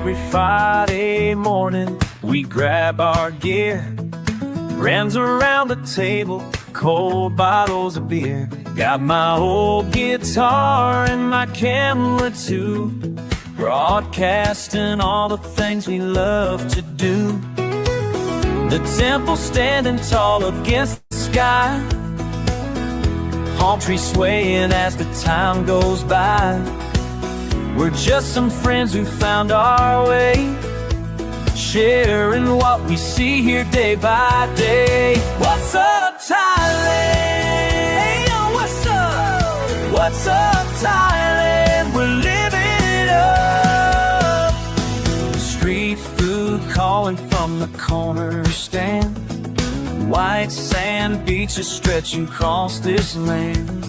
Every Friday morning, we grab our gear, friends around the table, cold bottles of beer. Got my old guitar and my camera too, broadcasting all the things we love to do. The temple standing tall against the sky, palm trees swaying as the time goes by. We're just some friends who found our way, sharing what we see here day by day. What's up, Thailand? Hey, yo, what's up? What's up, Thailand? We're living it up. Street food calling from the corner stand, white sand beaches stretching across this land.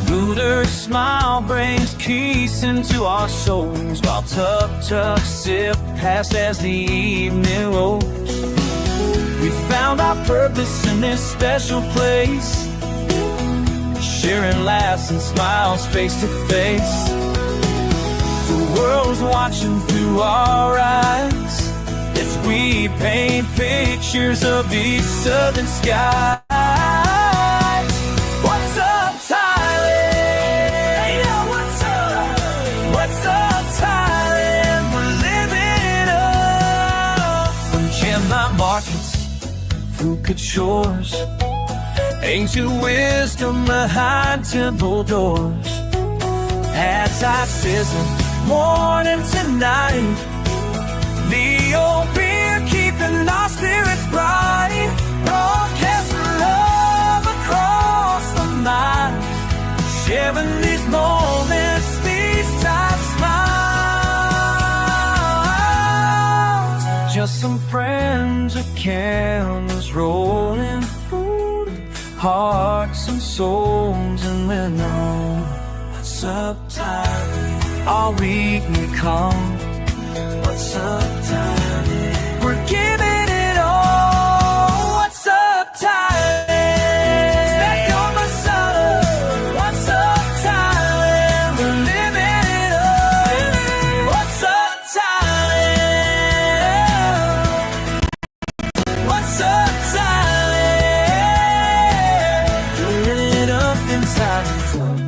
Buddha's smile brings peace into our souls, while tuk-tuk sip past as the evening rolls. We found our purpose in this special place, sharing laughs and smiles face to face. The world's watching through our eyes as we paint pictures of these southern skies. What's up, Thailand? Hey, yo, what's up? What's up, Thailand? We're living it up. From Chiang markets, Phuket shores, ancient wisdom behind temple doors. As I sizzle morning to night, the old beer keeping our spirits bright. Broadcast love across the miles, sharing these moments, these tight smiles. Just some friends, a cameras rolling, hearts and souls, and we know what's up, Thailand. Our weekly calm. What's up, Thailand? We're giving it all. What's up, Thailand? Stack on my summer. What's up, Thailand? We're living it up. What's up, Thailand? What's up, Thailand? We're living it up inside the club.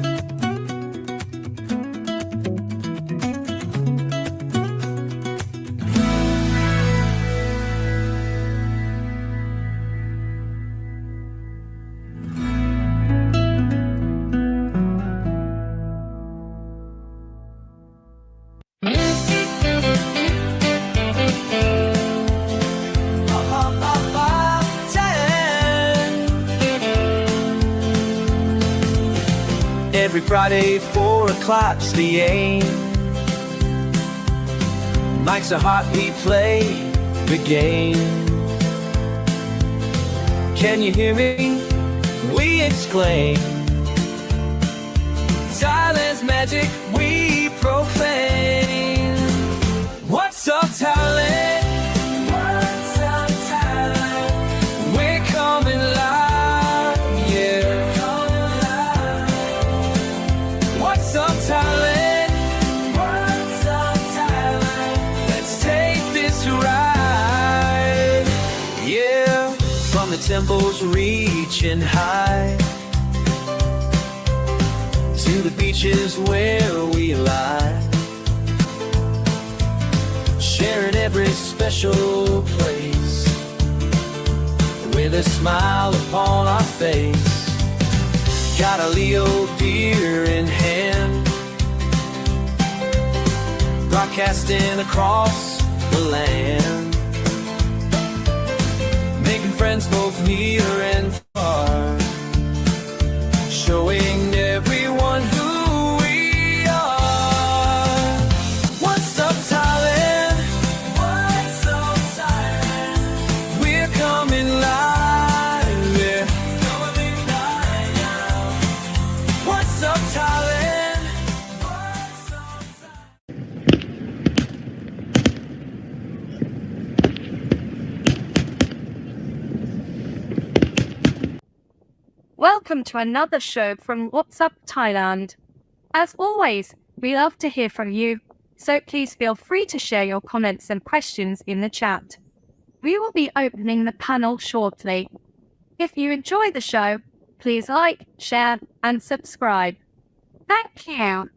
Every Friday, 4 o'clock's the aim. Mike's a heartbeat, play the game. Can you hear me? We exclaim. Thailand's magic we proclaim. What's up, Thailand? What's up, Thailand? We're coming live, yeah. What's up, Thailand? What's up, Thailand? Let's take this ride, yeah. From the temples reaching high to the beaches where we lie, sharing every special place with a smile upon our face. Got a Leo beer in hand, broadcasting across the land, making friends both near and far, showing everyone who we are. What's up, Thailand? What's up, Thailand? We're coming live, yeah. Coming live now. What's up, Thailand? What's up, Welcome to another show from What's Up Thailand. As always, we love to hear from you. so please feel free to share your comments and questions in the chat. We will be opening the panel shortly. If you enjoy the show, please like, share, and subscribe. Thank you.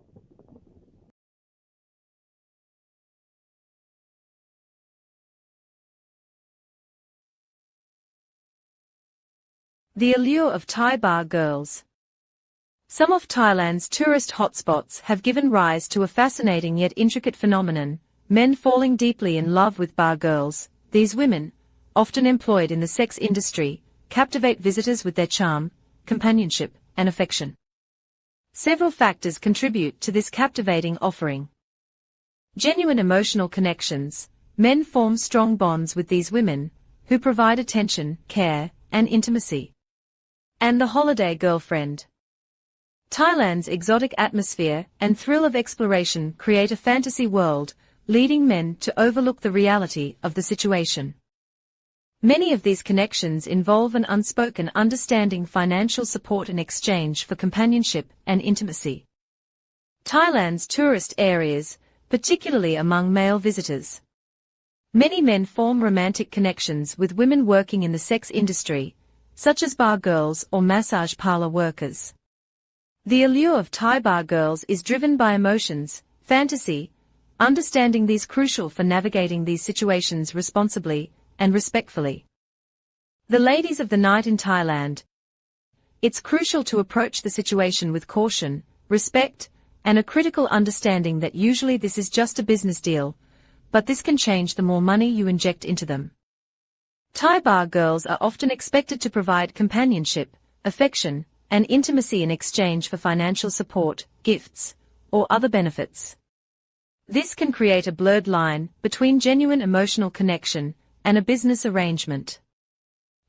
The allure of Thai bar girls. Some of Thailand's tourist hotspots have given rise to a fascinating yet intricate phenomenon, men falling deeply in love with bar girls. These women, often employed in the sex industry, captivate visitors with their charm, companionship, and affection. Several factors contribute to this captivating offering. Genuine emotional connections. Men form strong bonds with these women, who provide attention, care, and intimacy. And the holiday girlfriend. Thailand's exotic atmosphere and thrill of exploration create a fantasy world, leading men to overlook the reality of the situation. Many of these connections involve an unspoken understanding, financial support in exchange for companionship and intimacy. Thailand's tourist areas, particularly among male visitors. Many men form romantic connections with women working in the sex industry, such as bar girls or massage parlor workers. The allure of Thai bar girls is driven by emotions, fantasy. Understanding these crucial for navigating these situations responsibly and respectfully. The ladies of the night in Thailand. It's crucial to approach the situation with caution, respect, and a critical understanding that usually this is just a business deal, but this can change the more money you inject into them. Thai bar girls are often expected to provide companionship, affection, and intimacy in exchange for financial support, gifts, or other benefits. This can create a blurred line between genuine emotional connection and a business arrangement.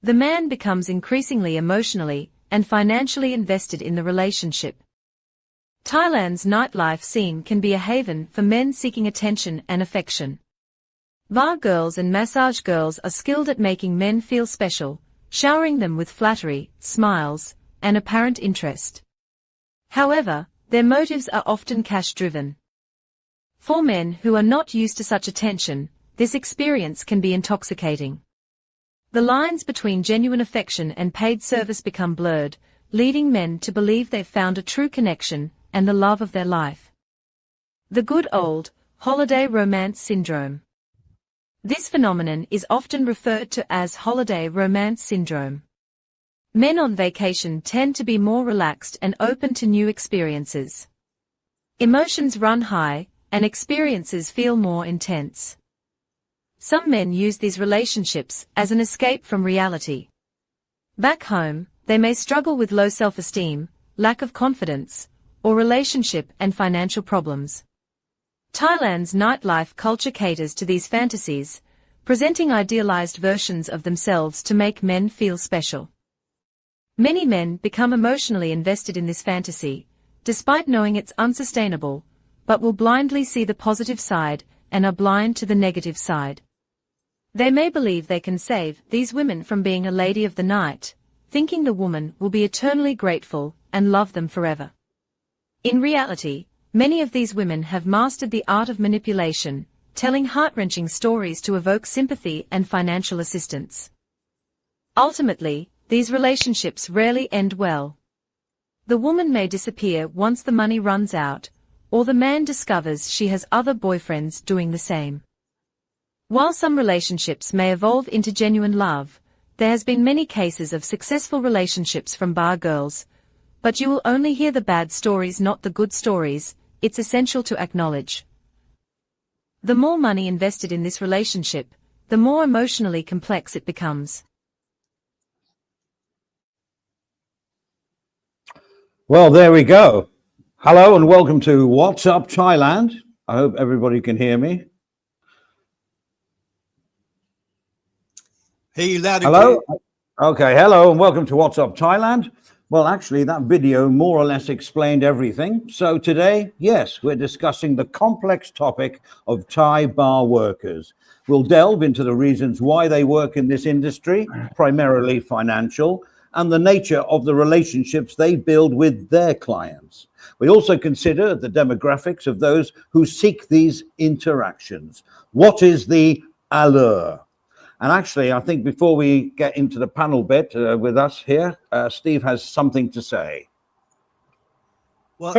The man becomes increasingly emotionally and financially invested in the relationship. Thailand's nightlife scene can be a haven for men seeking attention and affection. Bar girls and massage girls are skilled at making men feel special, showering them with flattery, smiles, and apparent interest. However, their motives are often cash-driven. For men who are not used to such attention, this experience can be intoxicating. The lines between genuine affection and paid service become blurred, leading men to believe they've found a true connection and the love of their life. The good old holiday romance syndrome. This phenomenon is often referred to as holiday romance syndrome. Men on vacation tend to be more relaxed and open to new experiences. Emotions run high, and experiences feel more intense. Some men use these relationships as an escape from reality. Back home, they may struggle with low self-esteem, lack of confidence, or relationship and financial problems. Thailand's nightlife culture caters to these fantasies, presenting idealized versions of themselves to make men feel special. Many men become emotionally invested in this fantasy, despite knowing it's unsustainable, but will blindly see the positive side and are blind to the negative side. They may believe they can save these women from being a lady of the night, thinking the woman will be eternally grateful and love them forever. In reality, many of these women have mastered the art of manipulation, telling heart-wrenching stories to evoke sympathy and financial assistance. Ultimately, these relationships rarely end well. The woman may disappear once the money runs out, or the man discovers she has other boyfriends doing the same. While some relationships may evolve into genuine love, there has been many cases of successful relationships from bar girls, but you will only hear the bad stories, not the good stories. It's essential to acknowledge. The more money invested in this relationship, the more emotionally complex it becomes. Well, there we go. Hello and welcome to What's Up Thailand. I hope everybody can hear me. Hey, loud and hello. clear. Okay, hello and welcome to What's Up Thailand. Well, actually, that video more or less explained everything. So today, yes, we're discussing the complex topic of Thai bar workers. We'll delve into the reasons why they work in this industry, primarily financial, and the nature of the relationships they build with their clients. We also consider the demographics of those who seek these interactions. What is the allure? And actually, I think before we get into the panel bit with us here, Steve has something to say. Well,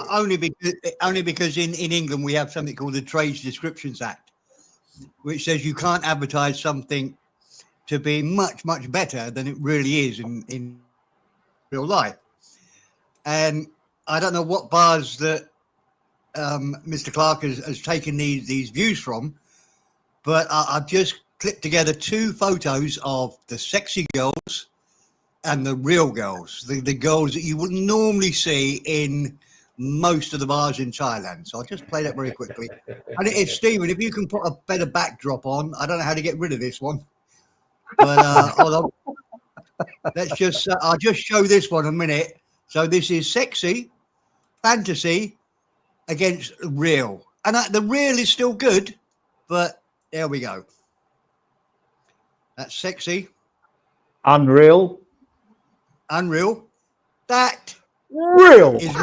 only because in England we have something called the Trades Descriptions Act, which says you can't advertise something to be much, much better than it really is in real life. And I don't know what bars that Mr. Clark has taken these views from, but I've just clipped together 2 photos of the sexy girls and the real girls, the girls that you would normally see in most of the bars in Thailand. So I'll just play that very quickly. And if Stephen, if you can put a better backdrop on, I don't know how to get rid of this one, but hold on. Let's just, I'll just show this one a minute. So this is sexy, fantasy against real. And the real is still good, but there we go. That's sexy. Unreal. Unreal. That Real. is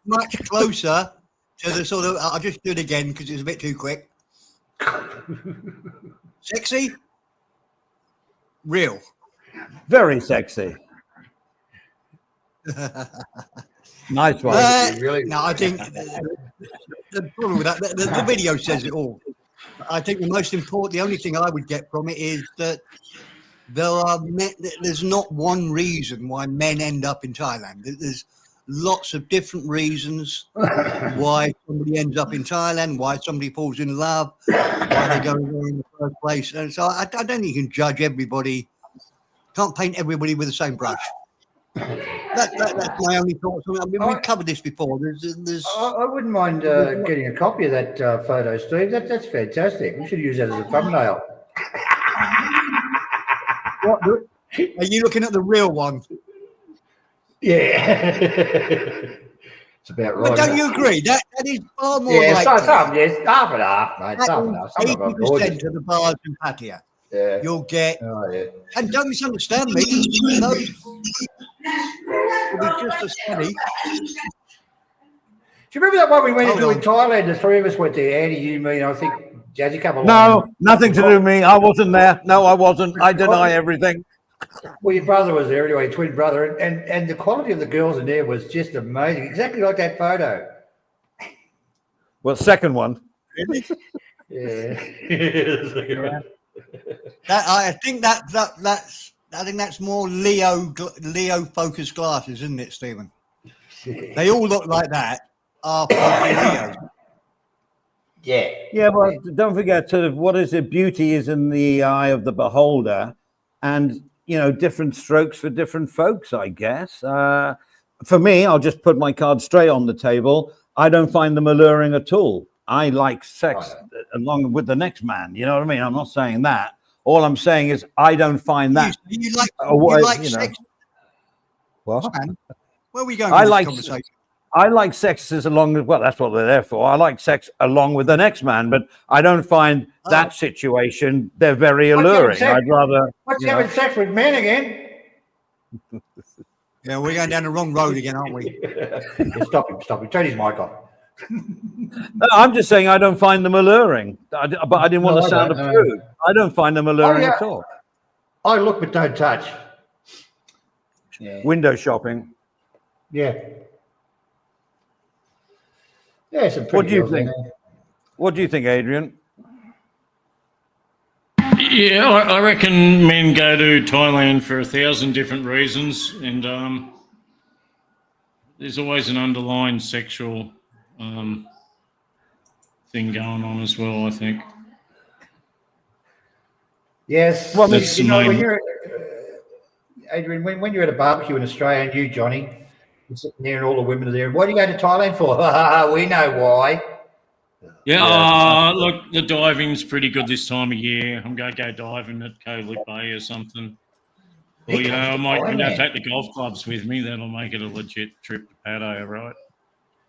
much closer to the sort of, I'll just do it again because it's a bit too quick. Sexy. Real. Very sexy. Nice one. No, I think the problem with that, the video says it all. I think the only thing I would get from it is that there's not one reason why men end up in Thailand. There's lots of different reasons why somebody ends up in Thailand, why somebody falls in love, why they go there in the first place. And so I don't think you can judge everybody. Can't paint everybody with the same brush. That's my only thoughts on it. I mean, we've covered this before. I wouldn't mind getting a copy of that photo, Steve. That's fantastic. We should use that as a thumbnail. What, are you looking at the real one? Yeah. It's about right. But don't you agree? That is far more yeah, likely. yes, half and half, mate. Half and half. 80% of the bars and patio. Yeah. You'll get. Oh, yeah. And don't misunderstand me. No, it'll be just as funny. Do you remember that one we went into in Thailand? The 3 of us went there. Andy, you, me, and I think Jazzy come along. No, nothing to do with me. I wasn't there. No, I wasn't. I deny everything. Well, your brother was there anyway, twin brother, and the quality of the girls in there was just amazing. Exactly like that photo. Well, second one. Yeah. I think that's more Leo focused glasses, isn't it, Stephen? They all look like that. Are Leos. Yeah. Yeah, but don't forget, sort of, what is it? Beauty is in the eye of the beholder, and different strokes for different folks, I guess. For me, I'll just put my cards straight on the table. I don't find them alluring at all. I like sex along with the next man. You know what I mean? I'm not saying that. All I'm saying is I don't find that. You like sex? What? Where are we going? I with like this conversation? I like sex as along well, that's what they're there for. I like sex along with the next man, but I don't find that situation they're very alluring. I'd rather. What's having sex with men again? Yeah, we're going down the wrong road again, aren't we? Stop him. Turn his mic off. No, I'm just saying I don't find them alluring. But I didn't want to sound approved. I don't find them alluring at all. I look but don't touch. Yeah. Window shopping. Yeah. Yeah, some pretty. What do you think? What do you think, Adrian? Yeah, I reckon men go to Thailand for 1,000 different reasons, and there's always an underlying sexual thing going on as well, I think. Yes. Well, when you're Adrian, when you're at a barbecue in Australia, and you, Johnny, you're sitting there and all the women are there. What do you go to Thailand for? We know why. Yeah, look, the diving's pretty good this time of year. I'm going to go diving at Koh Lip Bay or something. Well, I might take the golf clubs with me. That'll make it a legit trip to Pattaya, right?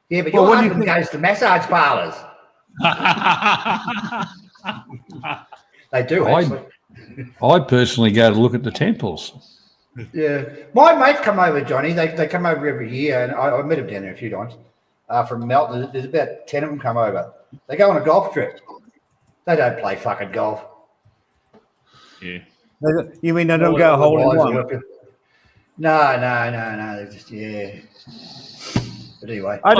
Yeah, but your husband goes to massage parlours. They do, actually. I personally go to look at the temples. Yeah, my mates come over, Johnny. They come over every year, and I met them down there a few times. From Melton, there's about 10 of them come over. They go on a golf trip. They don't play fucking golf. Yeah. You mean they don't get a hole in one? No. They're just But anyway, I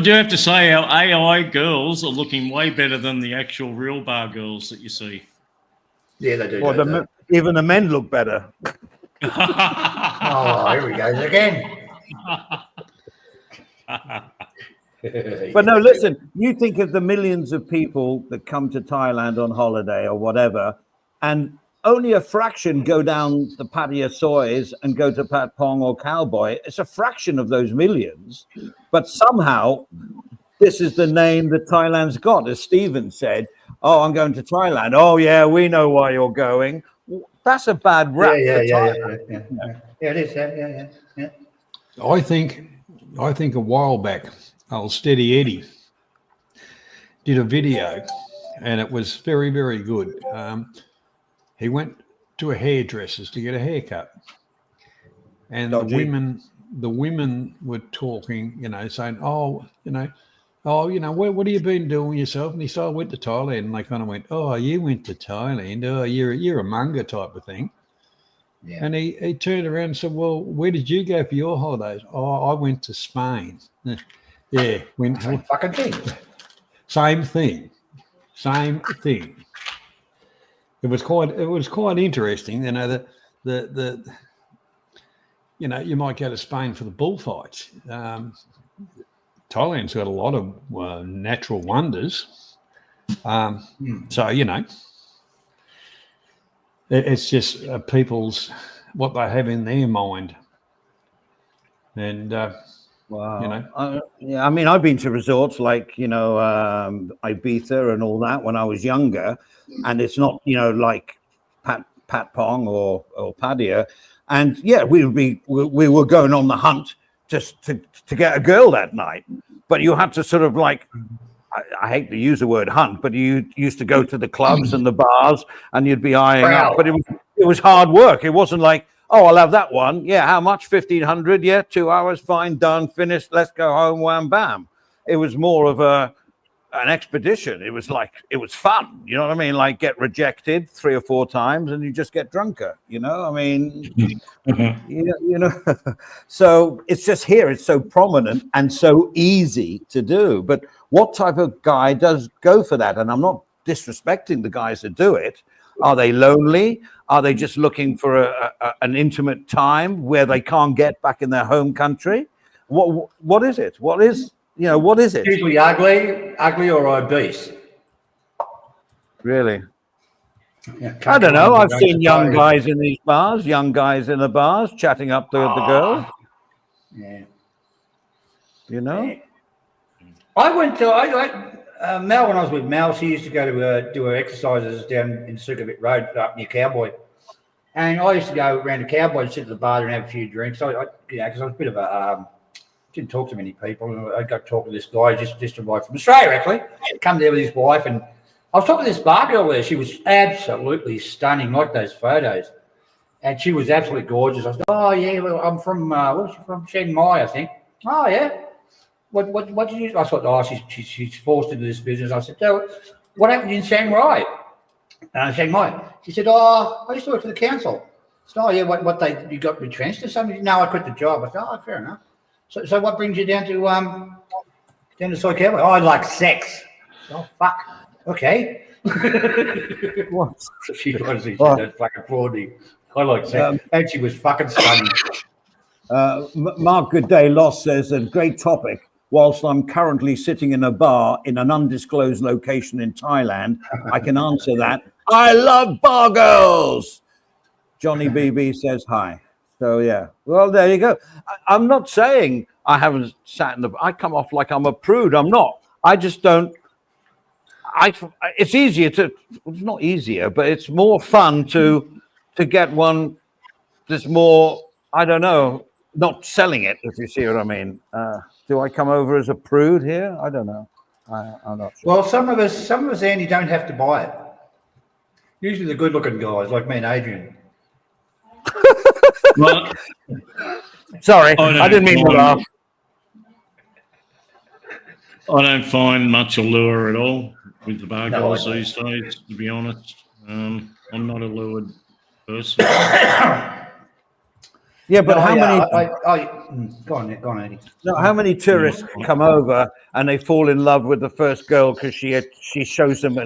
do have to say our AI girls are looking way better than the actual real bar girls that you see. Yeah, they do. Well, even the men look better. Oh, here we go again. But no, listen, you think of the millions of people that come to Thailand on holiday or whatever, and only a fraction go down the Pattaya Soys and go to Pat Pong or Cowboy. It's a fraction of those millions. But somehow, this is the name that Thailand's got. As Stephen said, oh, I'm going to Thailand. Oh, yeah, we know why you're going. That's a bad rap. Yeah, it is. Yeah. I think a while back, old Steady Eddie did a video, and it was very, very good. He went to a hairdresser's to get a haircut, and the women were talking, saying, what have you been doing yourself? And he said, I went to Thailand. And they kind of went, oh, you went to Thailand. Oh, you're a manga type of thing. Yeah. And he turned around and said, well, where did you go for your holidays? Oh, I went to Spain. Yeah. Same fucking thing. Same thing. It was quite interesting, you might go to Spain for the bullfights. Thailand's got a lot of natural wonders. So, it's just people's, what they have in their mind. And, wow. I mean, I've been to resorts like, Ibiza and all that when I was younger. And it's not, like Pat Pong or Pattaya. And yeah, we were going on the hunt just to get a girl that night. But you had to sort of like, I hate to use the word hunt, but you used to go to the clubs and the bars and you'd be eyeing up. But it was hard work. It wasn't like, oh, I'll have that one. Yeah, how much? 1,500. Yeah, 2 hours. Fine, done, finished. Let's go home. Wham, bam. It was more of an expedition. It was fun. You know what I mean? Like get rejected 3 or 4 times and you just get drunker. I mean, So it's just here. It's so prominent and so easy to do. But what type of guy does go for that? And I'm not disrespecting the guys that do it. Are they lonely? Are they just looking for an intimate time where they can't get back in their home country? What is it? What is it? Usually ugly or obese. Really? Yeah, I don't know. I've seen young guys in these bars, young guys in the bars chatting up the girls. Yeah. I went to Mel, when I was with Mel, she used to go to do her exercises down in Sukhumvit Road up near Cowboy. And I used to go around to Cowboy and sit at the bar and have a few drinks. Because I was a bit of a, didn't talk to many people. I got to talk to this guy, just arrived from Australia, actually. Come there with his wife. And I was talking to this bar girl there. She was absolutely stunning, like those photos. And she was absolutely gorgeous. I said, oh, yeah, well, I'm from, where's she from? Chiang Mai, I think. Oh, yeah. What did you? I thought, oh, she's forced into this business. I said, so what happened in Chiang Mai? Chiang Mai. She said, oh, I used to work for the council. I said, oh, yeah, you got retrenched or something? No, I quit the job. I said, oh, fair enough. So what brings you down to Soy Cowboy? Oh, I like sex. Oh, fuck. Okay. What? She honestly said that fucking applauding. I like sex. And she was fucking stunning. Mark Goodday Loss says a great topic. Whilst I'm currently sitting in a bar in an undisclosed location in Thailand, I can answer that. I love bar girls. Johnny BB says hi. So, yeah. Well, there you go. I'm not saying I haven't sat in I come off like I'm a prude. I'm not. I just don't. It's easier to. It's not easier, but it's more fun to get one that's more, I don't know, not selling it, if you see what I mean. Do I come over as a prude here? I don't know. I'm not sure. Well, some of us, Andy, don't have to buy it. Usually the good-looking guys, like me and Adrian. Well, Sorry, I didn't mean to laugh. I don't find much allure at all with the bar No, girls I don't. these days, to be honest. I'm not a lured person. Yeah, but how many? Go on, Eddie. No, how many tourists come over and they fall in love with the first girl because she shows him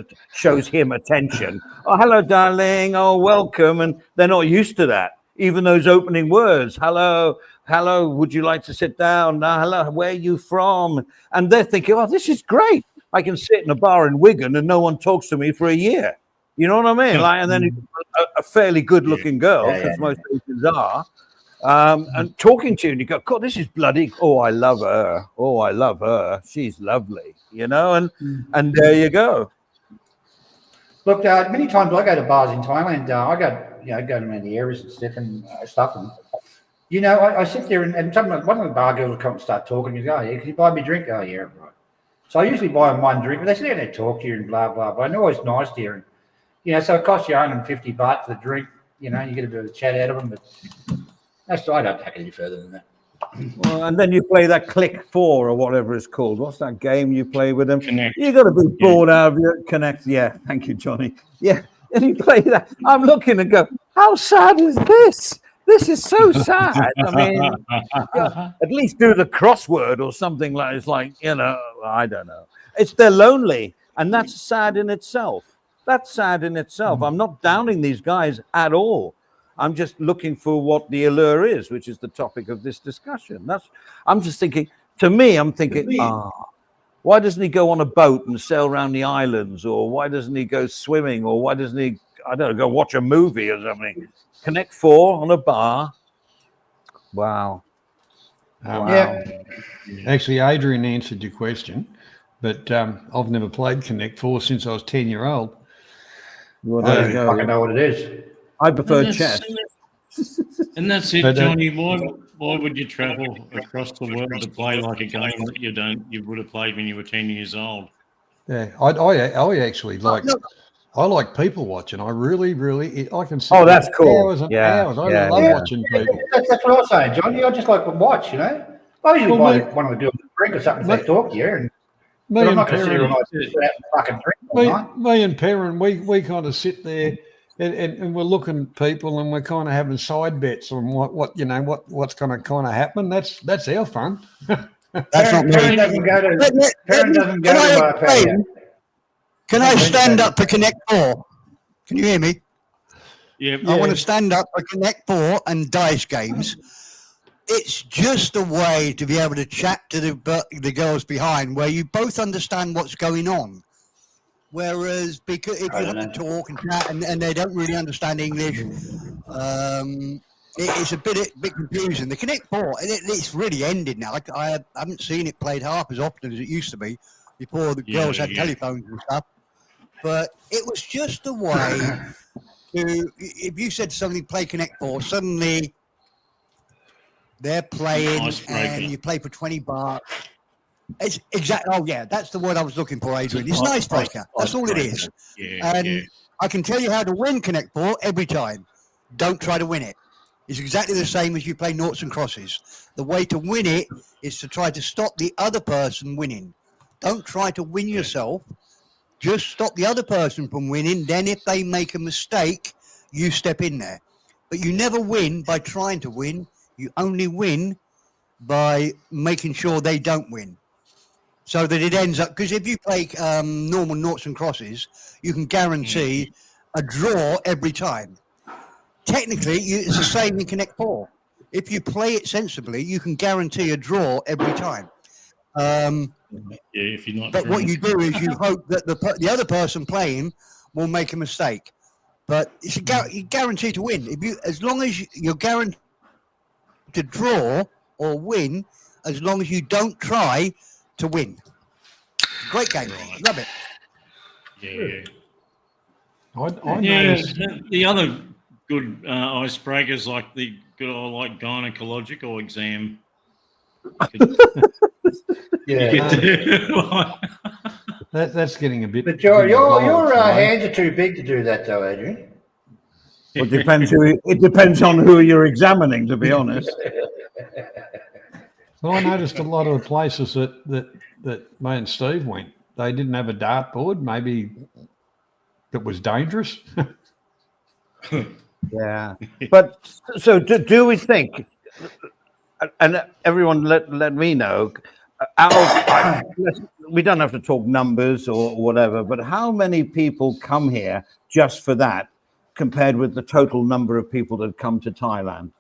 attention? Oh, hello, darling. Oh, welcome, and they're not used to that. Even those opening words, hello, hello. Would you like to sit down? Hello, where are you from? And they're thinking, oh, this is great. I can sit in a bar in Wigan and no one talks to me for a year. You know what I mean? Like, and then a fairly good-looking girl, because most Asians are. And talking to you, and you go, God, this is bloody. Oh, I love her. Oh, I love her. She's lovely, you know. And there you go. Look, many times I go to bars in Thailand. I go around the areas and stuff, and I sit there and one of the bar girls will come and start talking. You go, oh, yeah, can you buy me a drink? Oh, yeah, right. So I usually buy them one drink, but they sit there and they talk to you and blah blah blah. And they're always nice to you, and so it costs you 150 baht for the drink. You get a bit of a chat out of them, but. I don't take it any further than that. Well, and then you play that Click 4 or whatever it's called. What's that game you play with them? Connect. You got to be bored out of your Connect. Yeah, thank you, Johnny. Yeah, and you play that. I'm looking and go, how sad is this? This is so sad. I mean, at least do the crossword or something like it's like, I don't know. They're lonely, and that's sad in itself. That's sad in itself. I'm not downing these guys at all. I'm just looking for what the allure is, which is the topic of this discussion. I'm just thinking, why doesn't he go on a boat and sail around the islands? Or why doesn't he go swimming? Or why doesn't he, I don't know, go watch a movie or something? Connect 4 on a bar. Wow. Yeah. Actually, Adrian answered your question, but I've never played Connect 4 since I was 10-year-old. Well, there you go. I know what it is. I prefer chess. And that's it, Johnny. Why would you travel across the world to play like a game that you would have played when you were 10 years old? Yeah, I actually like. I like people watching. I really, I can sit that's cool. hours and hours. I love watching people. That's what I was saying, Johnny. I just like to watch. I usually buy one of the girls a drink or something if they talk to you. And I'm not going to sit here and fucking drink. Me and Perrin, we kind of sit there. And we're looking at people, and we're kind of having side bets on what's going to kind of happen. That's our fun. That's not me. Perrin doesn't go to. Can I stand up for Connect 4? Can you hear me? Yeah. I want to stand up for Connect 4 and dice games. It's just a way to be able to chat to the girls behind, where you both understand what's going on. Whereas, because if you have to talk and chat and they don't really understand English, it's a bit confusing. The Connect 4, it's really ended now. I haven't seen it played half as often as it used to be before the girls had telephones and stuff. But it was just a way to, if you said something, play Connect 4, suddenly they're playing and you play for 20 baht. It's exactly. Oh yeah, that's the word I was looking for, Adrian. It's an icebreaker. That's all it is. I can tell you how to win Connect 4 every time. Don't try to win it. It's exactly the same as you play noughts and crosses. The way to win it is to try to stop the other person winning. Don't try to win yourself. Just stop the other person from winning. Then if they make a mistake, you step in there. But you never win by trying to win. You only win by making sure they don't win. So that it ends up, because if you play normal noughts and crosses, you can guarantee a draw every time. Technically, it's the same in Connect 4. If you play it sensibly, you can guarantee a draw every time. If you're not. But what you do is you hope that the other person playing will make a mistake. But it's you're guaranteed to win. As long as you're guaranteed to draw or win, as long as you don't try to win. Great game. Love it. Yeah. I noticed. The other good icebreakers like the good old gynecological exam. That's getting a bit. But your hands are too big to do that, though, Adrian. Well, it depends on who you're examining, to be honest. Well, I noticed a lot of the places that me and Steve went, they didn't have a dartboard. Maybe it was dangerous. Yeah. But so do we think, and everyone let me know, we don't have to talk numbers or whatever, but how many people come here just for that compared with the total number of people that come to Thailand?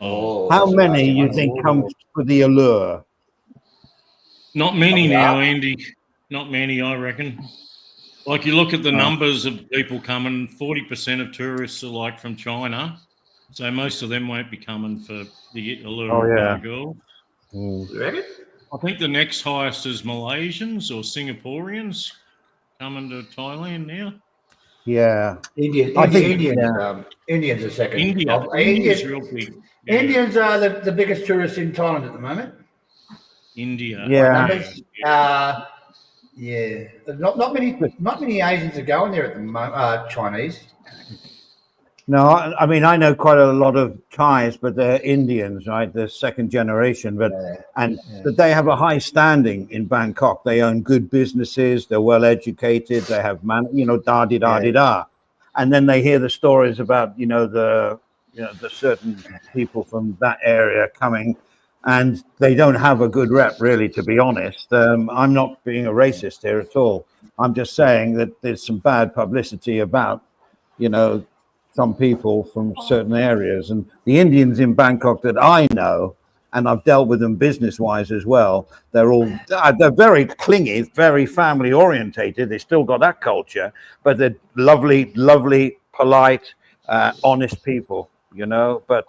How many you think come for the allure? Not many now, Andy. Not many, I reckon. Like you look at the numbers of people coming, 40% of tourists are like from China. So most of them won't be coming for the allure bar girl. You reckon? I think the next highest is Malaysians or Singaporeans coming to Thailand now. Yeah. Indians are second. India's real big. Yeah. Indians are the biggest tourists in Thailand at the moment. India. Yeah. Yeah. Not many Asians are going there at the moment. Chinese. No, I mean, I know quite a lot of Thais, but they're Indians, right? They're second generation, but they have a high standing in Bangkok. They own good businesses. They're well educated. They have da-di-da-di-da. And then they hear the stories about, the certain people from that area coming, and they don't have a good rep, really, to be honest. I'm not being a racist here at all. I'm just saying that there's some bad publicity about, some people from certain areas. And the Indians in Bangkok that I know, and I've dealt with them business-wise as well, they're very clingy, very family orientated. They still got that culture, but they're lovely, polite, honest people, but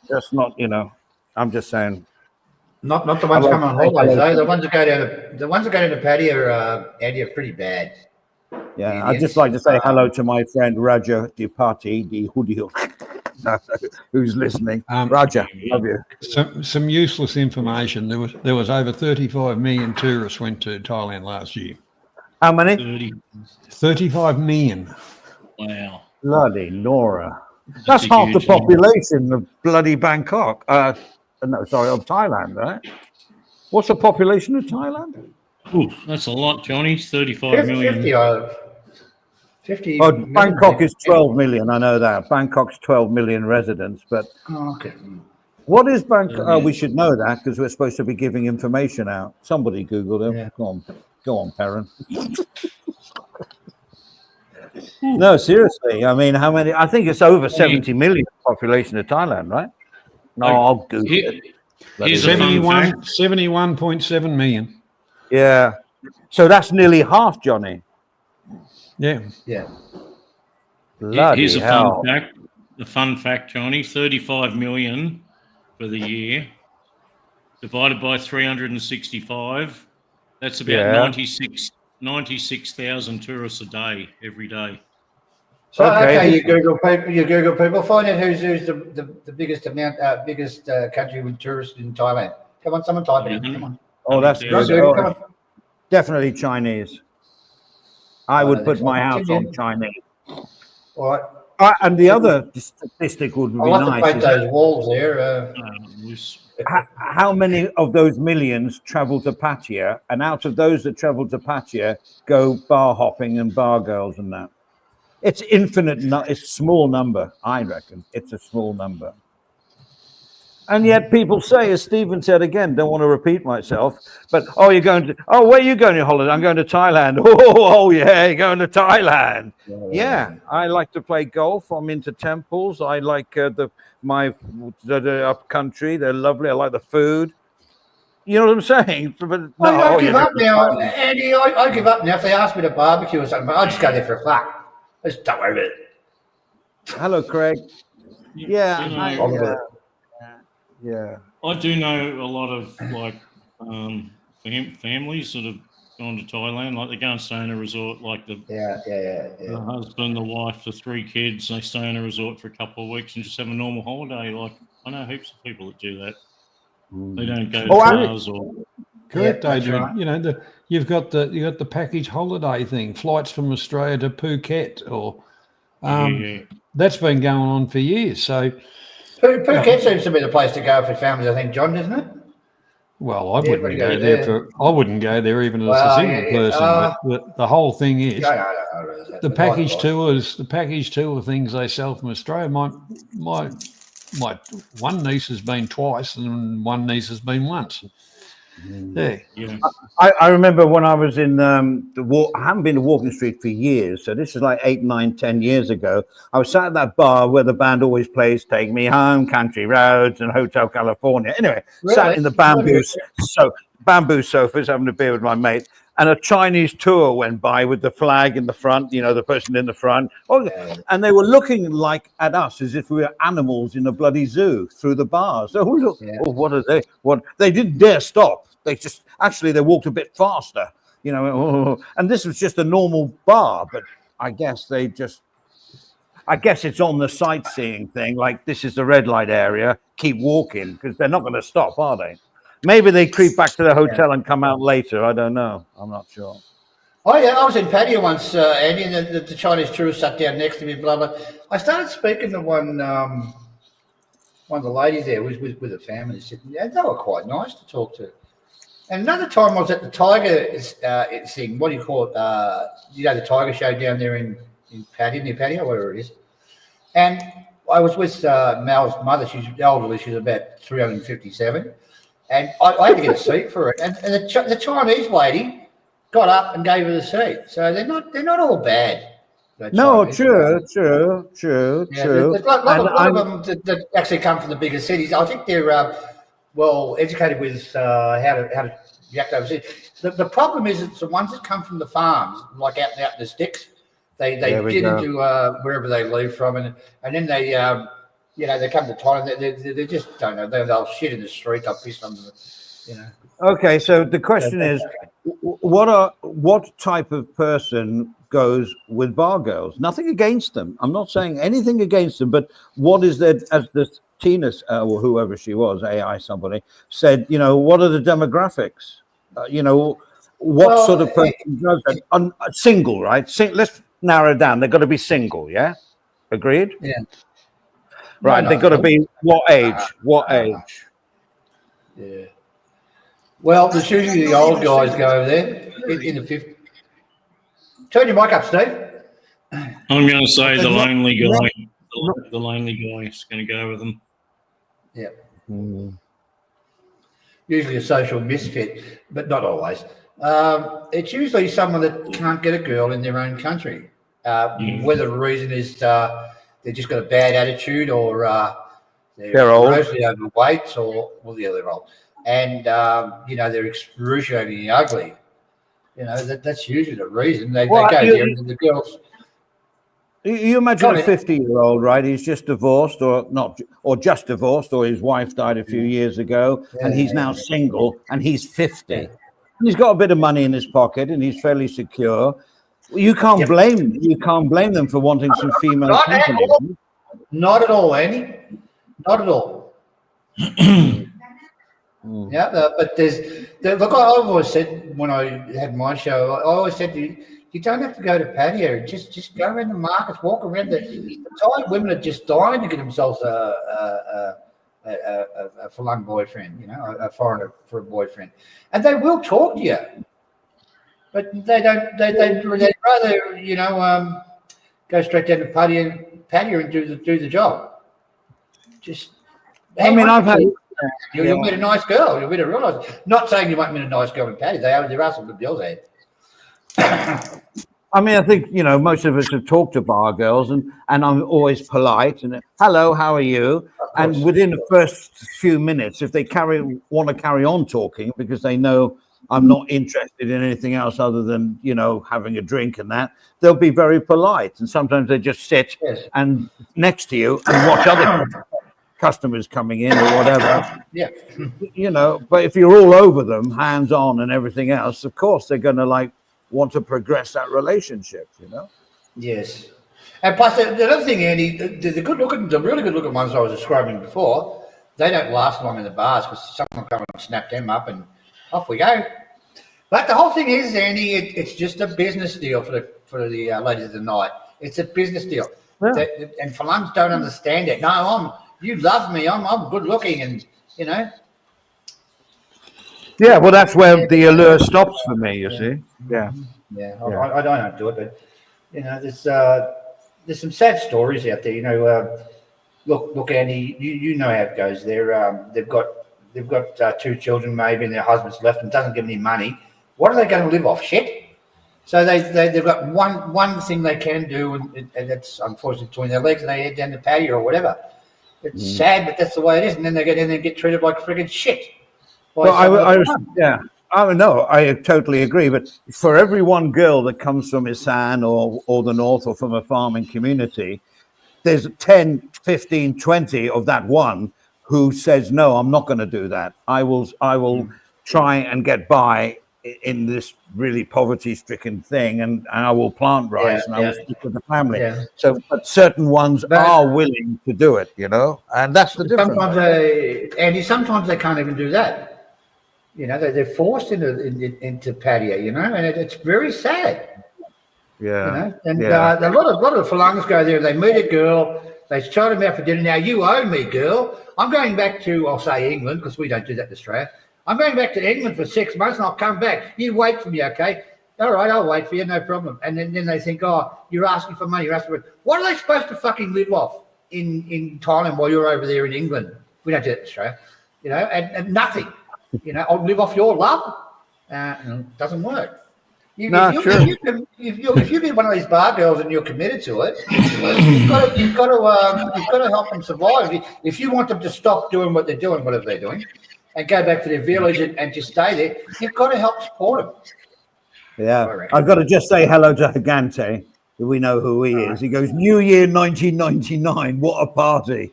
just not, I'm just saying. Not the ones coming on holidays though. The ones that go down to patio Andy, are pretty bad. Yeah, I'd just like to say hello to my friend Raja Dipati, who's listening. Raja, love you. Some useless information. There was over 35 million tourists went to Thailand last year. How many? 35 million. Wow. Bloody Nora. That's half the population of bloody Bangkok. Of Thailand, right? What's the population of Thailand? Ooh, that's a lot, Johnny. 35 million. 50 Bangkok is 12 million. I know that. Bangkok's 12 million residents. But what is Bangkok? We should know that because we're supposed to be giving information out. Somebody Googled it. Yeah. Go on, Perrin. No, seriously. I mean, how many? I think it's over 70 million population of Thailand, right? No, I'll Google it. 71.7 million. Yeah. So that's nearly half, Johnny. Yeah. Bloody Here's hell. a fun fact, Johnny. 35 million for the year divided by 365. That's about 96,000 tourists a day, every day. So you Google people, find out who's the biggest country with tourists in Thailand. Come on, someone type it in. Come on. Oh, that's good. Definitely Chinese. I would put my house on Chinese. All right. And the other statistic would be nice. I'll have to paint those walls there. How many of those millions travel to Pattaya? And out of those that travel to Pattaya, go bar hopping and bar girls and that? It's infinite. It's a small number, I reckon. It's a small number. And yet people say, as Stephen said again, don't want to repeat myself, but, where are you going on holiday? I'm going to Thailand. Oh yeah, you're going to Thailand. Yeah, I like to play golf. I'm into temples. I like the up country. They're lovely. I like the food. You know what I'm saying? But I give up now, Andy. I give up now. If they ask me to barbecue or something, I'll just go there for a flack. Just don't worry about it. Hello, Craig. Yeah. I do know a lot of families that have gone to Thailand. Like they go and stay in a resort. Like the husband, the wife, the 3 kids. They stay in a resort for a couple of weeks and just have a normal holiday. Like I know heaps of people that do that. They don't go to bars or. Correct, Adrian. Right. You've got the package holiday thing, flights from Australia to Phuket, or that's been going on for years. So, Phuket seems to be the place to go for families, I think, John, doesn't it? well, I Yeah, wouldn't go there I wouldn't go there even as a single person. But the whole thing is the package tours, the package tour things they sell from Australia. My one niece has been twice, and one niece has been once. Yeah. I remember when I was in I haven't been to Walking Street for years, so this is like 8, 9, 10 years ago. I was sat at that bar where the band always plays "Take Me Home," "Country Roads," and "Hotel California." Anyway, sat in the bamboo sofas having a beer with my mate, and a Chinese tour went by with the flag in the front, the person in the front, and they were looking like at us as if we were animals in a bloody zoo through the bars. So what are they? They didn't dare stop. They just they walked a bit faster, and this was just a normal bar, but I guess it's on the sightseeing thing. Like, this is the red light area, keep walking, because they're not going to stop, are they? Maybe they creep back to the hotel and come out later. I don't know. I'm not sure. Oh, yeah, I was in Pattaya once, Andy, and the Chinese tourist sat down next to me, blah, blah. I started speaking to one of the ladies there was with a family sitting there. They were quite nice to talk to. And another time I was at the Tiger thing, what do you call it? The Tiger show down there in Pattaya, near Pattaya, whatever it is. And I was with Mal's mother. She's elderly. She's about 357. And I had to get a seat for it. And the Chinese lady got up and gave her the seat. So they're not all bad. No, true. There's a lot of them that actually come from the bigger cities. I think they're well educated with how to react overseas. The problem is it's the ones that come from the farms, like out in the sticks. They get into wherever they leave from, and then they they come to Thailand. They just don't know. They'll shit in the street. They'll piss on the. Okay, so the question is, what type of person goes with bar girls? Nothing against them. I'm not saying anything against them, but what is there, as the Tina or whoever she was, AI somebody said, what are the demographics? What sort of person does that? Single, right? Let's narrow it down. They've got to be single, yeah? Agreed? Yeah. Right, they've got to be what age? What age? Yeah. Well, there's usually the old guys go over there in the 50s. Turn your mic up, Steve. I'm going to say the lonely guy. The lonely guy is going to go with them. Yeah. Usually a social misfit, but not always. It's usually someone that can't get a girl in their own country. Whether the reason is they've just got a bad attitude, or they're grossly overweight, or they're old. And, they're excruciatingly ugly. That's usually the reason. They go there and the girls... You imagine a 50-year-old, right? He's just divorced, or just divorced, or his wife died a few years ago, and he's now single, and he's 50. And he's got a bit of money in his pocket, and he's fairly secure. You can't blame them for wanting some female company. Not at all, Andy. Not at all. Yeah, but look, I've always said when I had my show, I always said you don't have to go to Pattaya. Just go around the markets, walk around. The Thai women are just dying to get themselves a Falun boyfriend, a foreigner for a boyfriend, and they will talk to you, but they don't. They'd rather go straight down to Pattaya and do the job. I've had. You'll meet a nice girl. You'll meet a real nice. Not saying you won't meet a nice girl in Pattaya. There are some good girls there. I think most of us have talked to bar girls, and I'm always polite and hello, how are you? And within the first few minutes, if they want to carry on talking because they know I'm not interested in anything else other than having a drink and that, they'll be very polite. And sometimes they just sit and next to you and watch other customers coming in or whatever. But if you're all over them, hands on and everything else, of course they're going to want to progress that relationship, Yes. And plus the other thing, Andy, the really good looking ones I was describing before, they don't last long in the bars because someone will come and snap them up and off we go. But the whole thing is, Andy, it's just a business deal for the ladies of the night. It's a business deal. And Falungs don't understand it. No, you love me. I'm good looking, and you know. Yeah, well, that's where the allure stops for me. You see. Yeah. Yeah. I don't do it, but you know, there's some sad stories out there. You know, look, Andy, you know how it goes. They've got 2 children maybe, and their husband's left and doesn't give any money. What are they going to live off? Shit. So they've got one thing they can do, and it's unfortunately between their legs, and they head down the patio or whatever. It's sad, but that's the way it is. And then they get treated like friggin' shit. Well, I totally agree. But for every one girl that comes from Isan or the north or from a farming community, there's 10, 15, 20 of that one who says, no, I'm not going to do that. I will try and get by in this really poverty-stricken thing, and I will plant rice and I will stick with the family. Yeah. So, but certain ones are willing to do it, you know, and that's the difference. Sometimes they can't even do that. You know, they're forced into patio, you know, and it's very sad. Yeah. You know? And a lot of Falungs go there. They meet a girl. They show them out for dinner. Now you owe me, girl. I'm going back to, I'll say England, because we don't do that in Australia. I'm going back to England for 6 months and I'll come back. You wait for me, okay? All right, I'll wait for you, no problem. And then they think, oh, you're asking for money. You're asking for what are they supposed to fucking live off in Thailand while you're over there in England? We don't do that in Australia, you know, and nothing. You know, I'll live off your love. It doesn't work. If you've been one of these bar girls and you're committed to it, you've got to help them survive. If you want them to stop doing what they're doing, whatever they're doing, and go back to their village and just stay there, you've got to help support them. Yeah, I've got to just say hello to Hagante. We know who he is. He goes, New Year 1999, what a party.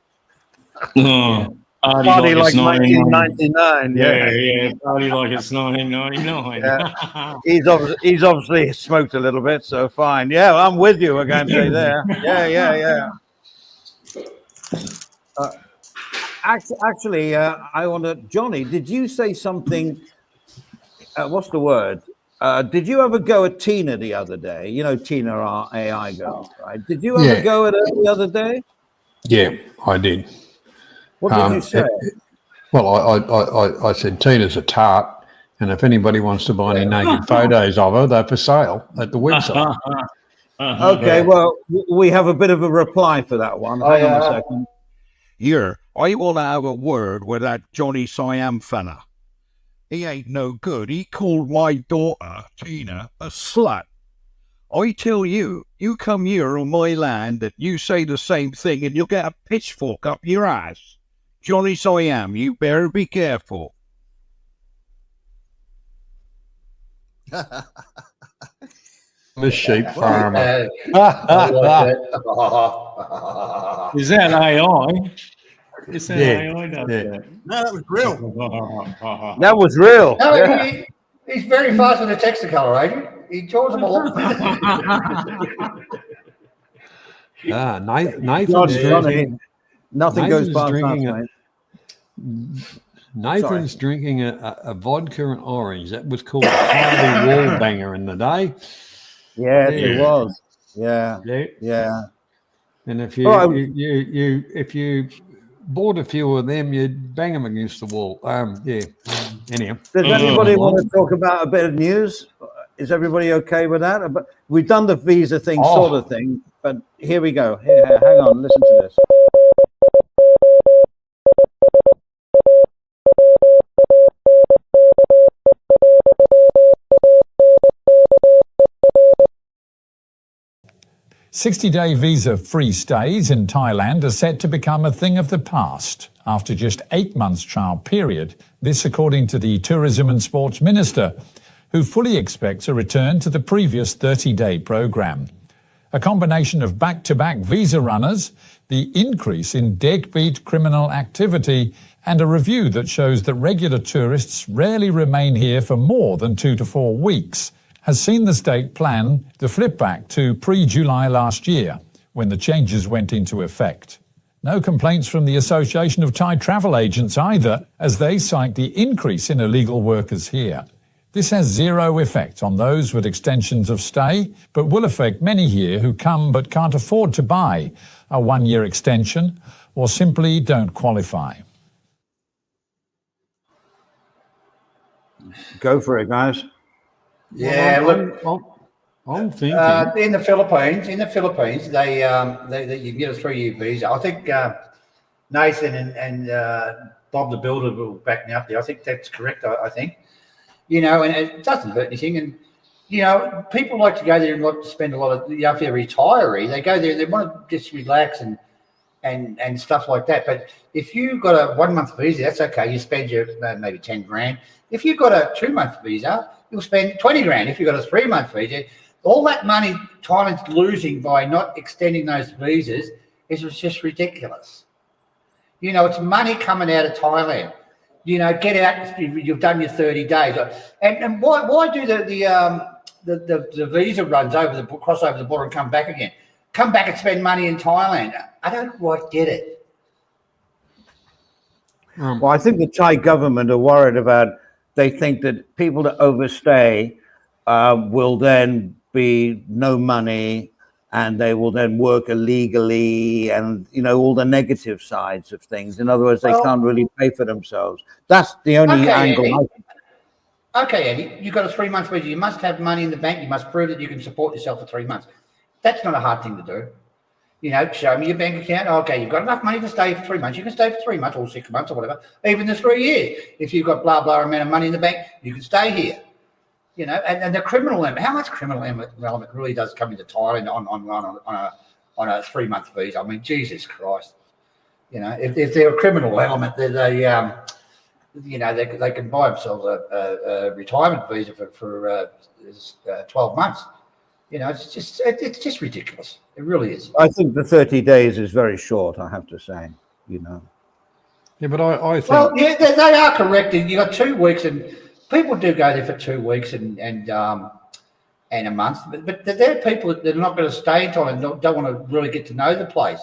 Party like 1999. Yeah, party like it's 1999. Yeah. He's obviously smoked a little bit, so fine. Yeah, I'm with you, Hagante there. Yeah. Actually, I want to, Johnny, did you say something? What's the word? Did you ever go at Tina the other day? You know, Tina, our AI girl, right? Did you ever go at her the other day? Yeah, I did. What did you say? I said Tina's a tart, and if anybody wants to buy any naked photos of her, they're for sale at the website. Okay, well, we have a bit of a reply for that one. Hang on a second. Here, I want to have a word with that Johnny Siam fella. He ain't no good. He called my daughter, Tina, a slut. I tell you, you come here on my land and you say the same thing and you'll get a pitchfork up your ass. Johnny Siam, you better be careful. The sheep farmer. Is that AI? Is that AI? No, that was real. That was real. No, he's very fast with the Technicolor agent. He draws them all. Nathan's drinking. Nothing goes past Nathan's drinking a vodka and orange. That was called a party wall banger in the day. Yes, it was. Yeah. And if you bought a few of them, you'd bang them against the wall. Anyhow. Does anybody want to talk about a bit of news? Is everybody okay with that? But we've done the visa thing, sort of thing. But here we go. Here, hang on. Listen to this. 60-day visa-free stays in Thailand are set to become a thing of the past after just 8 months trial period. This according to the Tourism and Sports Minister, who fully expects a return to the previous 30-day program. A combination of back-to-back visa runners, the increase in deadbeat criminal activity, and a review that shows that regular tourists rarely remain here for more than 2 to 4 weeks, has seen the state plan to flip back to pre-July last year, when the changes went into effect. No complaints from the Association of Thai Travel Agents either, as they cite the increase in illegal workers here. This has zero effect on those with extensions of stay, but will affect many here who come but can't afford to buy a 1-year extension or simply don't qualify. Go for it, guys. Yeah, I'm thinking. in the Philippines, they you can get a 3-year visa. I think Nathan and Bob the Builder will back me up there. I think that's correct. I think, and it doesn't hurt anything. And people like to go there and like to spend a lot of. If they're a retiree, they go there. They want to just relax and stuff like that. But if you've got a 1-month visa, that's okay. You spend your maybe 10 grand. If you've got a 2-month visa, you'll spend 20 grand. If you've got a 3-month visa, all that money Thailand's losing by not extending those visas is just ridiculous. It's money coming out of Thailand. Get out. You've done your 30 days. And why do the visa runs cross over the border and come back again? Come back and spend money in Thailand. I don't quite get it. Well, I think the Thai government are worried about. They think that people that overstay will then be no money, and they will then work illegally, and all the negative sides of things. In other words, they can't really pay for themselves. That's the only angle. Eddie. Okay, Eddie, you've got a 3-month visa. You must have money in the bank. You must prove that you can support yourself for 3 months. That's not a hard thing to do. Show me your bank account. Okay, you've got enough money to stay for 3 months. You can stay for 3 months or 6 months or whatever. Even the 3 years. If you've got blah, blah amount of money in the bank, you can stay here. And the criminal element, how much criminal element really does come into Thailand on a 3-month visa? I mean, Jesus Christ. If they're a criminal element, they can buy themselves a retirement visa for 12 months. It's just ridiculous. It really is. I think the 30 days is very short, I have to say, Yeah, but I think. Well, yeah, they are correct. You got 2 weeks, and people do go there for 2 weeks and a month. But there are people that are not going to stay in Thailand, don't want to really get to know the place.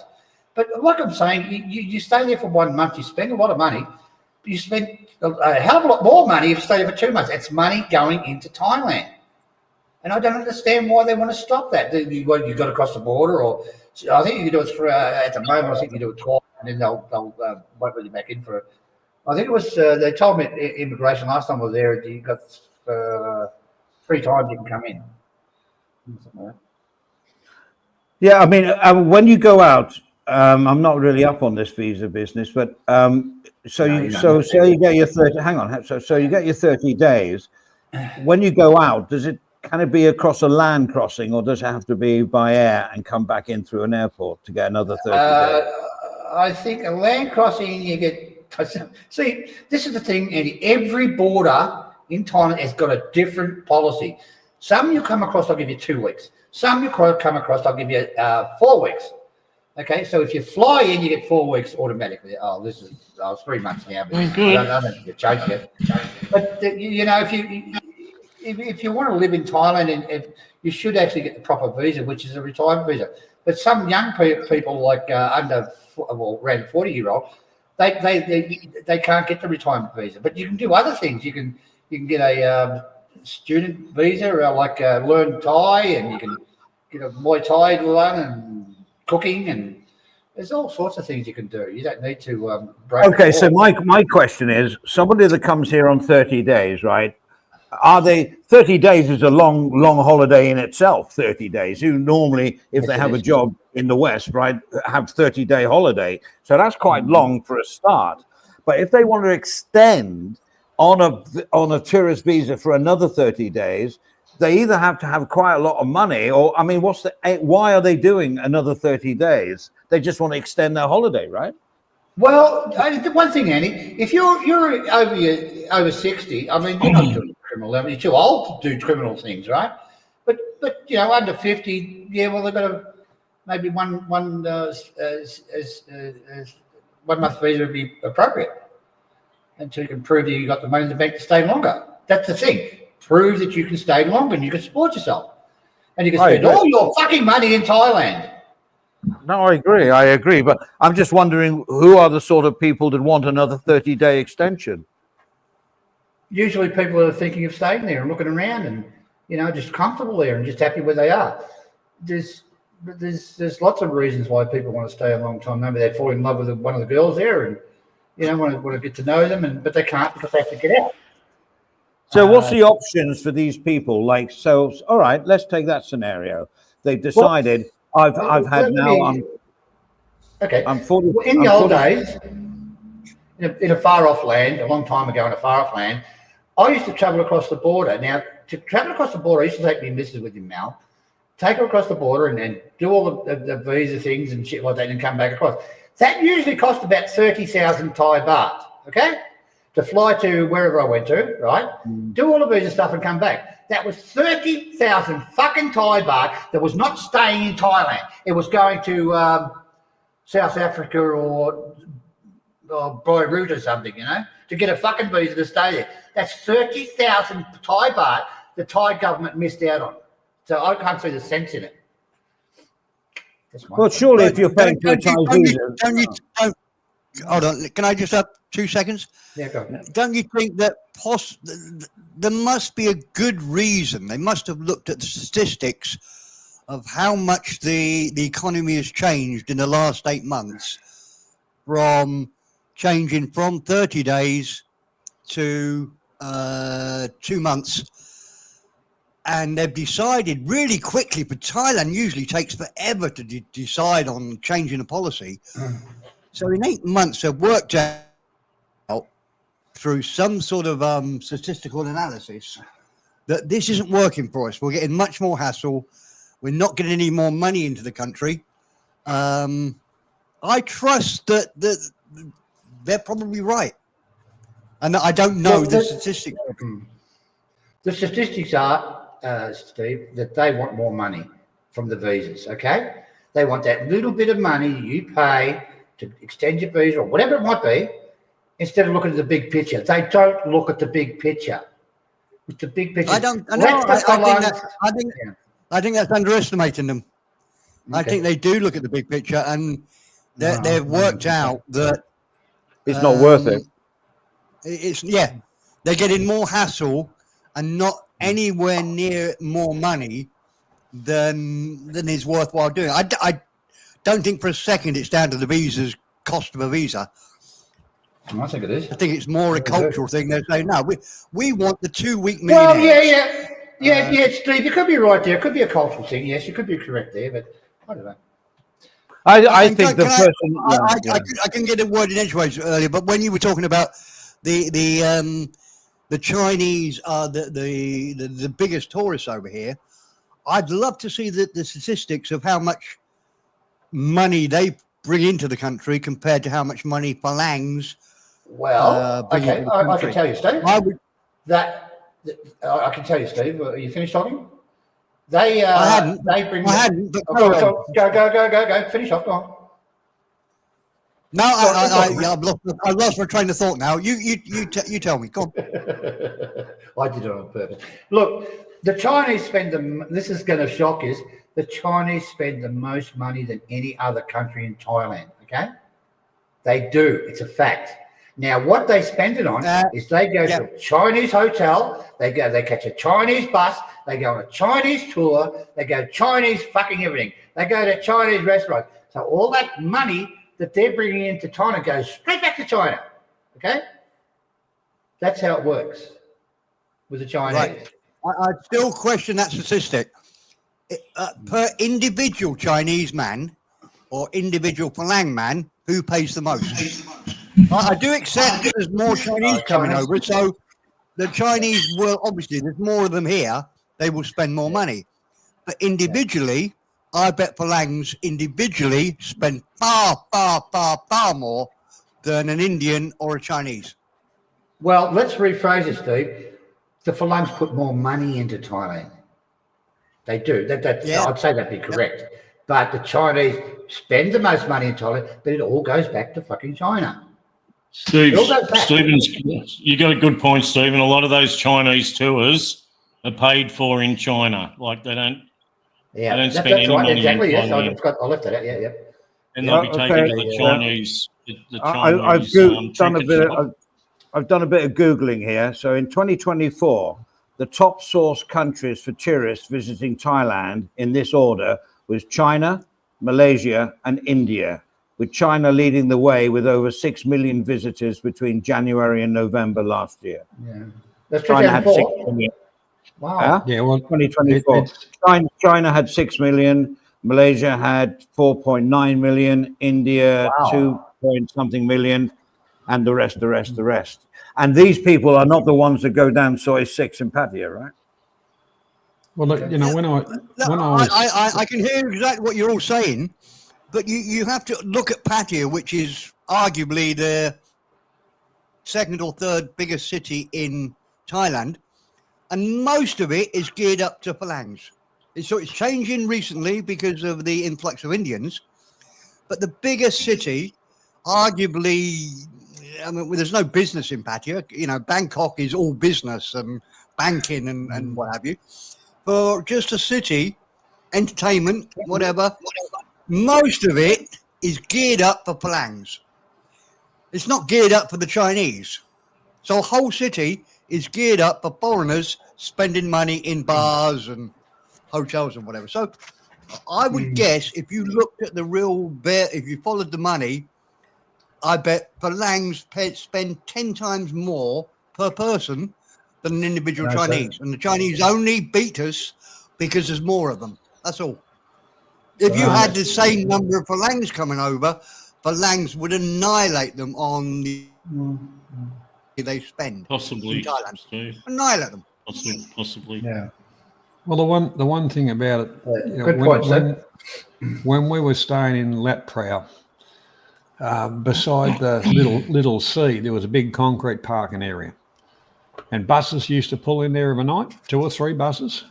But like I'm saying, you stay there for 1 month, you spend a lot of money, but you spend a hell of a lot more money if you stay there for 2 months. It's money going into Thailand. And I don't understand why they want to stop that. You've got to cross the border, or I think you can do it at the moment. I think you do it twice, and then they'll won't let you back in for it. I think it was they told me at immigration last time I was there. You got 3 times you can come in. Yeah, I mean, when you go out, I'm not really up on this visa business, but so you get your 30. Hang on, so you get your 30 days. When you go out, can it be across a land crossing, or does it have to be by air and come back in through an airport to get another 30 days? I think a land crossing, you get. See, this is the thing, Andy. Every border in Thailand has got a different policy. Some you come across, they'll give you 2 weeks. Some you come across, they'll give you 4 weeks. Okay, so if you fly in, you get 4 weeks automatically. Oh, this is 3 months now. But I don't think you change it. But if you want to live in Thailand, and you should actually get the proper visa, which is a retirement visa. But some young people, like around 40-year-old, they can't get the retirement visa. But you can do other things. You can get a student visa, or learn Thai, and you can get a Muay Thai one, and cooking, and there's all sorts of things you can do. You don't need to break. Okay, so my question is, somebody that comes here on 30 days, right? Are they 30 days is a long holiday in itself, 30 days. Who normally, if they have a job in the West, right, have 30-day holiday. So that's quite long for a start. But if they want to extend on a tourist visa for another 30 days, they either have to have quite a lot of money, or, I mean, why are they doing another 30 days? They just want to extend their holiday, right? Well, one thing, Annie, if you're over 60, I mean, you're not doing criminal. You're too old to do criminal things, right? But under 50, yeah, well, they've got maybe one month visa would be appropriate, until you can prove that you got the money in the bank to stay longer. That's the thing. Prove that you can stay longer and you can support yourself, and you can spend all your fucking money in Thailand. No, I agree. But I'm just wondering, who are the sort of people that want another 30-day extension? usually people are thinking of staying there and looking around and, just comfortable there and just happy where they are. There's lots of reasons why people want to stay a long time. Maybe they fall in love with one of the girls there and, want to get to know them, but they can't because they have to get out. So what's the options for these people? Like, so, all right, let's take that scenario. They've decided, I'm 40. In the old days, in a far-off land, a long time ago in a far-off land, I used to travel across the border. Now, to travel across the border, I used to take my missus with him, Mal. Take her across the border and do all the visa things and shit like that and come back across. That usually cost about 30,000 Thai baht, okay? To fly to wherever I went to, right? Do all the visa stuff and come back. That was 30,000 fucking Thai baht that was not staying in Thailand. It was going to South Africa or Beirut or something, to get a fucking visa to stay there. That's 30,000 Thai baht the Thai government missed out on. So I can't see the sense in it. Well, surely if you're paying for a Thai visa... Hold on, can I just have 2 seconds? Yeah, go ahead. Don't you think that there must be a good reason? They must have looked at the statistics of how much the economy has changed in the last 8 months, from changing from 30 days to 2 months. And they've decided really quickly, but Thailand usually takes forever to decide on changing a policy. So in 8 months, they've worked out through some sort of statistical analysis that this isn't working for us. We're getting much more hassle. We're not getting any more money into the country. I trust that they're probably right. And I don't know the statistics. The statistics are, Steve, that they want more money from the visas, okay? They want that little bit of money you pay to extend your visa or whatever it might be, instead of looking at the big picture. They don't look at the big picture. It's the big picture. I think that's underestimating them. Okay. I think they do look at the big picture, and they've worked out that it's not worth it. They're getting more hassle and not anywhere near more money than is worthwhile doing. I don't think for a second it's down to the visa's cost of a visa. I think it is. I think it's more a cultural thing. They're saying, no, we want the 2 week millionaires. millionaires. Well, yeah, Steve, you could be right there. It could be a cultural thing. Yes, you could be correct there, but I don't know. I think the person... I can get a word in edgeways earlier, but when you were talking about the Chinese are the biggest tourists over here, I'd love to see the statistics of how much money they bring into the country compared to how much money Palangs. Well, okay, I can tell you, Steve. I can tell you, Steve. Are you finished talking? I hadn't. But go. Finish off. Go on. No, I've lost my train of thought now. You tell me. Go on. I did it on purpose. Look, the Chinese spend this is going to shock you. The Chinese spend the most money than any other country in Thailand. Okay, they do. It's a fact. Now, what they spend it on is they go to a Chinese hotel. They catch a Chinese bus. They go on a Chinese tour. They go Chinese fucking everything. They go to Chinese restaurants. So all that money that they're bringing into China goes straight back to China. Okay? That's how it works with the Chinese. Right. I still question that statistic. Per individual Chinese man or individual Palang man, who pays the most? I do accept that there's more Chinese coming over, so the Chinese will, obviously, there's more of them here, they will spend more money. But individually, I bet Palangs individually spend far, far, far, far more than an Indian or a Chinese. Well, let's rephrase it, Steve. The Palangs put more money into Thailand. They do. I'd say that'd be correct. But the Chinese spend the most money in Thailand, but it all goes back to fucking China. Stephen's, you got a good point, Stephen. A lot of those Chinese tours are paid for in China. Like they don't spend any money exactly, in yes. I left it out. Yeah. And they'll be taken to the Chinese. I've I've done a bit of Googling here. So in 2024, the top source countries for tourists visiting Thailand in this order was China, Malaysia, and India, with China leading the way with over 6 million visitors between January and November last year. Yeah. That's China had 6 2004. million. Wow. Huh? Yeah, well, 2024. China had 6 million, Malaysia had 4.9 million, India Wow. 2 point something million, and the rest. And these people are not the ones that go down Soy 6 in Pattaya, right? well, look, you know, when I was, I can hear exactly what you're all saying, but you have to look at Pattaya, which is arguably the second or third biggest city in Thailand, and most of it is geared up to phalangs. So it's changing recently because of the influx of Indians, but the biggest city, arguably, I mean, there's no business in Pattaya. You know, Bangkok is all business and banking and what have you. For just a city, entertainment, whatever, most of it is geared up for phalangs. It's not geared up for the Chinese. So a whole city is geared up for foreigners spending money in bars and hotels and whatever. So I would guess if you looked at the real if you followed the money, I bet phalangs spend 10 times more per person than an individual Chinese. And the Chinese only beat us because there's more of them. That's all. If you had the same number of phalangs coming over, phalangs would annihilate them on the they spend. Possibly, in Thailand. Steve. Annihilate them. Possibly. Yeah. well, the one thing about it, you know, Good point, Steve. when we were staying in Lat Prau, beside the little sea, there was a big concrete parking area, and buses used to pull in there overnight, 2 or 3 buses,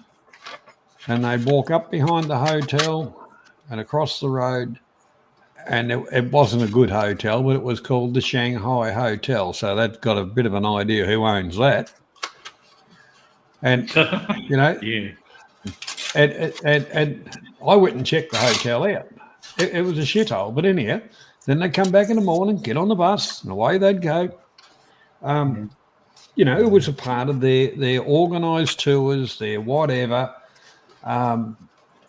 and they'd walk up behind the hotel and across the road. And it wasn't a good hotel, but it was called the Shanghai Hotel. So that got a bit of an idea who owns that. And, you know, Yeah. and I went and checked the hotel out. It was a shithole. But anyhow, then they'd come back in the morning, get on the bus, and away they'd go. You know, it was a part of their organised tours, their whatever.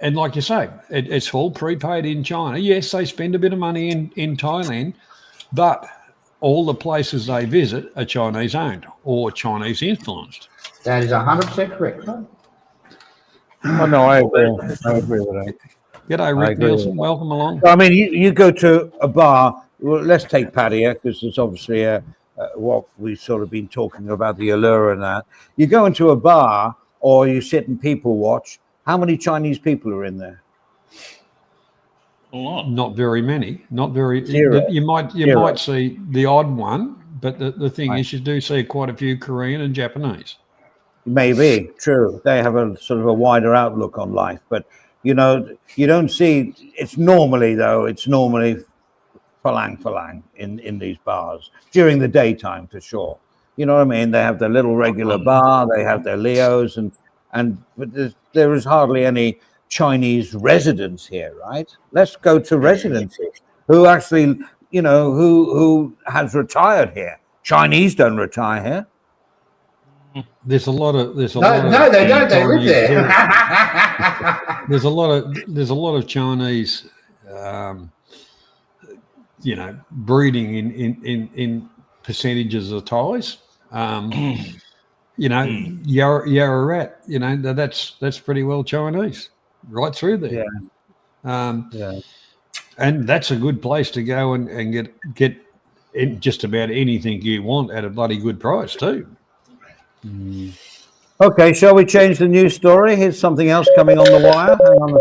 And like you say, it's all prepaid in China. Yes, they spend a bit of money in Thailand, but all the places they visit are Chinese owned or Chinese influenced. That is 100% correct. Oh, no, I agree with that. G'day, Rick Nielsen. Welcome along. I mean, you go to a bar. Well, let's take Pattaya because it's obviously what we've sort of been talking about, the Allure and that. You go into a bar or you sit and people watch. How many Chinese people are in there? A lot. Not very many. Not very. Zero. You might see the odd one, but the thing is, you do see quite a few Korean and Japanese. Maybe, true. They have a sort of a wider outlook on life. But, you know, you don't see, it's normally phalang in these bars during the daytime for sure. You know what I mean? They have their little regular bar, they have their Leos, but there is hardly any Chinese residents here, right? Let's go to residency. Who actually, you know, who has retired here? Chinese don't retire here. There's a lot of No, they don't. They live there. There's a lot of Chinese, you know, breeding in percentages of Thais. You know, Yarra Rat, you know, that's pretty well Chinese right through there. Yeah. And that's a good place to go and get just about anything you want at a bloody good price too. Okay, shall we change the news story? Here's something else coming on the wire. Hang on.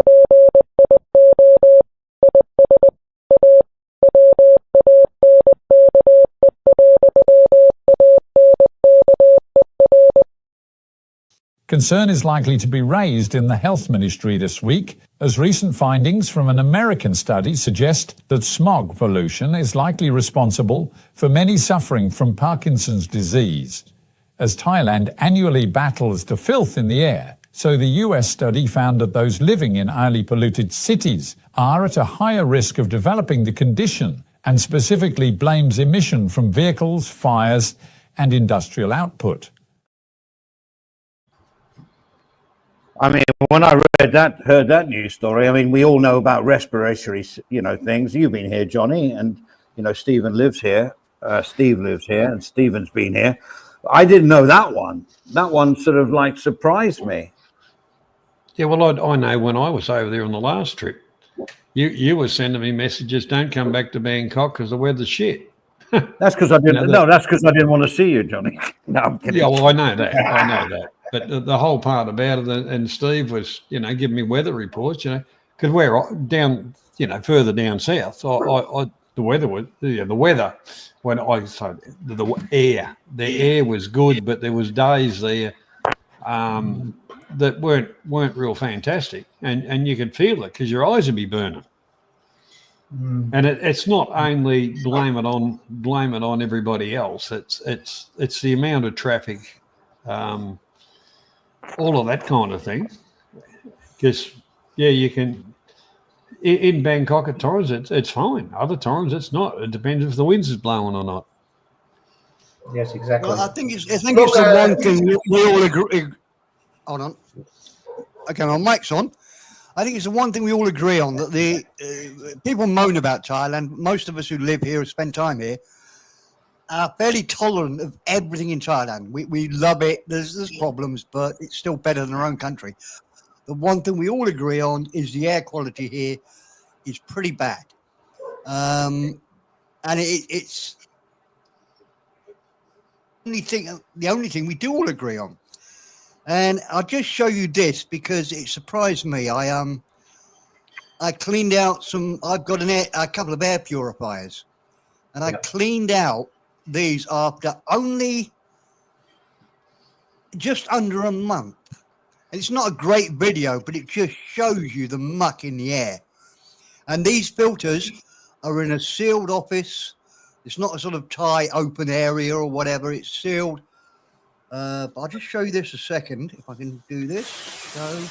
Concern is likely to be raised in the health ministry this week, as recent findings from an American study suggest that smog pollution is likely responsible for many suffering from Parkinson's disease. As Thailand annually battles the filth in the air, so the US study found that those living in highly polluted cities are at a higher risk of developing the condition, and specifically blames emission from vehicles, fires, and industrial output. I mean, when I heard that news story, I mean, we all know about respiratory, things. You've been here, Johnny, and, Stephen lives here. Steve lives here, and Stephen's been here. I didn't know that one. That one sort of like surprised me. Yeah, well, I know when I was over there on the last trip, you were sending me messages, don't come back to Bangkok because the weather's shit. That's because I didn't. That's because I didn't want to see you, Johnny. No, I'm kidding. Yeah, well, I know that. But the whole part about it, and Steve was, giving me weather reports, because we're down, further down south. The weather was the air was good, but there was days there that weren't real fantastic, and you could feel it because your eyes would be burning. And it's not only blame it on everybody else. It's the amount of traffic, all of that kind of thing. Because you can in Bangkok at times it's fine. Other times it's not. It depends if the winds is blowing or not. Yes, exactly. Well, I think it's the one thing we all agree. Hold on. Okay, my mic's on. I think it's the one thing we all agree on, that the people moan about Thailand. Most of us who live here or spend time here are fairly tolerant of everything in Thailand. We love it. There's problems, but it's still better than our own country. The one thing we all agree on is the air quality here is pretty bad. And it's the only thing we do all agree on. And I'll just show you this because it surprised me. I cleaned out I've got a couple of air purifiers, and I cleaned out these after only just under a month. And it's not a great video, but it just shows you the muck in the air. And these filters are in a sealed office. It's not a sort of Thai open area or whatever. It's sealed. But I'll just show you this a second, if I can do this. So,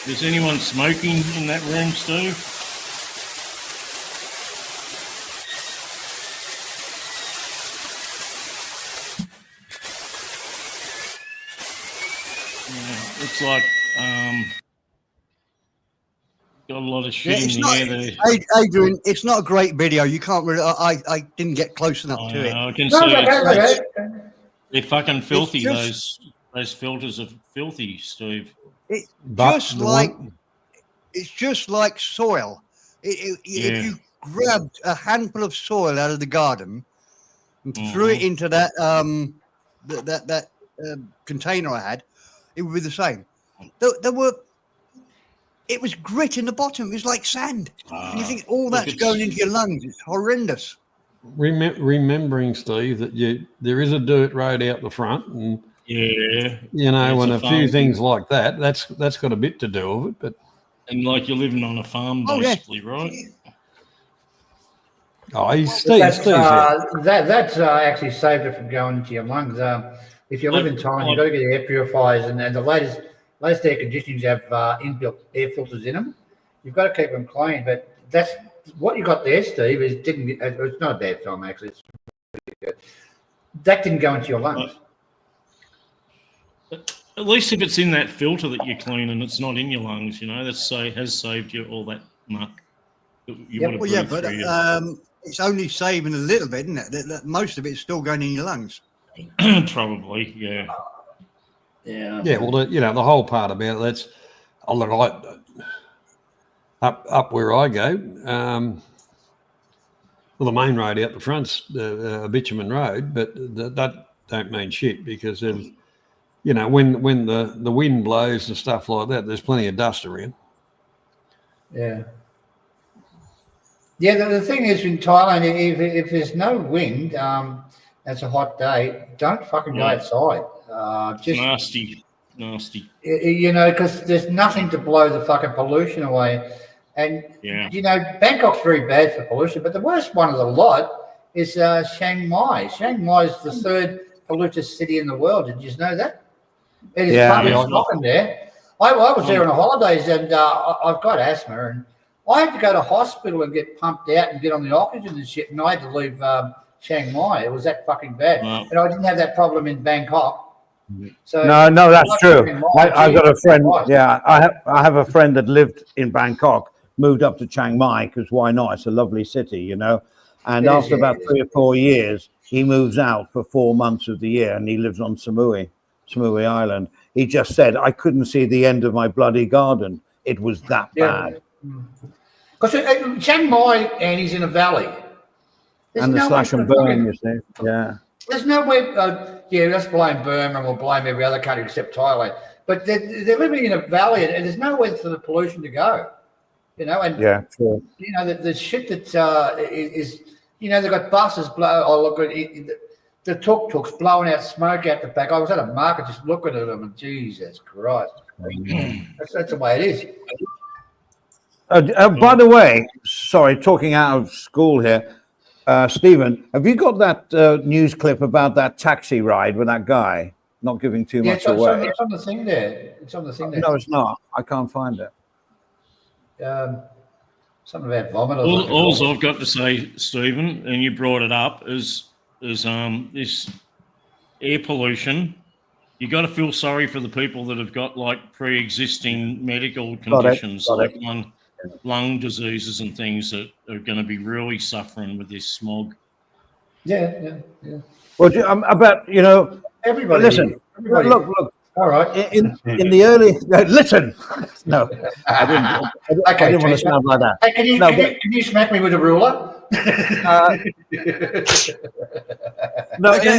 Is anyone smoking in that room, Steve? Yeah, looks like got a lot of shit in the air there. Adrian, it's not a great video. You can't really. I didn't get close enough to it. I can see they're fucking filthy. Those filters are filthy, Steve. It's just like soil. If you grabbed a handful of soil out of the garden and threw it into that container I had, it would be the same. It was grit in the bottom. It was like sand. And you think all that's going into your lungs. It's horrendous. Remembering, Steve, that there is a dirt road out the front, and and a few things like that. That's got a bit to do with it, but. And like you're living on a farm, basically, right? Oh, Steve's that's actually saved it from going into your lungs. If you live in Thailand, you've got to get air purifiers, and the latest air conditionings have inbuilt air filters in them. You've got to keep them clean, but that's what you got there, Steve. It's not a bad film, actually. It's really good. That didn't go into your lungs. At least if it's in that filter that you're cleaning, it's not in your lungs. That has saved you all that muck. It's only saving a little bit, isn't it? That most of it's still going in your lungs. Probably, yeah. Yeah, well, the whole part about it, that's up where I go. The main road out the front's a bitumen road, but that don't mean shit because when the wind blows and stuff like that, there's plenty of dust around. Yeah. Yeah, the thing is in Thailand, if there's no wind, it's a hot day, don't fucking go outside. It's nasty. nasty. You know, because there's nothing to blow the fucking pollution away. And, Yeah. you know, Bangkok's very bad for pollution, but the worst one of the lot is Chiang Mai. Chiang Mai is the third polluted city in the world. Did you know that? It is fucking shocking there. I was there on holidays, and I've got asthma, and I had to go to hospital and get pumped out and get on the oxygen and shit, and I had to leave Chiang Mai. It was that fucking bad. And I didn't have that problem in Bangkok. So no, that's true. I've got a friend. Yeah, I have a friend that lived in Bangkok, moved up to Chiang Mai because why not? It's a lovely city, you know. And after about 3 or 4 years, he moves out for 4 months of the year, and he lives on Samui Island. He just said, I couldn't see the end of my bloody garden. It was that bad. Because Chiang Mai, and he's in a valley. And the slash and burn, you see. Yeah. There's nowhere, let's blame Burma and we'll blame every other country except Thailand. But they're living in a valley and there's nowhere for the pollution to go, you know. And, true. you know, the shit that is, you know, they've got buses the tuk-tuks blowing out smoke out the back. I was at a market just looking at them and Jesus Christ. That's the way it is. By the way, sorry, talking out of school here, Stephen, have you got that news clip about that taxi ride with that guy not giving too much away? It's on the thing there. It's on the thing there. No, it's not. I can't find it. Something about vomit. All I've got to say, Stephen, and you brought it up, is this air pollution. You got to feel sorry for the people that have got like pre-existing medical conditions, like lung diseases and things that are going to be really suffering with this smog. Yeah. Well, I bet, you know, everybody. Listen, look. All right. In the early, listen. No, I didn't want to sound like that. Hey, can you smack me with a ruler? No, Okay,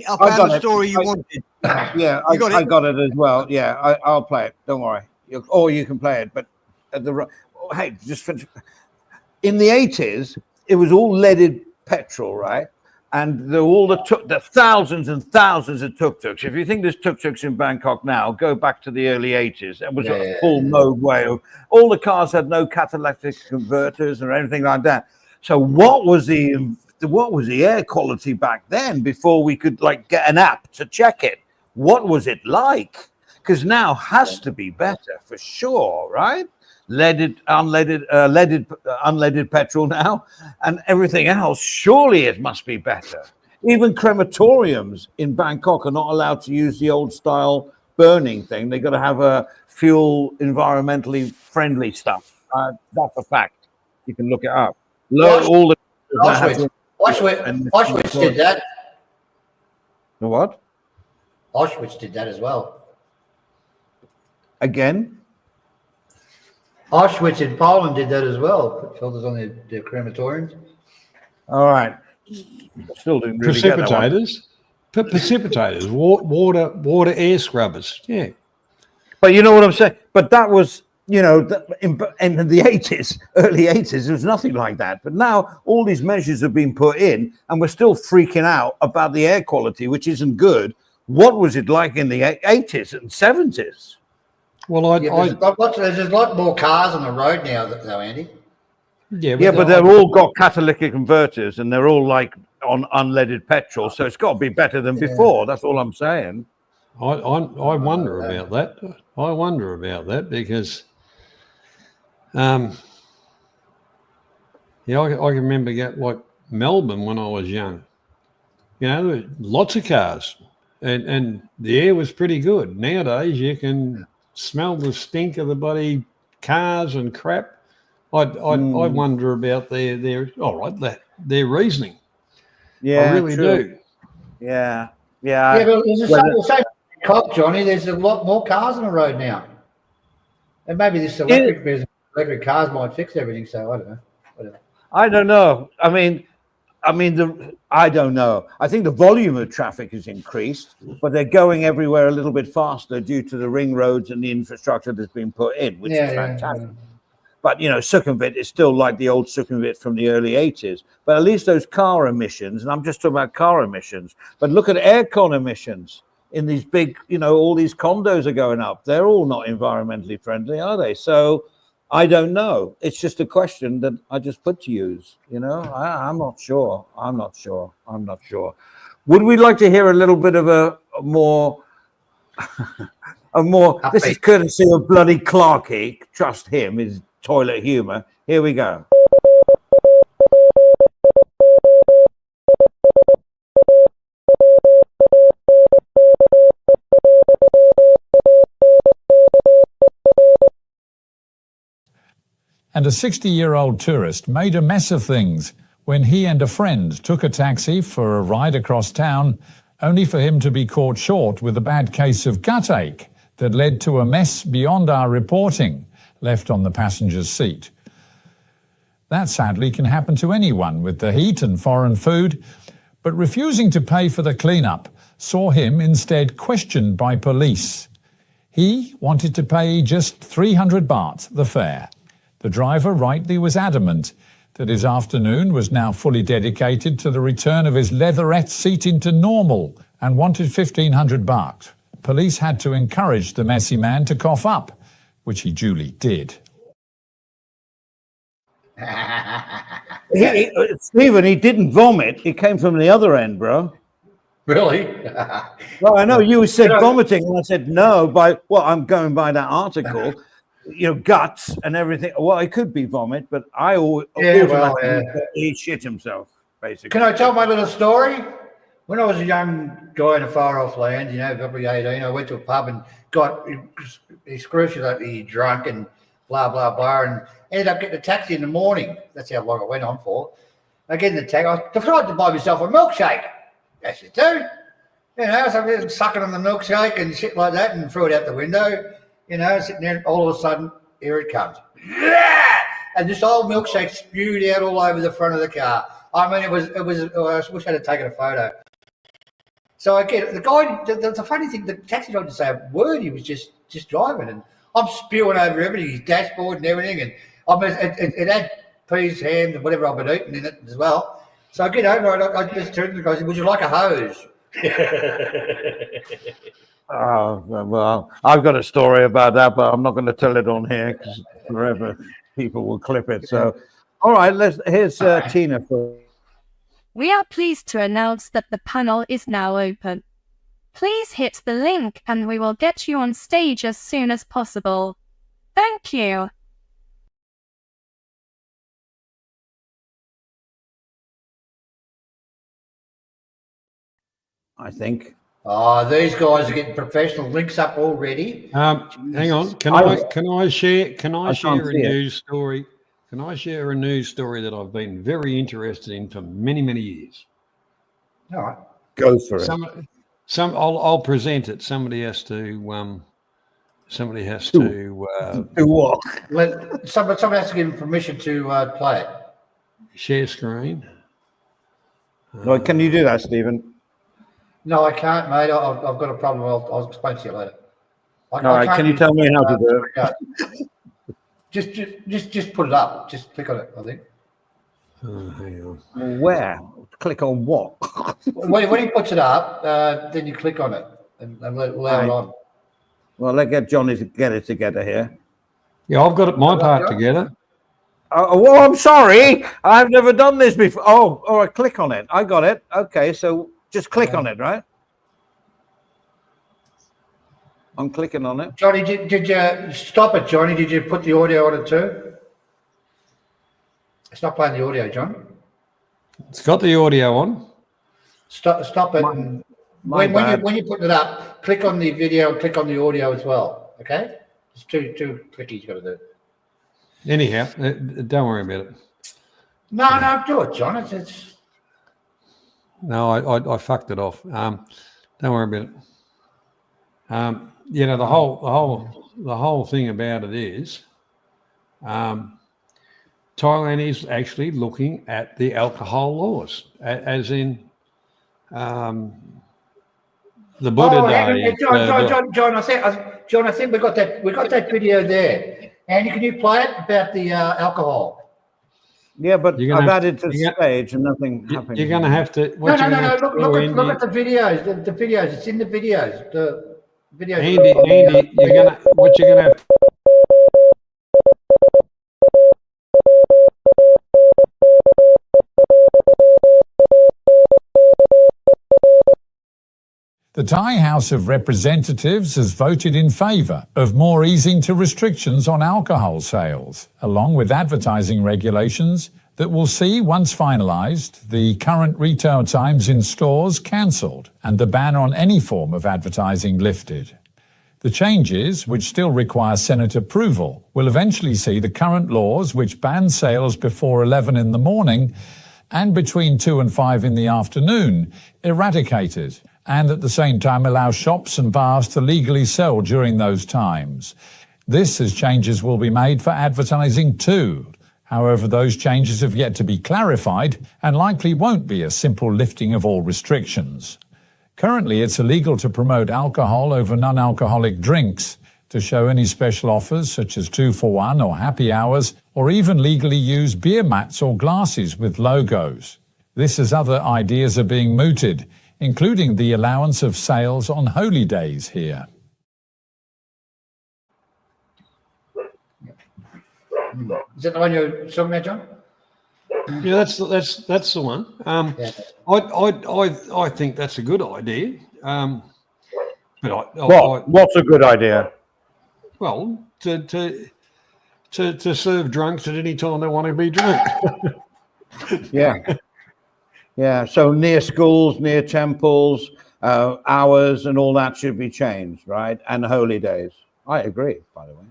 I found the story you wanted. Yeah, I got it as well. Yeah, I'll play it. Don't worry. Or you can play it. But hey, just finish. In the 80s, it was all leaded petrol, right? And all the thousands and thousands of tuk-tuks. If you think there's tuk-tuks in Bangkok now, go back to the early 80s. It was a full mode way of all the cars had no catalytic converters or anything like that. So what was the air quality back then before we could like get an app to check it? What was it like? Because now has to be better for sure, right? Unleaded petrol now, and everything else. Surely it must be better. Even crematoriums in Bangkok are not allowed to use the old style burning thing. They got to have a fuel environmentally friendly stuff. That's a fact. You can look it up. Auschwitz did that. The what? Auschwitz did that as well. Again? Auschwitz in Poland did that as well. Put filters on their crematoriums. All right. Still didn't really get that one. Precipitators, water air scrubbers. Yeah. But you know what I'm saying? But that was, you know, in the 80s, early 80s, there was nothing like that. But now all these measures have been put in and we're still freaking out about the air quality, which isn't good. What was it like in the 80s and 70s? Well, there's a lot more cars on the road now, though, Andy. Yeah, but they've all got catalytic converters and they're all like on unleaded petrol. So it's got to be better than before. That's all I'm saying. I wonder about that. I wonder about that because, I can remember like Melbourne when I was young. You know, there were lots of cars, and the air was pretty good. Nowadays, you can smell the stink of the bloody cars and crap. I wonder about their reasoning. Yeah, I really do. Yeah. Yeah, but it's the same cop, Johnny. There's a lot more cars on the road now, and maybe this electric cars might fix everything. So I don't know. I don't know. I mean, I don't know. I think the volume of traffic has increased, but they're going everywhere a little bit faster due to the ring roads and the infrastructure that's been put in, which is fantastic. Yeah. But, you know, Sukhumvit is still like the old Sukhumvit from the early 80s. But at least those car emissions, and I'm just talking about car emissions, but look at aircon emissions in these big, all these condos are going up. They're all not environmentally friendly, are they? So I don't know. It's just a question that I just put to you. I'm not sure. I'm not sure. Would we like to hear a little bit of a more this is courtesy of bloody Clarky. Trust him, his toilet humor. Here we go. And a 60-year-old tourist made a mess of things when he and a friend took a taxi for a ride across town, only for him to be caught short with a bad case of gut ache that led to a mess beyond our reporting left on the passenger's seat. That sadly can happen to anyone with the heat and foreign food, but refusing to pay for the cleanup saw him instead questioned by police. He wanted to pay just 300 baht, the fare. The driver rightly was adamant that his afternoon was now fully dedicated to the return of his leatherette seat into normal and wanted 1,500 baht. Police had to encourage the messy man to cough up, which he duly did. Stephen, he didn't vomit. He came from the other end, bro. Really? Well, I know you said vomiting, and I said no. I'm going by that article. Guts and everything. Well, it could be vomit, but he shit himself, basically. Can I tell my little story? When I was a young guy in a far off land, probably 18, I went to a pub and got excruciatingly drunk and blah, blah, blah, and ended up getting a taxi in the morning. That's how long it went on for. I get in the taxi. I decided to buy myself a milkshake. Yes, you do. So I'm sucking on the milkshake and shit like that and threw it out the window. Sitting there, all of a sudden, here it comes. And this old milkshake spewed out all over the front of the car. I mean, it was. I wish I had taken a photo. So I get the guy. The funny thing, the taxi driver didn't say a word. He was just driving, and I'm spewing over everything, his dashboard and everything, and I mean, it had peas, ham, and whatever I've been eating in it as well. So I get over, I just turned to the guy and said, "Would you like a hose?" Oh, well, I've got a story about that, but I'm not going to tell it on here because forever people will clip it. So, all right, here's Tina. We are pleased to announce that the panel is now open. Please hit the link and we will get you on stage as soon as possible. Thank you. I think. Oh, these guys are getting professional links up already. Hang on. Can I share a news story? Can I share a news story that I've been very interested in for many, many years? All right. Go for it. I'll present it. Somebody has to do what? Someone has to give him permission to play it. Share screen. No, can you do that, Stephen? No, I can't, mate. I've got a problem. I'll explain to you later. All right. Can you tell me how to do it? Just put it up. Just click on it, I think. Hang on. Where? Click on what? when he puts it up, then you click on it and allow it on. Well, let's get Johnny to get it together here. Yeah, I've got my part together. Well, I'm sorry. I've never done this before. Oh, all right. Click on it. I got it. Okay, so just click on it, right? I'm clicking on it. Johnny, did you stop it, Johnny? Did you put the audio on it too? It's not playing the audio, John. It's got the audio on. Stop it. When you put it up, click on the video, click on the audio as well. Okay? It's two clickies you got to do. Anyhow, don't worry about it. No, do it, John. It's... No, I fucked it off. Don't worry about it. The whole thing about it is, Thailand is actually looking at the alcohol laws, as in the Buddha Day. John, I think we got that video there. Andy, can you play it about the alcohol? Yeah, but You're gonna I've have added to the you're stage and nothing happened. You're going to have to. No, What no, you're no, gonna no. have to do, Look at Andy, the videos. The videos. It's in the videos. The videos. Andy, what you're gonna have. The Thai House of Representatives has voted in favour of more easing to restrictions on alcohol sales, along with advertising regulations that will see, once finalised, the current retail times in stores cancelled and the ban on any form of advertising lifted. The changes, which still require Senate approval, will eventually see the current laws which ban sales before 11 in the morning and between 2 and 5 in the afternoon eradicated, and at the same time allow shops and bars to legally sell during those times. This as changes will be made for advertising too. However, those changes have yet to be clarified and likely won't be a simple lifting of all restrictions. Currently, it's illegal to promote alcohol over non-alcoholic drinks, to show any special offers such as 2 for 1 or happy hours, or even legally use beer mats or glasses with logos. This as other ideas are being mooted, including the allowance of sales on holy days here. Is that the one you're talking about, John? Yeah, that's the one. I think that's a good idea. What's a good idea? Well, to serve drunks at any time they want to be drunk. Yeah. Yeah, so near schools, near temples, hours and all that should be changed, right? And holy days. I agree, by the way.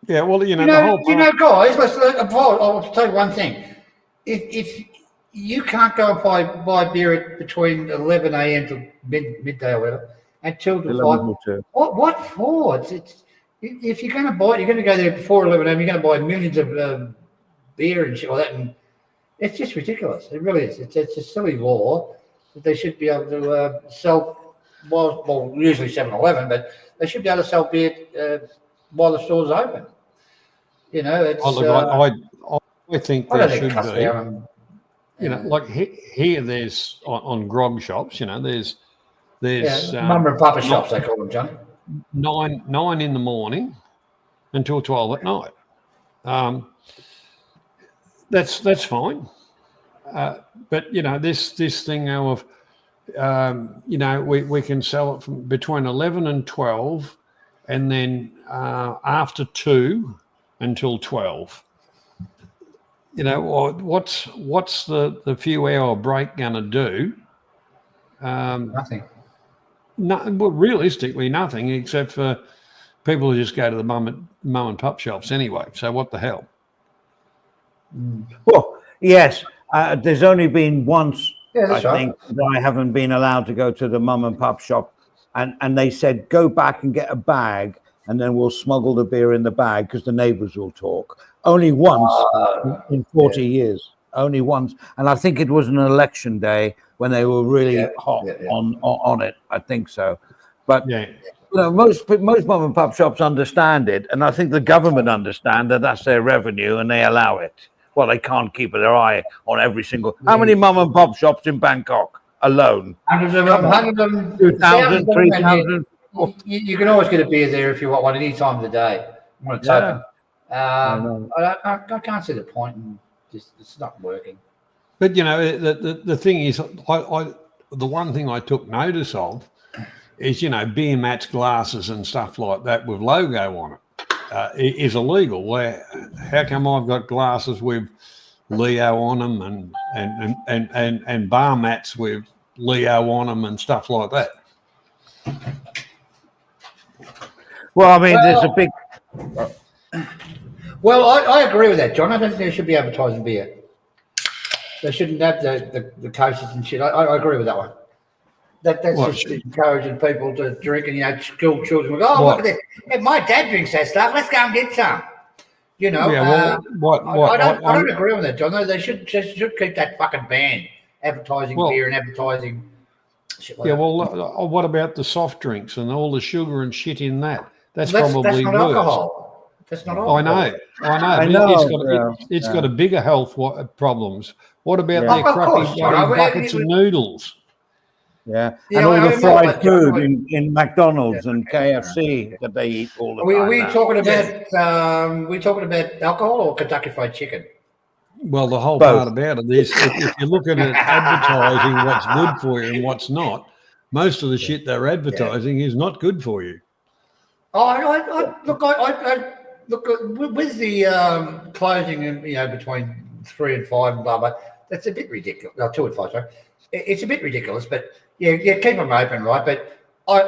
Yeah, well, You know, guys. I'll tell you one thing. If you can't go and buy beer between 11 a.m. to midday or whatever, until 5. What for? It's if you're going to buy it, you're going to go there before 11 a.m. You're going to buy millions of beer and shit like that, and it's just ridiculous. It really is. It's a silly law that they should be able to sell. Well, usually 7-Eleven, but they should be able to sell beer while the store's open. You know, it's. I think there should be. You know, like here, there's on grog shops. You know, there's mum and papa shops they call them, Johnny. 9 in the morning until 12 at night. That's fine. But you know, this thing of you know, we can sell it from between 11 and 12, and then after 2 until 12. You know, what's the few hour break going to do? Nothing. Well, realistically, nothing, except for people who just go to the mum and pop shops anyway. So what the hell? Well, yes, there's only been once, I right. think, that I haven't been allowed to go to the mum and pop shop, and they said, go back and get a bag, and then we'll smuggle the beer in the bag because the neighbours will talk. Only once in 40 years. Only once. And I think it was an election day when they were really hot on it. I think so. But you know, most mom and pop shops understand it, and I think the government understand that that's their revenue and they allow it. Well, they can't keep their eye on every single. How many mom and pop shops in Bangkok alone? Hundreds of them. 2,000, 3,000. You can always get a beer there if you want one any time of the day when it's open. I can't see the point, and just it's not working. But you know, the thing is, the one thing I took notice of is, you know, beer mats, glasses, and stuff like that with logo on it is illegal. Where how come I've got glasses with Leo on them and bar mats with Leo on them and stuff like that? Well, I mean, there's a big. Well, I agree with that, John. I don't think they should be advertising beer. They shouldn't have the cases and shit. I agree with that one. That's just encouraging people to drink, and you know, school children will go, "Oh, look at this! Hey, my dad drinks that stuff. Let's go and get some." You know, I don't agree with that, John. They should keep that fucking ban advertising beer and advertising shit like that. Well, what about the soft drinks and all the sugar and shit in that? That's not probably alcohol. That's not I know. I But know. it's got a bigger health problems. What about Yeah. their Of crappy course, John. buckets of noodles? Yeah, Yeah, and all the I know fried that, John. food in McDonald's and KFC that they eat all the Are time we now. talking about we talking about alcohol or Kentucky Fried Chicken? Well, the whole Both. part about it is if you're looking at advertising what's good for you and what's not, most of the shit they're advertising is not good for you. Oh, I look with the closing, between 3 and 5 and blah blah. That's a bit ridiculous. No, 2 and 5. Sorry, it's a bit ridiculous, but yeah, keep them open, right? But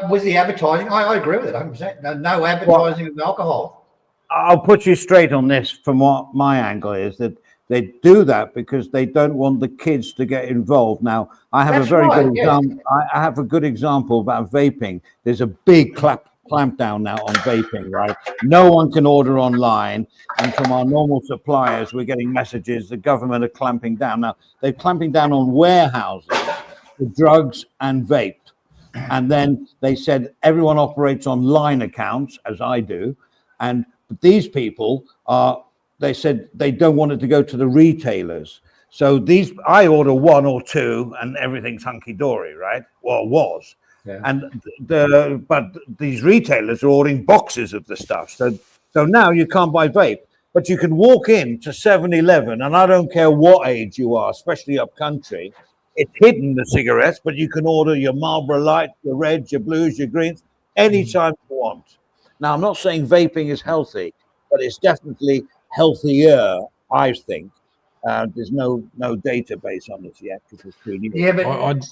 with the advertising, I agree with it 100%. No advertising of alcohol. I'll put you straight on this from what my angle is, that they do that because they don't want the kids to get involved. Now, I have That's a very right, good yes. example. I have a good example about vaping. There's a big clampdown now on vaping, right? No one can order online, and from our normal suppliers, we're getting messages the government are clamping down. Now, they're clamping down on warehouses for drugs and vape. And then they said everyone operates on line accounts, as I do, and these people are, they said they don't want it to go to the retailers. So I order 1 or 2 and everything's hunky-dory, right? Well, it was. Yeah. And but these retailers are ordering boxes of the stuff. So now you can't buy vape, but you can walk into 7-Eleven, and I don't care what age you are, especially up country, it's hidden, the cigarettes, but you can order your Marlboro Light, your reds, your blues, your greens, anytime you want. Now, I'm not saying vaping is healthy, but it's definitely healthier, I think. There's no database on this yet because it's too new. Yeah, but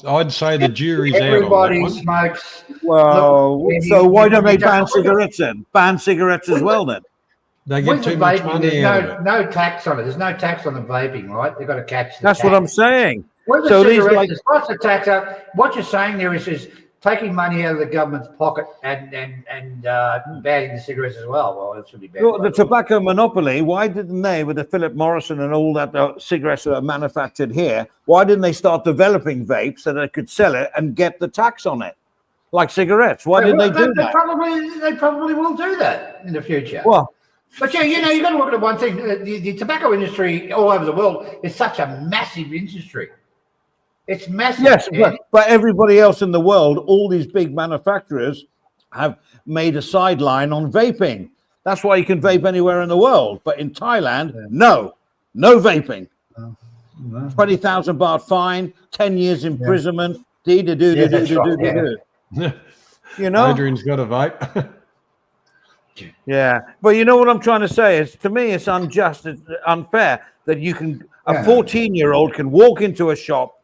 I'd say the jury's out on that everybody one. smokes. Well, Look, so why don't they you ban don't- cigarettes then? Ban cigarettes as well then? They get With the too much vaping, money out of there's it. no tax on it. There's no tax on the vaping, right? They've got to catch the That's tax. what I'm saying. With the So these cigarettes, like, there's lots of tax out. What you're saying there is taking money out of the government's pocket and banning the cigarettes as well. Well, it should be banned. the tobacco monopoly, why didn't they, with the Philip Morrison and all that cigarettes that are manufactured here, why didn't they start developing vapes so they could sell it and get the tax on it? Like cigarettes. Why didn't they do that? They probably will do that in the future. Well, But yeah, you've got to look at one thing. The tobacco industry all over the world is such a massive industry. It's massive. yes, but everybody else in the world, all these big manufacturers have made a sideline on vaping. That's why you can vape anywhere in the world. But in Thailand, no vaping. 20,000 baht fine, 10 years imprisonment. You know, Adrian's got a vape. yeah. But you know what I'm trying to say is, to me, it's unjust, it's unfair that you can, a 14-year-old can walk into a shop,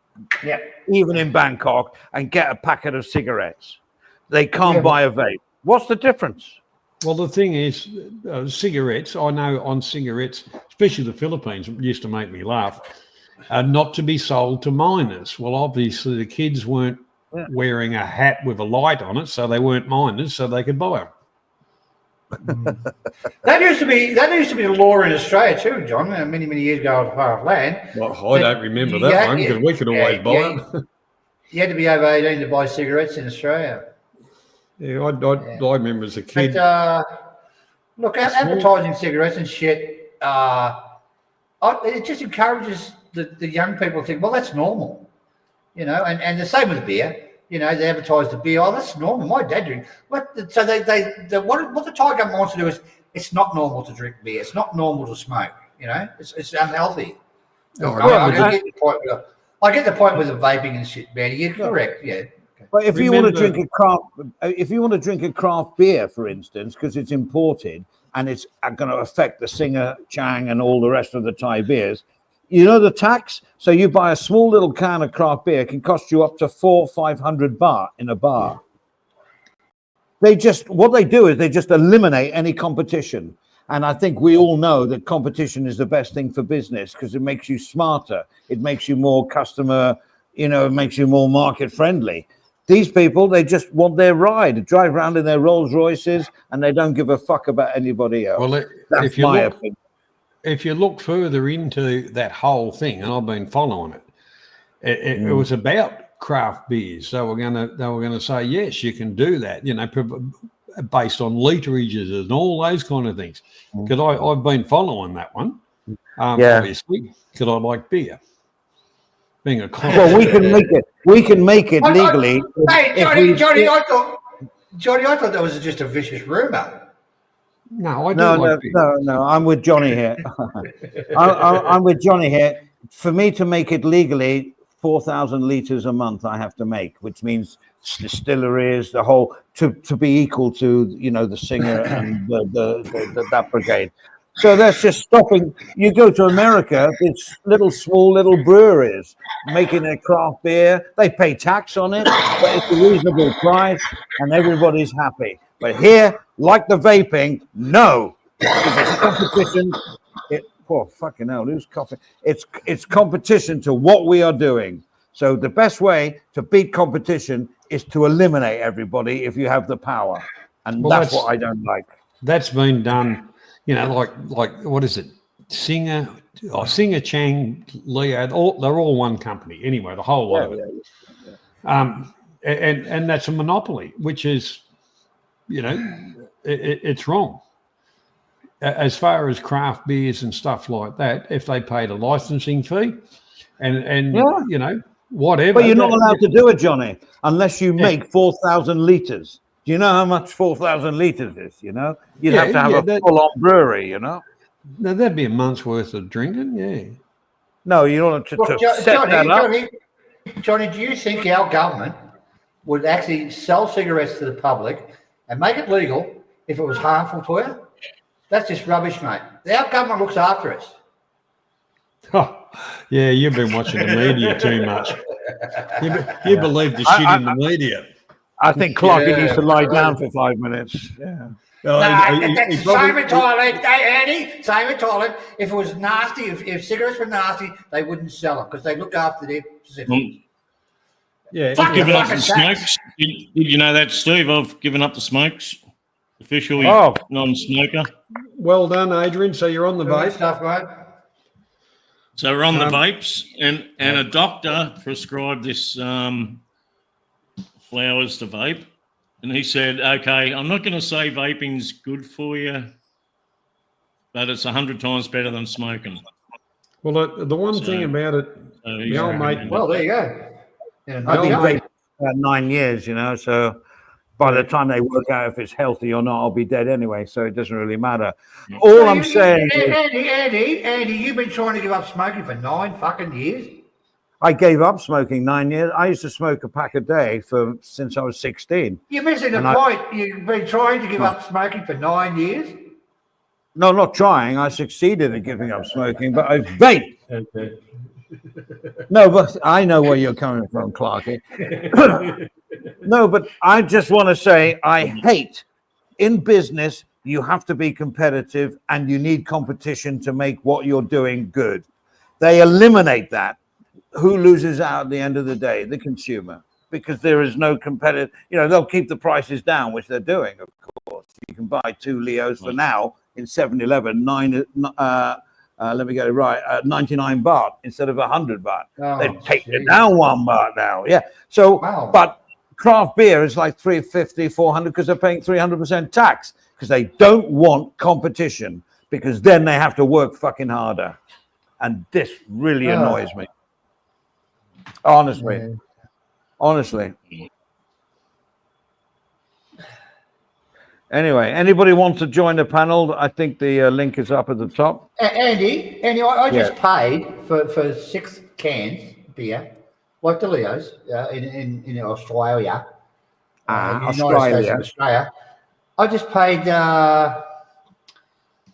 even in Bangkok, and get a packet of cigarettes. They can't buy a vape. What's the difference? Well, the thing is, cigarettes, I know on cigarettes, especially the Philippines, it used to make me laugh, are not to be sold to minors. Well, obviously, the kids weren't wearing a hat with a light on it, so they weren't minors, so they could buy them. That used to be the law in Australia too, John. Many years ago on Far Off Land. Well, I don't remember that one because we could always buy them. You had to be over 18 to buy cigarettes in Australia. Yeah, I remember as a kid. But look, advertising cigarettes and shit, it just encourages the young people to think, well, that's normal, and the same with beer. They advertise the beer. Oh, that's normal. My dad drinks. What the Thai government wants to do is, it's not normal to drink beer. It's not normal to smoke. It's unhealthy. I get the point with the vaping and shit, man. You're correct. Yeah. But if you want to drink a craft beer, for instance, because it's imported and it's going to affect the Singer, Chang, and all the rest of the Thai beers, the tax. So you buy a small little can of craft beer, can cost you up to 400-500 baht in a bar. What they do is they just eliminate any competition. And I think we all know that competition is the best thing for business because it makes you smarter. It makes you more customer, it makes you more market friendly. These people, they just want their ride, drive around in their Rolls Royces, and they don't give a fuck about anybody else. Well, that's my opinion. If you look further into that whole thing, and I've been following it, it was about craft beers. They were going to say, yes, you can do that. based on literages and all those kind of things. Because I've been following that one, obviously, because I like beer. Being a well, we can make it. We can make it legally. Hey, Johnny, I thought that was just a vicious rumor. No, I do like beer. No. I'm with Johnny here. I'm with Johnny here. For me to make it legally, 4,000 liters a month I have to make, which means distilleries, the whole to be equal to the Singer and that brigade. So that's just stopping. You go to America, it's small little breweries making their craft beer. They pay tax on it, but it's a reasonable price, and everybody's happy. But here, like the vaping, no, because it's competition. Fucking hell, who's coughing? It's competition to what we are doing. So the best way to beat competition is to eliminate everybody if you have the power, and that's what I don't like. That's been done, like what is it? Singer, Chang, Leo. They're all one company anyway. The whole lot of it. And that's a monopoly, which is, it's wrong. As far as craft beers and stuff like that, if they paid a licensing fee and whatever. But you're not allowed to do it, Johnny, unless you make 4,000 liters. Do you know how much 4,000 liters is? You'd have to have a full-on brewery, Now, that'd be a month's worth of drinking, yeah. No, you don't set that up. Johnny, do you think our government would actually sell cigarettes to the public and make it legal if it was harmful to you? That's just rubbish, mate. Our government looks after us. Oh, yeah, you've been watching the media too much. You believe the shit in the media. I think Clark needs to lie down for 5 minutes. Yeah. Same in Thailand, Andy. Same in Thailand. If it was nasty, if cigarettes were nasty, they wouldn't sell them because they look after their citizens. Yeah, I've given up the smokes. Did you know that, Steve? I've given up the smokes. Officially non-smoker. Well done, Adrian. So you're on the vape stuff, mate. So we're on the vapes, and a doctor prescribed this flowers to vape, and he said, "Okay, I'm not going to say vaping's good for you, but it's 100 times better than smoking." Well, the one thing about it, mate. Well, there you go. Yeah, I've been vaping for 9 years, so by the time they work out if it's healthy or not, I'll be dead anyway, so it doesn't really matter. All I'm saying is... Andy, you've been trying to give up smoking for 9 fucking years? I gave up smoking 9 years. I used to smoke a pack a day since I was 16. You're missing the point. You've been trying to give up smoking for 9 years? No, not trying. I succeeded in giving up smoking, but I vape. Okay. No, but I know where you're coming from, Clarky. No, but I just want to say I hate in business, you have to be competitive and you need competition to make what you're doing good. They eliminate that. Who loses out at the end of the day? The consumer, because there is no competitive, they'll keep the prices down, which they're doing, of course. You can buy 2 Leos for now in 7-Eleven, let me get it right, 99 baht instead of 100 baht. They've taken it down 1 baht now. Yeah. So, but craft beer is like 350, 400 because they're paying 300% tax because they don't want competition because then they have to work fucking harder. And this really annoys me. Honestly. Anyway, anybody wants to join the panel? I think the link is up at the top. Andy, I just paid for 6 cans beer, like the Leos, in Australia. Australia. I just paid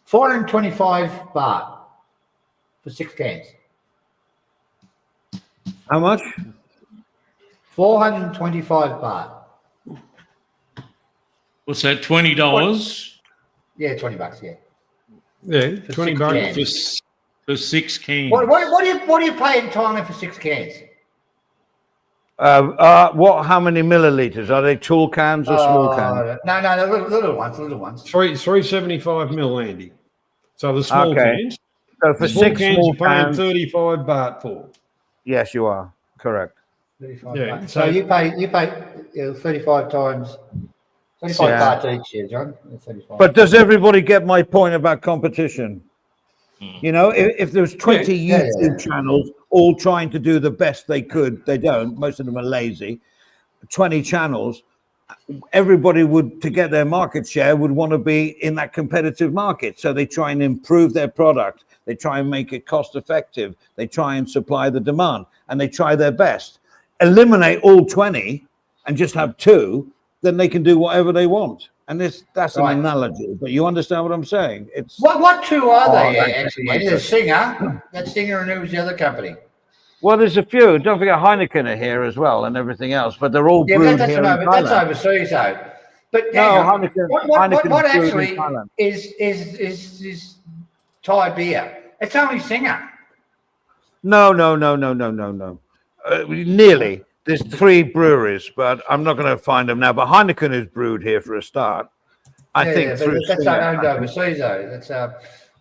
425 baht for 6 cans. How much? 425 baht. What's that? $20? Yeah, $20. Yeah. Yeah, $20 for 6 cans. What do you pay in Thailand for 6 cans? How many milliliters? Are they tall cans or small cans? No, the little ones. 375 mil, Andy. So the small cans. So for 6 small cans, you're paying 35 baht for. Yes, you are correct. 35 baht. So you pay 35 times 35 Yeah. parts each, yeah, John. 35. But does everybody get my point about competition? You know, if there's 20 Yeah, YouTube channels all trying to do the best they could, they don't. Most of them are lazy. 20 channels, everybody would, to get their market share, would want to be in that competitive market. So they try and improve their product. They try and make it cost effective. They try and supply the demand, and they try their best. Eliminate all 20 and just have 2, then they can do whatever they want. And that's an analogy, but you understand what I'm saying? It's what 2 are they that's actually? right. There's Singer, that's Singer, and who's the other company? well, there's a few. Don't forget Heineken are here as well, and everything else. But they're all Yeah, brewed but here in that's Thailand. overseas though. But No, hang on. Heineken. What Heineken's brewed in actually Thailand. is Thai beer? It's only Singer. No. Nearly. There's 3 breweries, but I'm not going to find them now. But Heineken is brewed here for a start. I think but through that's Singer, owned I think. overseas though. That's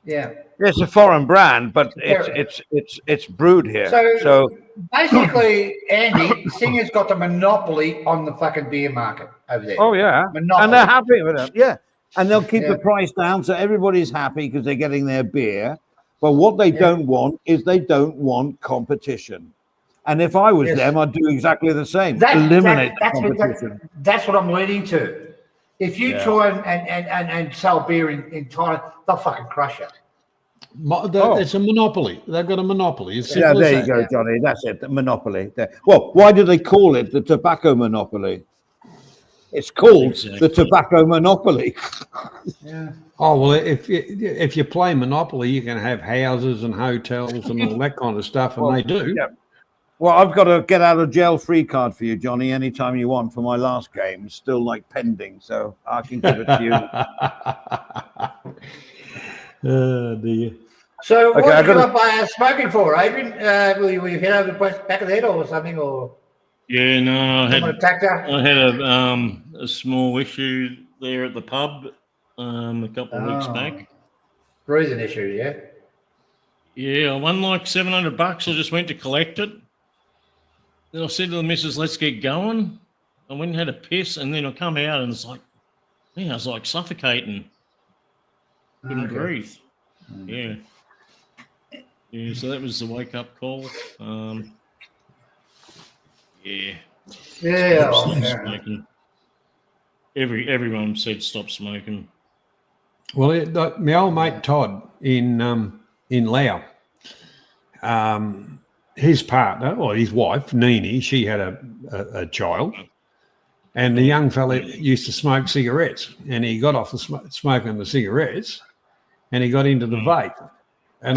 yeah. It's a foreign brand, but it's brewed here. So Basically, Andy, Singer's got the monopoly on the fucking beer market over there. oh yeah, Monopoly. and they're happy with it. Yeah, and they'll keep the price down, so everybody's happy because they're getting their beer. But what they don't want is they don't want competition. And if I was them, I'd do exactly the same. Eliminate the competition. That's what I'm leading to. If you try and sell beer in Thailand, they'll fucking crush you. It's a monopoly. They've got a monopoly. It's Yeah, simple as there you that. go, Johnny. That's it. The monopoly. There. Well, why do they call it the tobacco monopoly? It's called the tobacco monopoly. Yeah. Oh well, if you play Monopoly, you can have houses and hotels and all that kind of stuff, and they do. Yeah. Well, I've got a get out of jail free card for you, Johnny, anytime you want for my last game. It's still like pending, so I can give it to you. Oh dear. So Okay, what I've are you got up smoking for, Adrian? Will you head over the back of the head or something, or Yeah, no, I someone attacked her? had a small issue there at the pub a couple of weeks back. Breathing issue, yeah. Yeah, I won like $700. I just went to collect it. Then I said to the missus, "Let's get going." I went and had a piss, and then I come out and it's like, man, I was like suffocating. Couldn't breathe. Yeah. Yeah, so that was the wake up call. Yeah. Yeah. Stop smoking. Everyone said stop smoking. Well, my old mate Todd in Laos, his partner, or his wife, Nini, she had a child, and the young fella used to smoke cigarettes, and he got off the smoking the cigarettes, and he got into the vape, and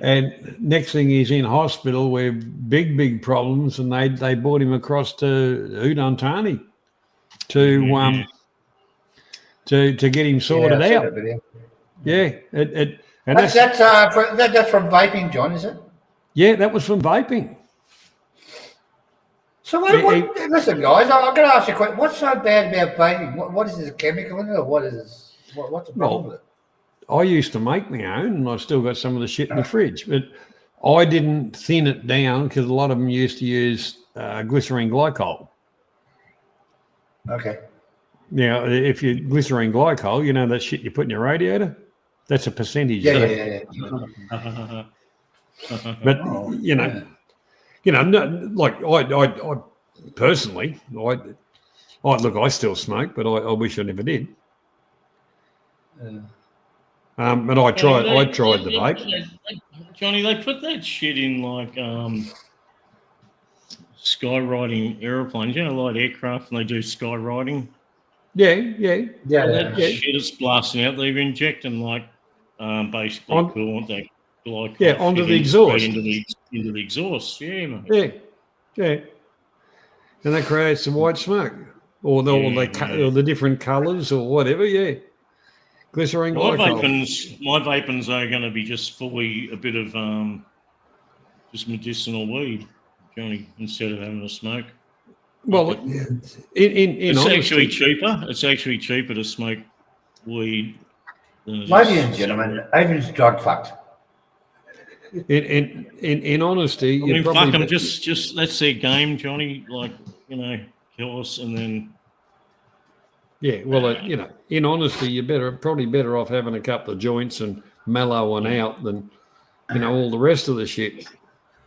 and next thing he's in hospital with big problems, and they brought him across to Udon Thani to get him sorted out. Yeah, and that's from vaping, John, is it? Yeah, that was from vaping. So listen, guys, I'm going to ask you a question. What's so bad about vaping? What is this, a chemical in it, or what is this? What's the problem with it? I used to make my own, and I've still got some of the shit in the fridge, but I didn't thin it down because a lot of them used to use glycerine glycol. Okay. Now, if you glycerine glycol, you know that shit you put in your radiator? That's a percentage. Yeah. But like I personally, I still smoke, but I wish I never did. But I tried the vape. Johnny, they put that shit in like skywriting aeroplanes, like aircraft, and they do skywriting. Yeah. That shit is blasting out. They're injecting like basically coolant that glycol onto the exhaust. Into the exhaust. Yeah, mate. Yeah. And that creates the white smoke, or the different colours, or whatever. Yeah. Glycerine glycol. My vapings are going to be just fully a bit of just medicinal weed, Johnny, instead of having a smoke. Well, it's actually cheaper. It's actually cheaper to smoke weed than it Ladies and gentlemen, Adrian's drug fucked. In honesty, I mean, fuck them. Just that's their game, Johnny. Like, kill us and then Yeah, well, you know, in honesty, you're probably better off having a couple of joints and mellowing out than, you know, all the rest of the shit.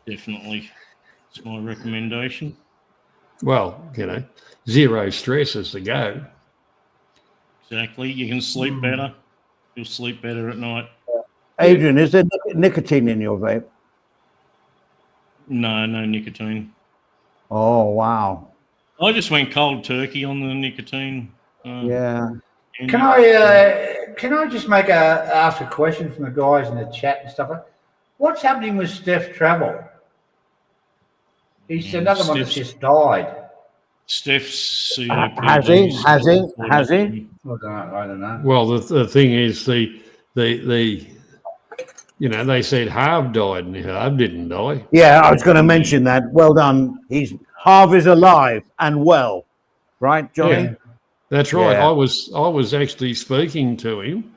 Definitely. It's my recommendation. Well, you know, zero stress is the go. Exactly. You can sleep better. You'll sleep better at night. Adrian, is there nicotine in your vape? No nicotine. Oh, wow. I just went cold turkey on the nicotine. Yeah. Can I just ask a question from the guys in the chat and stuff? What's happening with Steph Travel? He's another one that's just died. Steph's Has he? I don't know. Well, the thing is, the you know, they said Harv died and Harv didn't die. Yeah, I was going to mention that. Well done. Harv is alive and well, right, Johnny? Yeah, that's right. Yeah. I was actually speaking to him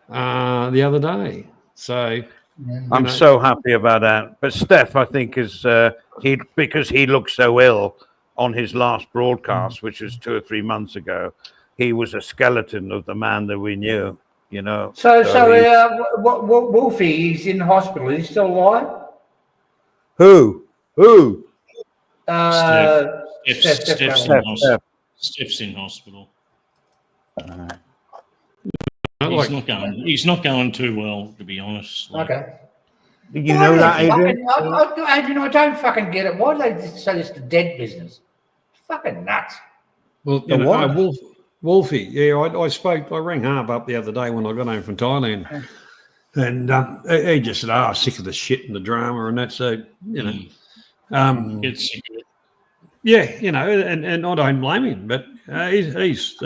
the other day. So I'm so happy about that. But Steph, I think, is because he looked so ill on his last broadcast, which was 2 or 3 months ago. He was a skeleton of the man that we knew, you know. So Wolfie, he's in hospital. Is he still alive? Who? Steph's in hospital. He's not going too well, to be honest. Okay. Did you know that, Adrian? Adrian, I don't fucking get it. Why do they just say it's the dead business? It's fucking nuts. Well, you know, Wolfie, yeah, I rang Harv up the other day when I got home from Thailand, and he just said, sick of the shit and the drama and that. So, you know, It's sick of it. yeah, you know, and I don't blame him, but he's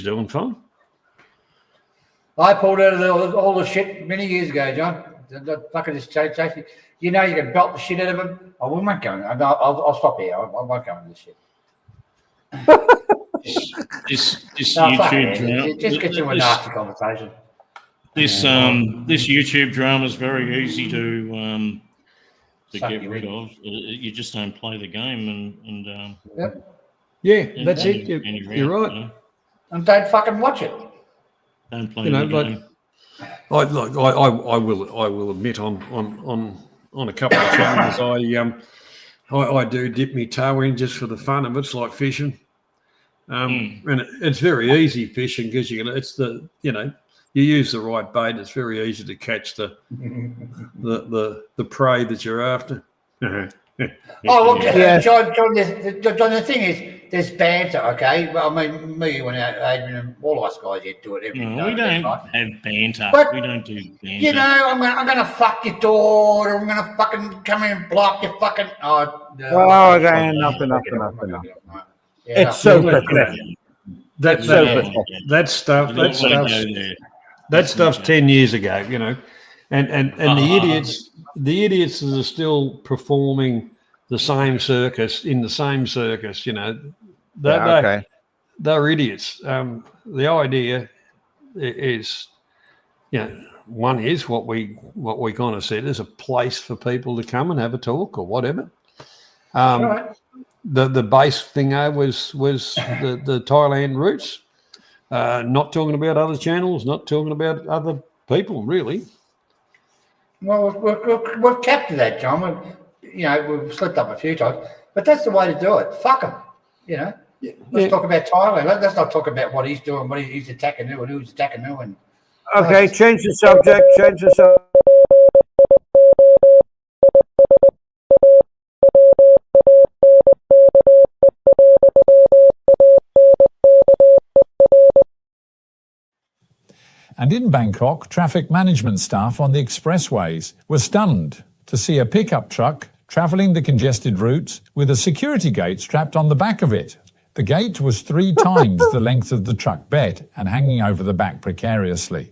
doing fine. I pulled out of all the shit many years ago, John. The fucking just chasing. You know, you can belt the shit out of him. I won't go. I'll stop here. I won't go into this shit. This YouTube drama. It just gets into a nasty conversation. This YouTube drama is very easy to get rid of. You just don't play the game, and yeah, that's it. You're right. You know? And don't fucking watch it. Don't play the game. I will admit on a couple of channels I do dip my toe in just for the fun of it. It's like fishing, and it's very easy fishing because you use the right bait. It's very easy to catch the prey that you're after. Oh, look, John, the thing is, there's banter, okay? Well, I mean, me, Adrian, and all us guys here do it every day. We don't have banter. But, we don't do banter. You know, I'm gonna fuck your daughter. I'm gonna fucking come in and block your fucking. Okay, enough. Yeah, It's so pathetic. That stuff's 10 years ago, you know, and the idiots that are still performing the same circus in the same circus, you know, they're idiots. The idea is, you know, one is what we kind of said is a place for people to come and have a talk or whatever. right. The base thing was the Thailand roots, not talking about other channels, not talking about other people, really. Well, we've kept to that, John. We've slipped up a few times, but that's the way to do it. Fuck them, you know. Let's talk about Thailand. Let's not talk about what he's doing, what he's attacking who, and who's attacking who. And okay, change the subject. And in Bangkok, traffic management staff on the expressways were stunned to see a pickup truck travelling the congested routes with a security gate strapped on the back of it. The gate was 3 times the length of the truck bed and hanging over the back precariously.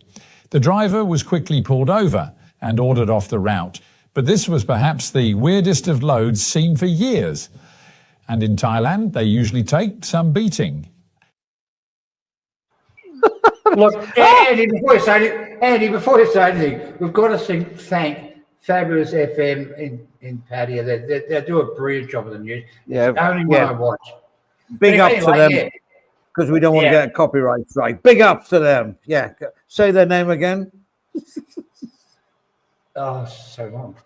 The driver was quickly pulled over and ordered off the route, but this was perhaps the weirdest of loads seen for years. And in Thailand, they usually take some beating. look, Andy, before you say anything, we've got to thank Fabulous FM in Pattaya. They do a brilliant job of the news. Yeah, It's only one I watch. Big up to them. because we don't want to get a copyright strike. Big ups to them. Yeah. Say their name again. Oh, so long.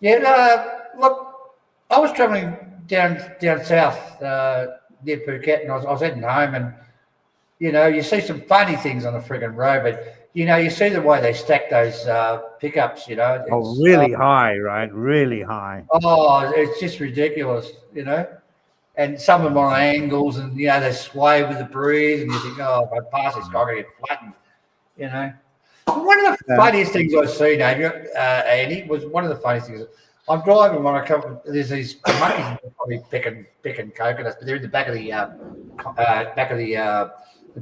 Yeah, look, I was travelling down south near Phuket, and I was heading home, and you see some funny things on the friggin' road, but you see the way they stack those pickups. Oh, really high, right? Really high. Oh, it's just ridiculous, And some of them are on angles, and they sway with the breeze, and you think, oh, if I pass this guy, I'm gonna get flattened, One of the funniest things I've seen, Andy, was one of the funniest things. I'm driving when I come. There's these monkeys probably picking coconuts, but they're in the back of the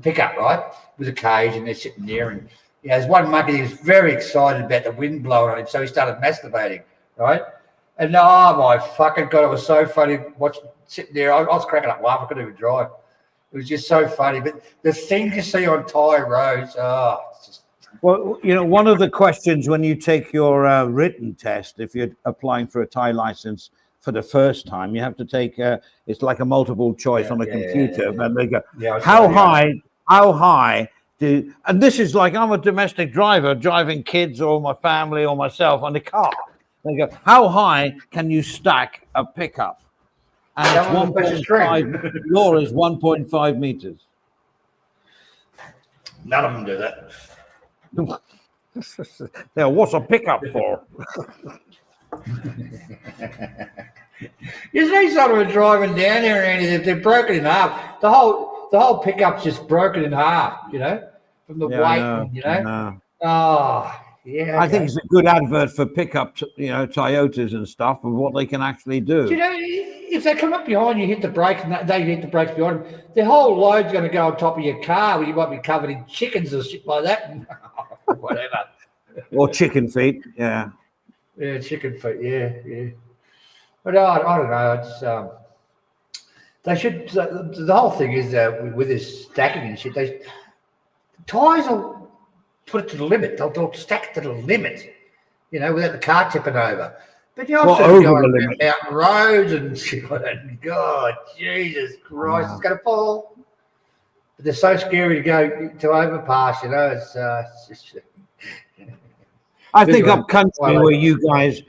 pickup, right, with a cage, and they're sitting there. And there's one monkey who's very excited about the wind blowing on him, so he started masturbating, right? And oh my fucking god, it was so funny watching sitting there. I was cracking up laughing. I couldn't even drive. It was just so funny. But the things you see on Thai roads, it's just. Well, one of the questions when you take your written test, if you're applying for a Thai license for the first time, you have to take it's like a multiple choice on a computer. And they go, how high do, and this is like, I'm a domestic driver driving kids or my family or myself on the car. They go, how high can you stack a pickup? And it's 1.5. Yours is 1.5 meters. None of them do that. Now, what's a pickup for? You see some of them driving down there, and they're broken in half. The whole pickup's just broken in half, from the weight. Oh, yeah. I think it's a good advert for pickup, Toyotas and stuff, of what they can actually do. If they come up behind you, hit the brakes, and they hit the brakes behind them, their whole load's going to go on top of your car, where you might be covered in chickens or shit like that. Whatever. Or chicken feet, yeah. Yeah, chicken feet, yeah. But I don't know. It's they should. The whole thing is with this stacking and shit. Tyres will put it to the limit. They'll stack it to the limit, without the car tipping over. But you're also going around mountain roads and shit like that. God, Jesus Christ, it's going to fall. But they're so scary to go to overpass. It's just. I think up country where you guys,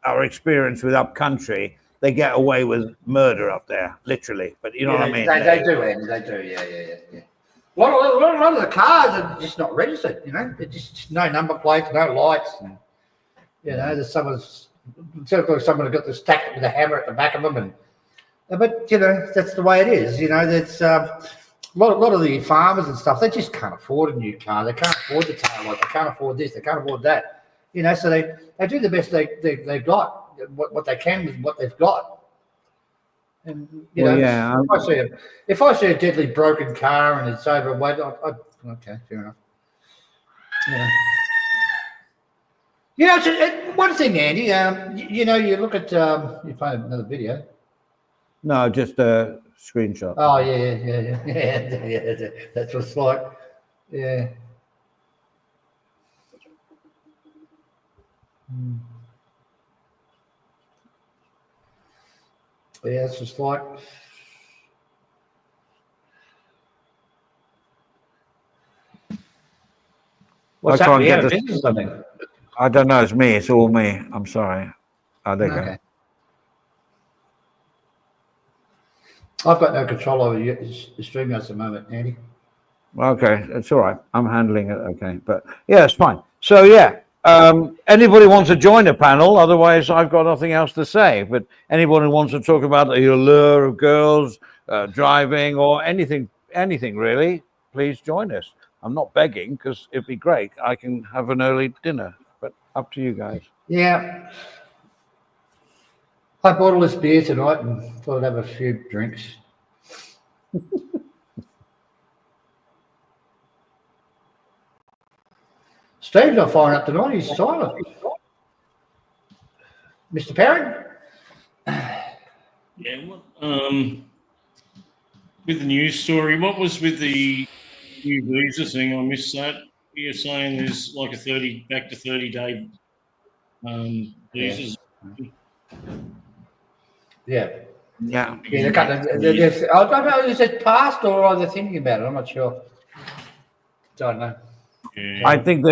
are experienced with up country, they get away with murder up there, literally. But you know what I mean? They do, Andy. They do, yeah. A lot of the cars are just not registered. They're just no number plates, no lights. There's someone got the stack with a hammer at the back of them, but that's the way it is. That's a lot of the farmers and stuff. They just can't afford a new car. They can't afford the tail light. They can't afford this. They can't afford that. So they do the best they got, what they can with what they've got. And if I see a deadly broken car and it's overweight, okay, fair enough. One thing, Andy. You look at you find another video. No, just a screenshot. Oh yeah. That's what's like. Yeah. Yeah, it's just like. What's happening? You have a business or something? I don't know. It's me. It's all me. I'm sorry. Oh, there you go. I've got no control over your stream at the moment, Andy. Okay, it's all right. I'm handling it. Okay, but yeah, it's fine. So yeah, anybody wants to join the panel? Otherwise, I've got nothing else to say. But anybody who wants to talk about the allure of girls, driving, or anything really, please join us. I'm not begging because it'd be great. I can have an early dinner, but up to you guys. Yeah. I bought all this beer tonight and thought I'd have a few drinks. Steve's not firing up tonight. He's silent. Mr. Perrin? Yeah. With the news story, what was with the new visa thing? I missed that. You're saying there's like a back to 30-day visas. Yeah. Yeah. Yeah, I don't know. Is it past or are they thinking about it? I'm not sure. Don't know. Yeah. I think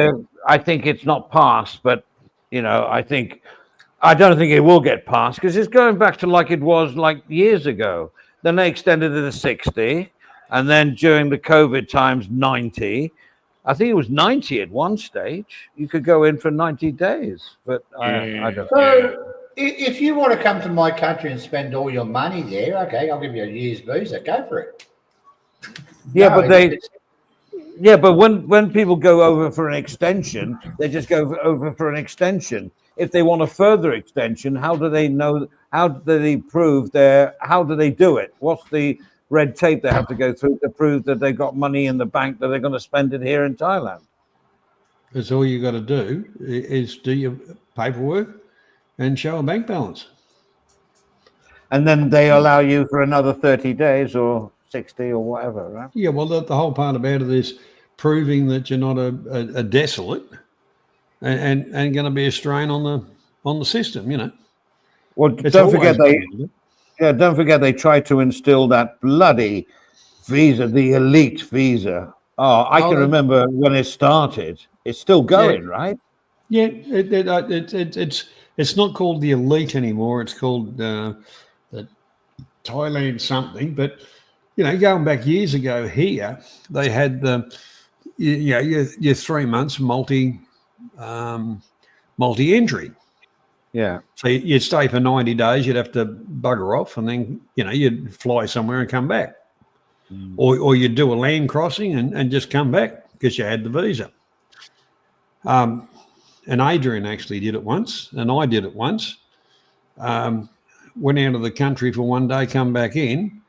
it's not passed, but I don't think it will get passed because it's going back to like it was like years ago. Then they extended it to 60, and then during the COVID times 90. I think it was 90 at one stage. You could go in for 90 days, but I don't. So, if you want to come to my country and spend all your money there, okay, I'll give you a year's visa. Go for it. Yeah, but when people go over for an extension, they just go over for an extension. If they want a further extension, how do they know? How do they prove how do they do it? What's the red tape they have to go through to prove that they got money in the bank that they're going to spend it here in Thailand? Because all you got to do is do your paperwork and show a bank balance. And then they allow you for another 30 days or 60 or whatever, right? Yeah, well, the whole part about it is proving that you're not a desolate and going to be a strain on the system, you know. Well, don't forget they tried to instill that bloody visa, the elite visa. Oh, I can remember when it started. It's still going, right? Yeah, it's not called the elite anymore. It's called the Thailand something. But you know, going back years ago here, they had your 3 months multi-entry. Yeah. So you'd stay for 90 days, you'd have to bugger off, and then, you know, you'd fly somewhere and come back. Or you'd do a land crossing and just come back because you had the visa. And Adrian actually did it once, and I did it once. Went out of the country for one day, come back in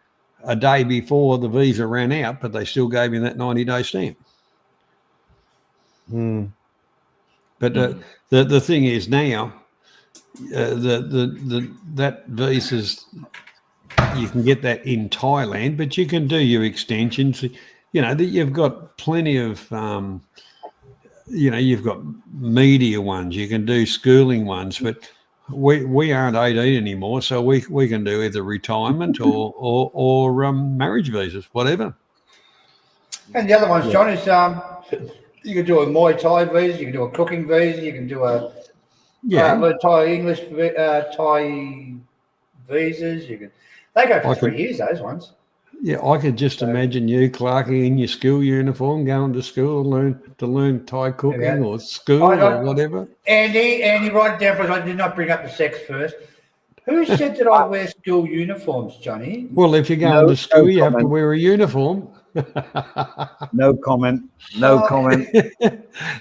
a day before the visa ran out, but they still gave me that 90-day stamp. But the thing is now, that visa's, you can get that in Thailand, but you can do your extensions. You know that you've got plenty of, you've got media ones. You can do schooling ones, but we aren't 18 anymore, so we can do either retirement or marriage visas, whatever. And the other ones, John, is you can do a Muay Thai visa, you can do a cooking visa, you can do a Thai English Thai visas. They go for 3 years, those ones. Yeah, I could just imagine you, Clarky, in your school uniform, going to school to learn Thai cooking or school or whatever. Andy, write it down, because I did not bring up the sex first. Who said that I wear school uniforms, Johnny? Well, if you're going to school, you have to wear a uniform. No comment. No comment.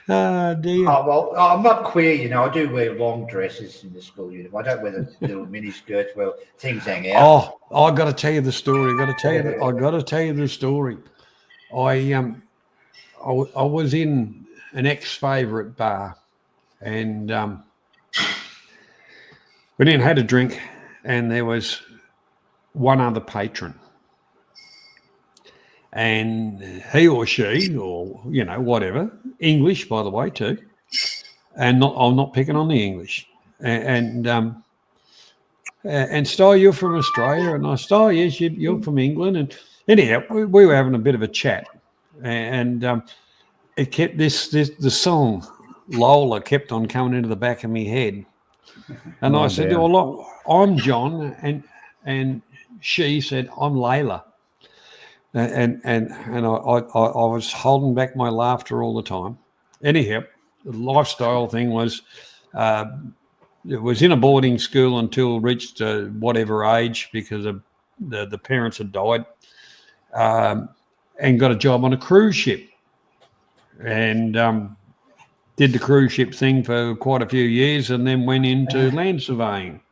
Oh, dear. Oh, well, I'm not queer, you know. I do wear long dresses in the school uniform. I don't wear the little mini skirts where things hang out. Oh, I got to tell you the story. I got to tell you the story. I was in an ex-favourite bar, and we then had a drink, and there was one other patron. And he or she, or, you know, whatever, English, by the way, too. And I'm not picking on the English. And Sto, you're from Australia. And I, Sto, yes, you're from England. And anyhow, we were having a bit of a chat. And it kept the song, Lola, kept on coming into the back of my head. And I said, well, look, I'm John. And she said, I'm Layla. And I was holding back my laughter all the time. Anyhow, the lifestyle thing was, it was in a boarding school until reached whatever age, because of the parents had died, and got a job on a cruise ship, and did the cruise ship thing for quite a few years, and then went into land surveying.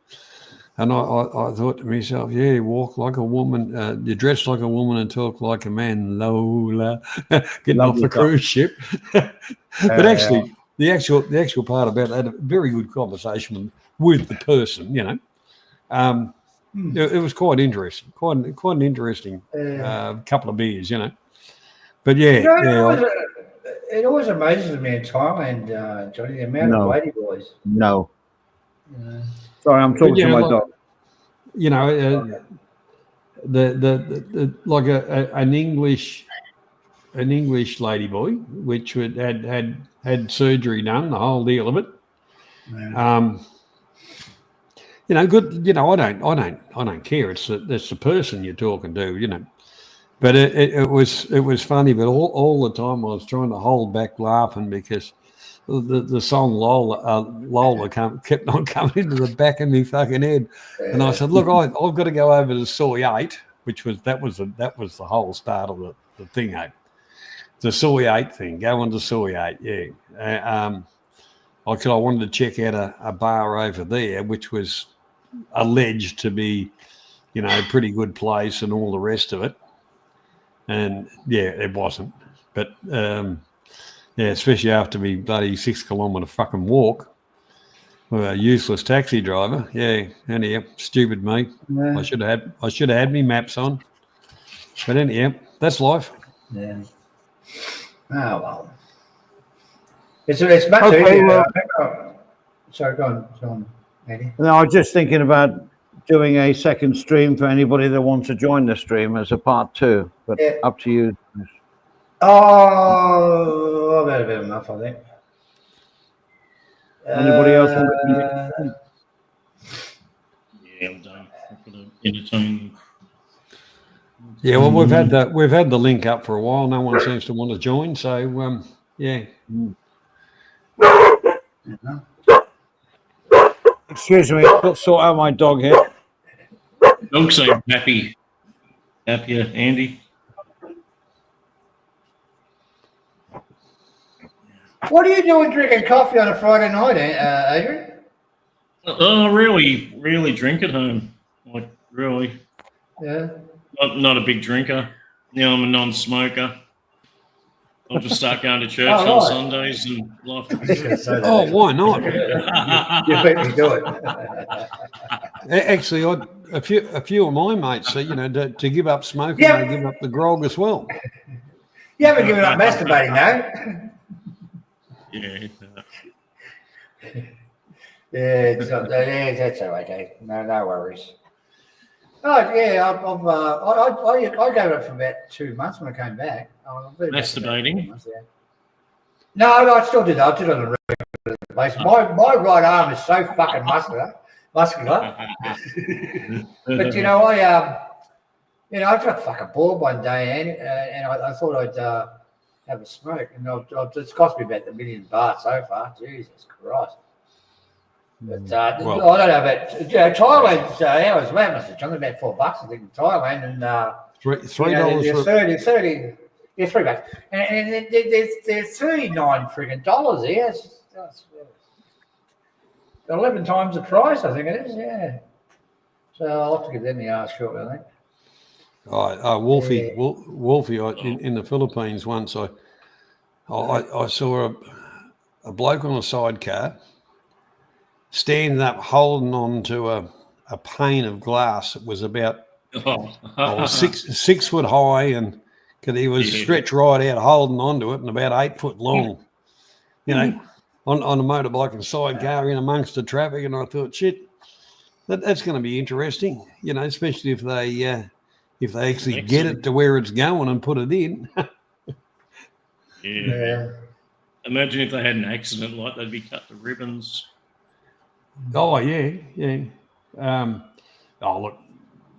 And I thought to myself, yeah, you walk like a woman, you dress like a woman and talk like a man, Lola, getting off the cruise ship. But actually, the actual part about that, a very good conversation with the person, you know. It was quite interesting, quite an interesting couple of beers, you know. But yeah, it always amazes me in Thailand, Johnny, the amount of lady boys. No. Sorry, I'm talking to my dog. you know, the like an English ladyboy, which had surgery done, the whole deal of it. Yeah. You know, good. You know, I don't care. It's the person you're talking to. You know, but it was funny. But all the time I was trying to hold back laughing because the song Lola kept on coming into the back of me fucking head, and I said, look, I've got to go over to Soy 8, which was that was the whole start of the thing. The Soy 8 thing. Go on to Soy 8, yeah. I wanted to check out a bar over there, which was alleged to be, you know, a pretty good place and all the rest of it. And yeah, it wasn't. But yeah, especially after me bloody 6 kilometre fucking walk with a useless taxi driver. Yeah, anyhow, stupid me. Yeah. I should have had me maps on. But anyhow, that's life. Yeah. Oh well. It's much Okay, easier. well- Sorry, go on, Eddie. No, I was just thinking about doing a second stream for anybody that wants to join the stream as a part 2, but Yeah. up to you. Oh, I've had a bit enough, I think. Anybody else want to? Yeah, I'm done. I've got to entertain. Yeah, well, we've had the link up for a while. No one seems to want to join, so yeah. Excuse me, I've got to sort out my dog here. Dog seem happier, Andy. What are you doing drinking coffee on a Friday night, Adrian? Oh, really drink at home. Like, really. Yeah. Not a big drinker. Now I'm a non-smoker. I'll just start going to church Oh, on right. Sundays and life. Oh, why not? You beat me to it. Actually, a few of my mates say, you know, to give up smoking, Yeah. they give up the grog as well. You haven't given up masturbating, no? Yeah. Yeah, that's all right, Dave. No worries. Oh yeah, I gave it up for about 2 months when I came back. Masturbating? Months, yeah. No, I still do that. I do it on a regular basis. My right arm is so fucking muscular. But you know, I got fucking bored one day, and I thought I'd have a smoke, and it's cost me about $1 million so far. Jesus Christ. But Well- I don't know about Thailand. How was that? Must have done about $4, I think, in Thailand, and $3 for 30. Yeah, $3, and they're $39 friggin' dollars here. That's 11 times the price, I think it is. Yeah. So I'll have to give them the arse shortly, I think. Wolfie, Yeah. Wolfie, in the Philippines once, I saw a bloke on a sidecar standing up, holding on to a pane of glass that was about Oh. 6 foot high, and he was Yeah. stretched right out, holding onto it, and about 8 foot long. You know, on a motorbike and sidecar in amongst the traffic, and I thought, shit, that's going to be interesting. You know, especially if they actually get it to where it's going and put it in. Yeah. Imagine if they had an accident, like they'd be cut to ribbons. Oh yeah. Look,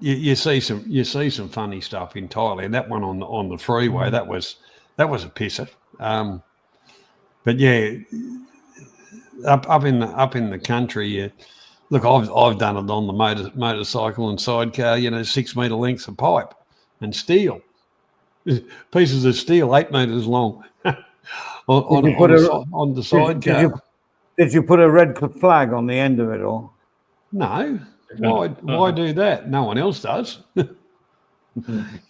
you see some funny stuff in Thailand. That one on the freeway, that was a pisser. But yeah, up in the country, look, I've done it on the motorcycle and sidecar. You know, 6 metre lengths of pipe and steel, pieces of steel 8 metres long on the sidecar. Did you put a red flag on the end of it all? No. Why do that? No one else does. You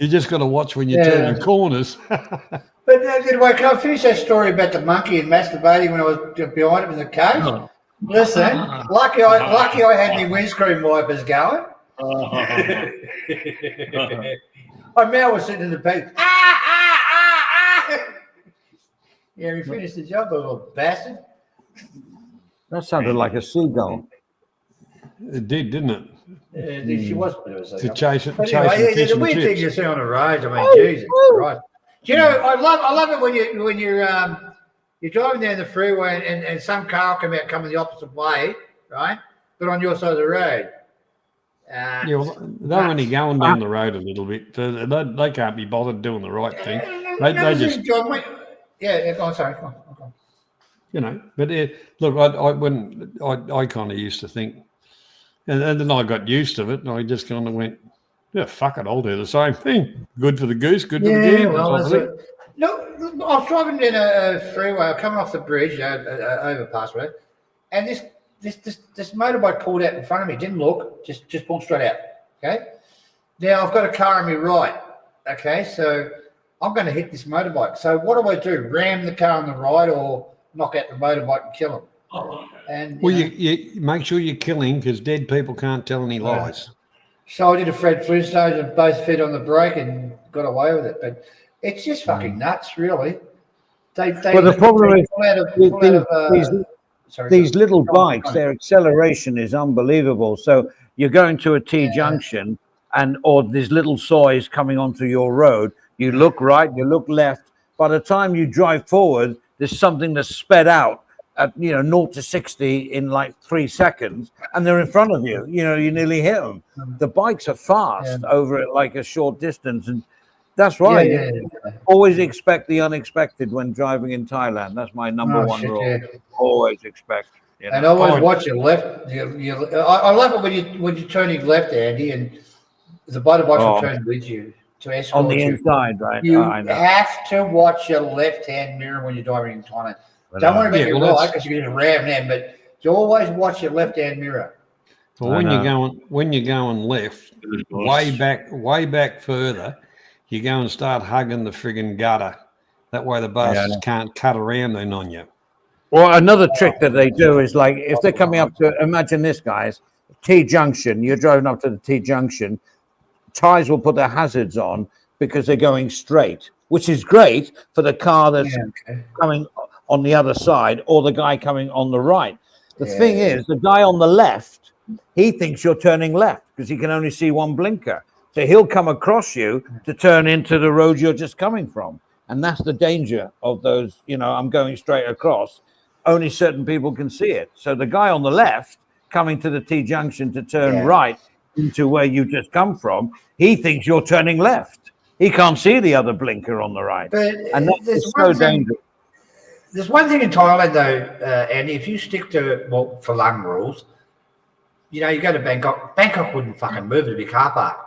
just got to watch when you turn your corners. But can I finish that story about the monkey and masturbating when I was behind him in the cage? Oh. Listen, lucky I had my windscreen wipers going. My Mel was sitting in the bed. Yeah, we finished the job, the little bastard. That sounded like a seagull. It did, didn't it? She was a bit of a To seagull. chase it, But chasing anyway, fish the and weird thing you chips. see on the roads, I mean, Jesus Christ. Do you know, I love it when you're driving down the freeway and some car will come out coming the opposite way, right? But on your side of the road. Yeah, well, they're only going down the road a little bit. They can't be bothered doing the right thing. They just, John, go on, sorry. Go on. you know. But look, I kind of used to think, and then I got used to it, and I just kind of went, yeah, fuck it, I'll do the same thing. Good for the goose, good for the gander. Well, look, I was driving down a freeway, coming off the bridge, overpass, right? And this motorbike pulled out in front of me, didn't look, just pulled straight out. Okay. Now I've got a car on my right. Okay, so I'm going to hit this motorbike. So what do? Ram the car on the right or knock out the motorbike and kill him? And you make sure you kill him because dead people can't tell any lies. So I did a Fred Flintstone and both feet on the brake and got away with it. But it's just fucking nuts, really. Well, the problem is these little bikes, their acceleration is unbelievable. So you're going to a T-junction or these little soys coming onto your road. You look right, you look left. By the time you drive forward, there's something that's sped out at 0 to 60 in like 3 seconds, and they're in front of you. You nearly hit them. The bikes are fast over it like a short distance, and that's right. Always expect the unexpected when driving in Thailand. That's my number one rule. Yeah. Always expect. And always watch your left. I love it when you're turning left, Andy, and the motorbike will turn with you to escort on the you. Inside, right? You have to watch your left-hand mirror when you're driving in Thailand. Don't want to make your right because you're going to ram them, but you always watch your left-hand mirror. Well, when you're going left, way back further, you go and start hugging the friggin' gutter. That way the bastards can't cut around in on you. Well, another trick that they do is like if they're coming up to, imagine this, guys, T-junction. You're driving up to the T-junction. Thais will put their hazards on because they're going straight, which is great for the car that's coming on the other side or the guy coming on the right. The thing is, the guy on the left, he thinks you're turning left because he can only see one blinker. So he'll come across you to turn into the road you're just coming from. And that's the danger of those, I'm going straight across. Only certain people can see it. So the guy on the left coming to the T-junction to turn right into where you just come from, he thinks you're turning left. He can't see the other blinker on the right. And that's so dangerous. There's one thing in Thailand, though, Andy, if you stick to, for lung rules, you go to Bangkok. Bangkok wouldn't fucking move to be car park.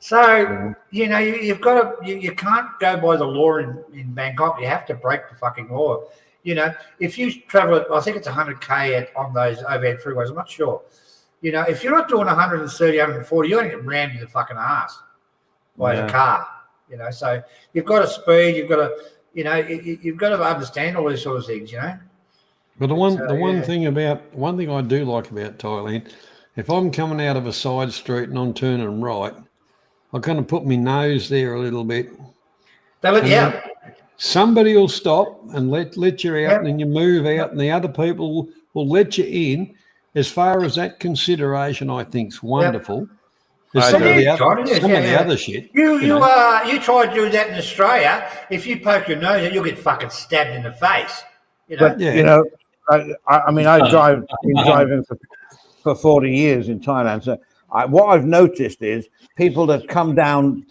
So, you've got to, you can't go by the law in Bangkok. You have to break the fucking law. If you travel, I think it's 100K on those overhead freeways. I'm not sure. If you're not doing 130, 140, you're going to get rammed in the fucking ass by the car. So you've got to speed. You've got to, you've got to understand all these sort of things. But one thing I do like about Thailand, if I'm coming out of a side street and I'm turning right, I kind of put my nose there a little bit. They let you out. Somebody will stop and let you out, and then you move out, and the other people will let you in. As far as that consideration, I think's wonderful. There's some of the other shit. You try to do that in Australia. If you poke your nose out, you'll get fucking stabbed in the face. But I mean, I've been driving for 40 years in Thailand. So what I've noticed is people that come down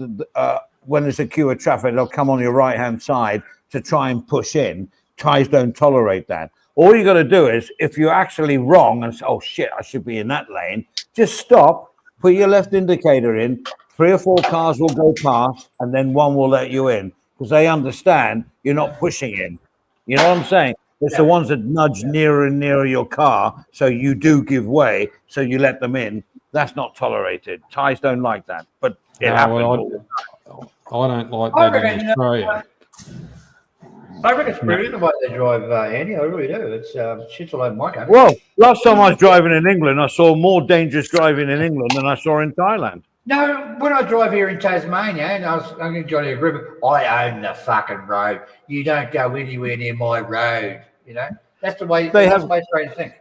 when there's a queue of traffic, they'll come on your right-hand side to try and push in. Thais don't tolerate that. All you got to do is, if you're actually wrong and say, oh shit, I should be in that lane, just stop, put your left indicator in, 3 or 4 cars will go past, and then one will let you in because they understand you're not pushing in. You know what I'm saying? It's the ones that nudge nearer and nearer your car, so you do give way, so you let them in. That's not tolerated. Thais don't like that, but it happens. I don't like that in Australia. I reckon it's brilliant the way they drive, Andy. I really do. It's shit's all over my country. Well, last time I was driving in England, I saw more dangerous driving in England than I saw in Thailand. No, when I drive here in Tasmania, and I'm going to join a group, I own the fucking road. You don't go anywhere near my road. That's the way they have to think.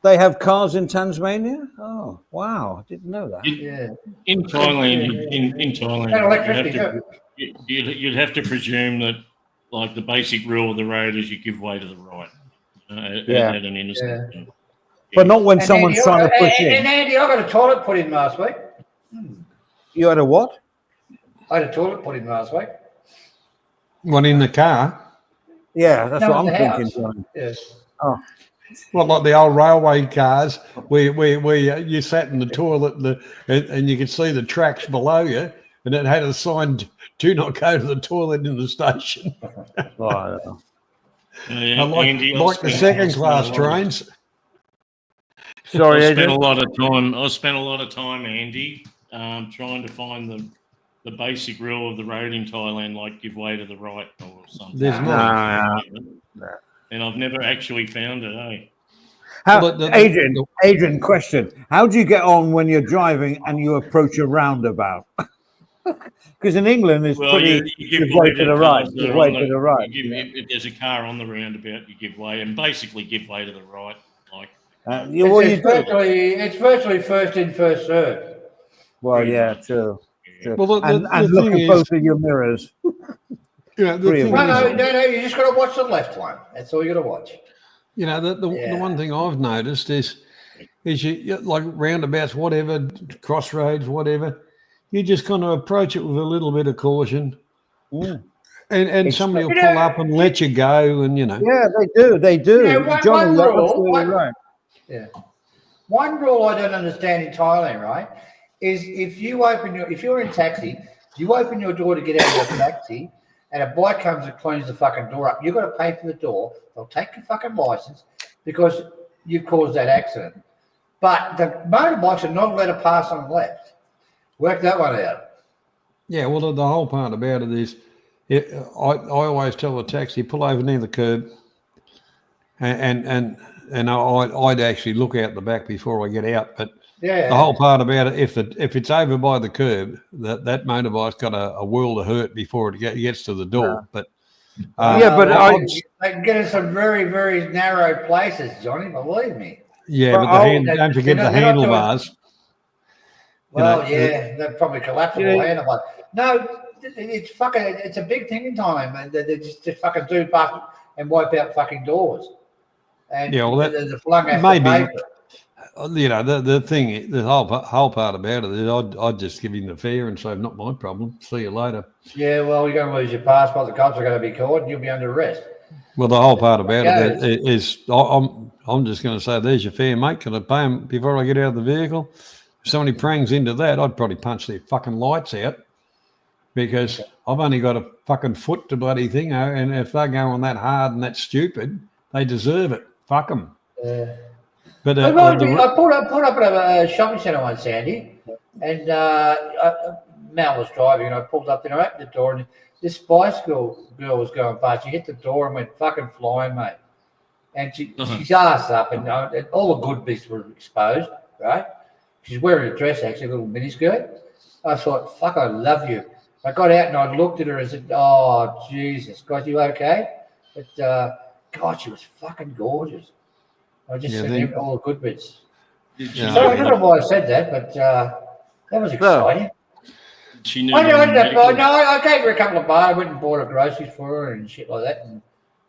They have cars in Tasmania? Oh, wow. I didn't know that. Yeah. In Thailand, in And Thailand, electricity you'd have to presume that, like, the basic rule of the road is you give way to the right Yeah. at an intersection. But not when And someone's Andy, trying to push and in. Andy, I got a toilet put in last week. You had a what? I had a toilet put in last week. One in the car. Yeah, that's No, what in I'm the thinking. house. John. Yes. Oh, Well, like the old railway cars, where you sat in the toilet and you could see the tracks below you, and it had a sign, "Do not go to the toilet in the station." right. I like the second class trains. Sorry, I spent a Adrian. lot of time. I spent a lot of time, Andy, trying to find the basic rule of the road in Thailand, like give way to the right or something. There's not. And I've never actually found it. Eh? Adrian, question. How do you get on when you're driving and you approach a roundabout? Because in England, it's pretty, you give way way to the right. Give way to the right. If there's a car on the roundabout, you give way, and basically give way to the right. Like, It's virtually first in, first served. Well, yeah, true. Well, and the look thing at is, both of your mirrors. the thing No, is, you just got to watch the left one. That's all you got to watch. The one thing I've noticed is you like roundabouts, whatever, crossroads, whatever, you just kind of approach it with a little bit of caution. And somebody will pull up and let you go, and Yeah, they do. Johnny, you're absolutely right. Yeah. One rule I don't understand in Thailand, right, is if you're in taxi, you open your door to get out of the taxi, and a bike comes and cleans the fucking door up, you've got to pay for the door. They'll take your fucking license because you've caused that accident. But the motorbikes are not allowed to pass on the left. Work that one out. Yeah, well, the whole part about it is, I always tell the taxi, pull over near the curb, and I'd actually look out the back before I get out. But the whole part about it, if it's over by the curb, that motorbike's got a world of hurt before it gets to the door. But they can get in some very, very narrow places, Johnny. Believe me. Yeah, but don't forget the handlebars. They're probably collapsible handlebars. No, it's a big thing in Thailand, man. They just fucking do bust and wipe out fucking doors. And the flung maybe. The thing, the whole part about it is I'd just give him the fare and say, not my problem. See you later. Yeah, well, you're going to lose your passport. The cops are going to be caught and you'll be under arrest. Well, the whole part about it is I'm just going to say, there's your fare, mate. Can I pay him before I get out of the vehicle? If somebody prangs into that, I'd probably punch their fucking lights out because I've only got a fucking foot to bloody thing. And if they're going that hard and that stupid, they deserve it. Fuck them. Yeah. But I pulled up at a shopping centre once, Sandy, and Mel was driving, and I pulled up and I opened the door, and this Spice Girl was going past. She hit the door and went fucking flying, mate. And she's ass up, and all the good bits were exposed, right? She's wearing a dress, actually, a little miniskirt. I thought, fuck, I love you. I got out and I looked at her and said, oh, Jesus, God, you okay? But, God, she was fucking gorgeous. I just said all the good bits. So I don't know why I said that, but that was exciting. I gave her a couple of bars. I went and bought her groceries for her and shit like that. And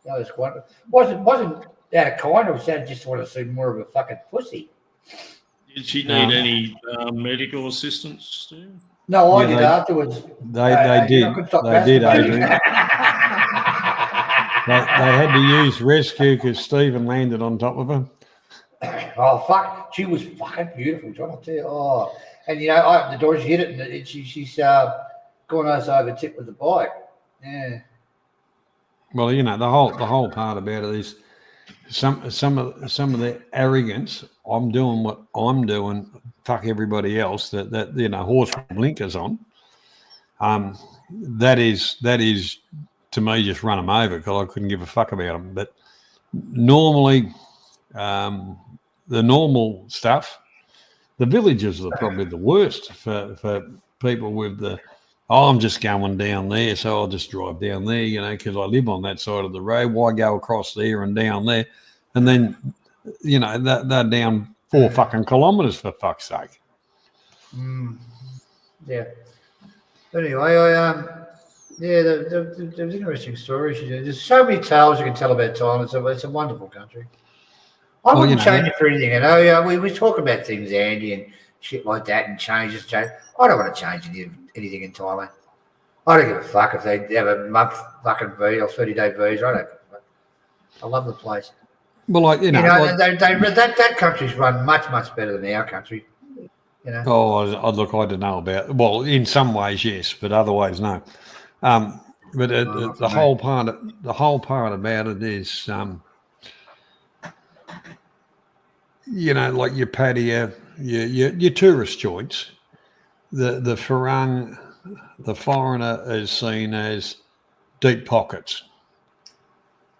that was quite. Wasn't out of kind. It was just want to see more of a fucking pussy. Did she need any medical assistance too? No, I did afterwards. They did. They did, Adrian. They had to use rescue because Stephen landed on top of her. Oh, fuck. She was fucking beautiful, John, I'll tell you. Oh. And, I opened the door, she hit it, and she's gone us over tip with the bike. Yeah. Well, the whole part about it is some of the arrogance. I'm doing what I'm doing. Fuck everybody else. That horse with blinkers on. That is to me just run them over because I couldn't give a fuck about them. But normally, the normal stuff, the villages are probably the worst for people with I'm just going down there, so I'll just drive down there, because I live on that side of the road. Why go across there and down there? And then you know, they're down 4 fucking kilometres for fuck's sake. Yeah. But anyway, there's interesting stories. There's so many tales you can tell about Thailand. It's a wonderful country. I wouldn't change it for anything. You know, we talk about things, Andy, and shit like that, and changes. I don't want to change anything in Thailand. I don't give a fuck if they have a month fucking visa or 30-day visa. I don't give a fuck. I love the place. Well, like, you know, that country's run much, much better than our country. You know? Oh, look, I don't know about. Well, in some ways, yes, but otherwise, no. But the whole part about it is, you know, like your patio, your tourist joints. The Farang, the foreigner, is seen as deep pockets.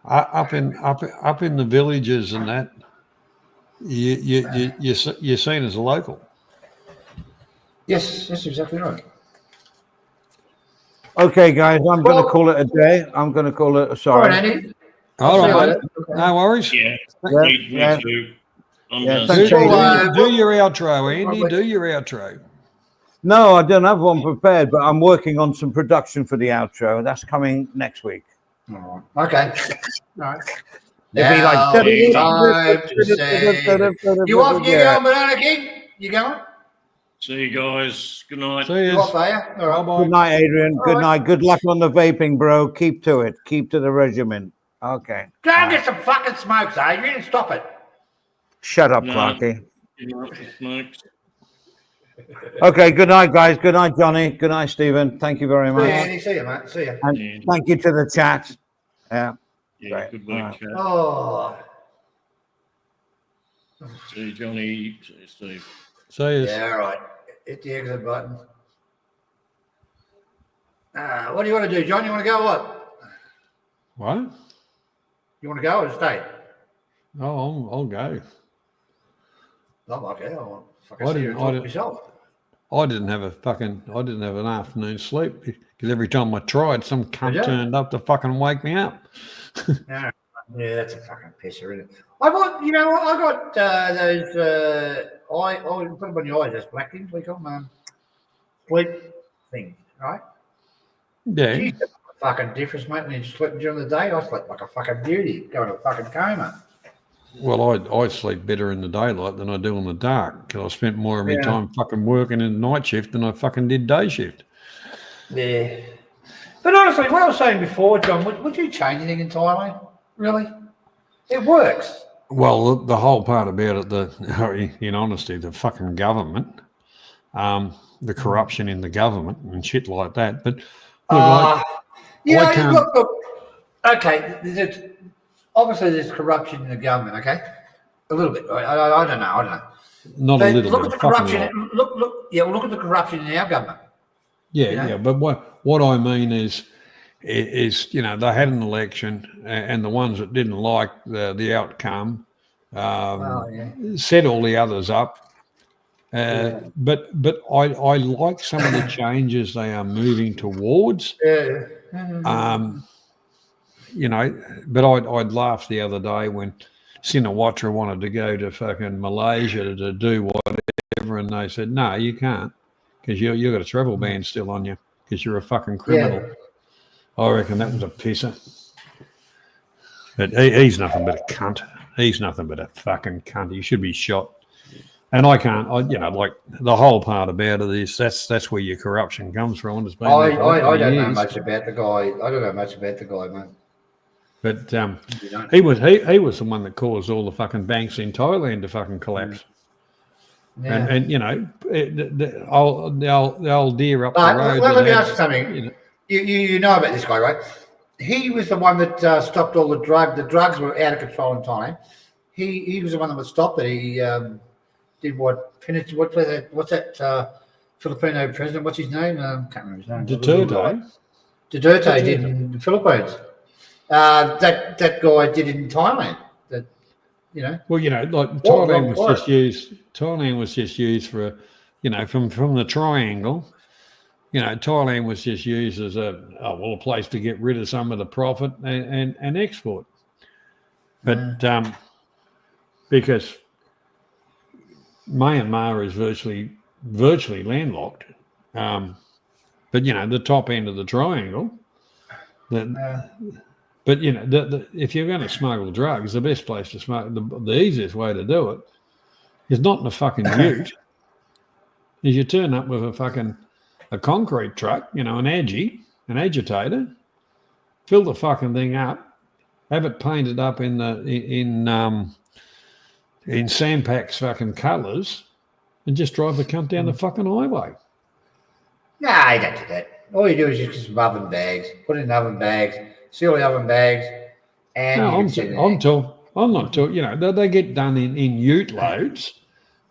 Up in the villages and that, you're seen as a local. Yes, that's exactly right. Okay, guys, I'm going to call it a day. I'm going to call it. Sorry. All right, Andy. All right, no worries. Yeah, Yeah. me too. Do your outro, Andy. Do your outro. No, I don't have one prepared, but I'm working on some production for the outro. That's coming next week. All right. Okay. All right. It'll be like you off? You going, Banana King? You going? See you guys. Good night. See You off, are you? All right. Good night, Adrian. Good night. Good luck on the vaping, bro. Keep to it. Keep to the regimen. Okay. Go and get some fucking smokes, Adrian. Stop it. Shut up, No. Clarky. Smokes. Okay. Good night, guys. Good night, Johnny. Good night, Stephen. Thank you very See much. you, Andy. See you, mate. See you. And thank you to the chat. Yeah. Yeah, Great. good work, chat. Oh. See you, Johnny. See you, Steve. See you. Yeah, all right. Hit the exit button. What do you want to do, John? You want to go or what? What? You want to go or stay? Oh, I'll go. Oh, okay. I'll fucking I see you didn't- and I talk didn't- myself. I didn't have an afternoon's sleep because every time I tried, some cunt turned up to fucking wake me up. Yeah, that's a fucking pisser, isn't it? I got, you know, I got those put them on your eyes, those black things we call them, sleep things, right? Yeah. Jeez, that's a fucking difference, mate. When you sleep during the day, I sleep like a fucking beauty, going to a fucking coma. Well, I sleep better in the daylight than I do in the dark because I spent more of my time fucking working in night shift than I fucking did day shift. Yeah. But honestly, what I was saying before, John, would you change anything in Thailand? Really? It works. Well, the whole part about it, in honesty, the fucking government, the corruption in the government and shit like that. But look, okay, obviously there's corruption in the government, okay? A little bit, right? I don't know. Not but a little look bit. At the corruption. Look at the corruption in our government. Yeah, you know? yeah. But what I mean is, you know, they had an election and the ones that didn't like the outcome set all the others up. But I like some of the changes they are moving towards. You know, but I'd laugh the other day when Sinawatra wanted to go to fucking Malaysia to do whatever, and they said, no, you can't, because you've got a travel ban still on you because you're a fucking criminal. Yeah. I reckon that was a pisser. But he's nothing but a cunt. He's nothing but a fucking cunt. He should be shot. And I can't, you know, like the whole part about it is that's where your corruption comes from. It's been I don't know much about the guy. I don't know much about the guy, mate. But he was the one that caused all the fucking banks in Thailand to fucking collapse. Yeah. And you know, the old deer up the road. Let me ask you something. You know about this guy, right? He was the one that stopped all the drugs. The drugs were out of control in Thailand. He was the one that would stop it. He did what? Finished what's that Filipino president? What's his name? Can't remember his name. Duterte did in the Philippines. That guy did it in Thailand. That, you know. Well, you know, like Thailand was just used for, you know, from the triangle. You know, Thailand was just used as a place to get rid of some of the profit and export. But because Myanmar is virtually landlocked. But the top end of the triangle. But if you're going to smuggle drugs, the best place to smuggle, the easiest way to do it is not in a fucking ute. Is you turn up with a concrete truck, an agitator, fill the fucking thing up, have it painted up in Sandpack's fucking colours, and just drive the cunt down the fucking highway. Nah, you don't do that. All you do is just get some oven bags, put it in oven bags, seal the oven bags, and No, I'm not talking. They get done in ute loads.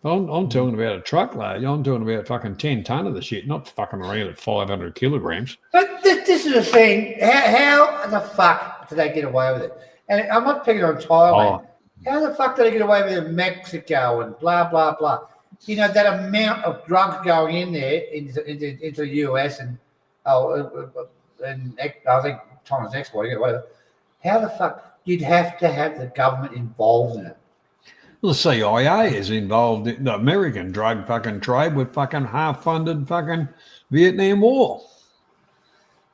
I'm talking about a truckload. I'm talking about fucking 10 ton of the shit, not fucking around at 500 kilograms. But this is the thing. How the fuck do they get away with it? And I'm not picking on Thailand. How the fuck do they get away with it in Mexico and blah, blah, blah? That amount of drugs going in there into the US and I think China's exporting it, whatever. How the fuck you'd have to have the government involved in it? Well, the CIA is involved in the American drug fucking trade with fucking half-funded fucking Vietnam War.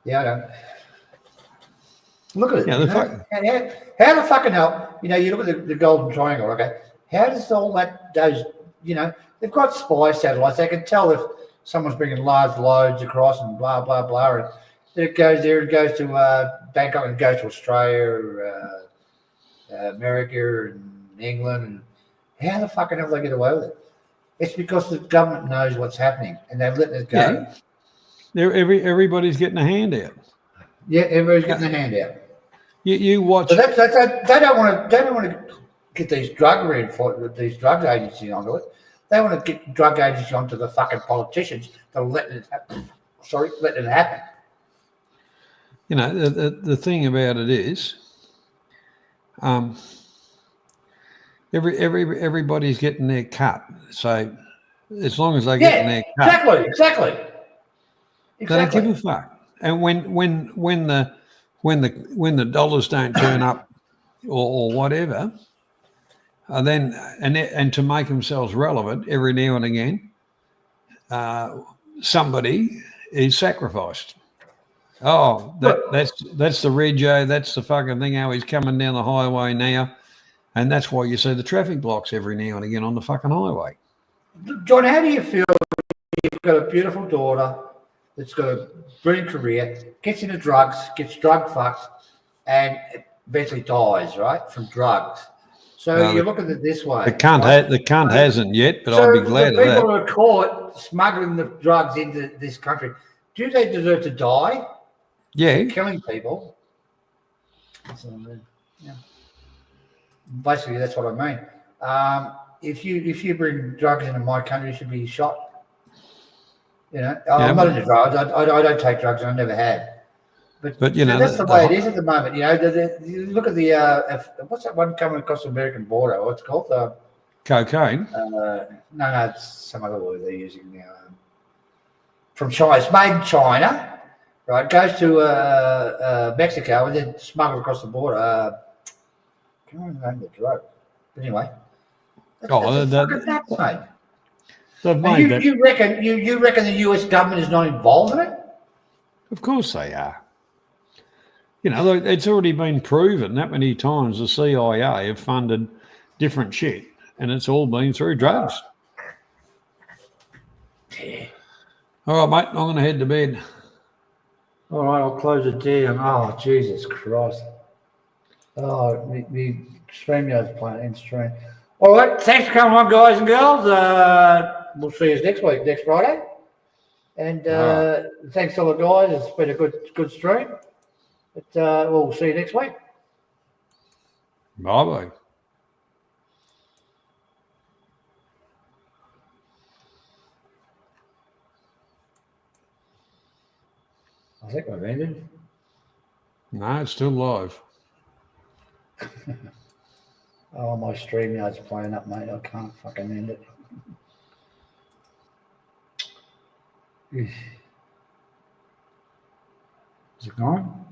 Yeah, I know. Look at it. Yeah, how the fucking hell? You look at the Golden Triangle. Okay, how does all that? They've got spy satellites. They can tell if someone's bringing large loads across and blah blah blah. And it goes there and goes to Bangkok and goes to Australia, America, and England. And how the fucking hell they get away with it? It's because the government knows what's happening and they're letting it go. Yeah. Everybody's getting a handout. Yeah, everybody's getting a handout. You watch. So they don't want to get these drug agencies onto it. They want to get drug agencies onto the fucking politicians that are letting it happen. Letting it happen. The thing about it is, everybody's getting their cut. So as long as they get their cut, exactly. They don't give a fuck. And when the dollars don't turn up or whatever, and to make themselves relevant every now and again, somebody is sacrificed. Oh, that's the Rego, that's the fucking thing, how he's coming down the highway now. And that's why you see the traffic blocks every now and again on the fucking highway. John, how do you feel you've got a beautiful daughter that's got a brilliant career, gets into drugs, gets drug fucked, and eventually dies, right, from drugs? So you look at it this way. The cunt hasn't yet, but I'll be glad of that. So people who are caught smuggling the drugs into this country, do they deserve to die? Yeah. Killing people. Yeah. Basically, that's what I mean. If you bring drugs into my country, you should be shot. I'm not into drugs. I don't take drugs, and I never have. But that's the way it is at the moment. You look at the what's that one coming across the American border? What's it called? Cocaine. No, it's some other word they're using now. From China, it's made in China, right? Goes to Mexico and then smuggled across the border. I can't remember the drug. But anyway, that's nuts, mate. You reckon the US government is not involved in it? Of course they are. It's already been proven that many times the CIA have funded different shit, and it's all been through drugs. Yeah. All right, mate, I'm going to head to bed. All right, I'll close it down. Oh, Jesus Christ. Oh, the StreamYard's playing in stream. All right, thanks for coming on, guys and girls. We'll see you next week, next Friday. And thanks to all the guys. It's been a good stream. But we'll see you next week. Bye-bye. I think I've ended. No, it's still live. Oh, my StreamYard's playing up, mate. I can't fucking end it. Is it gone?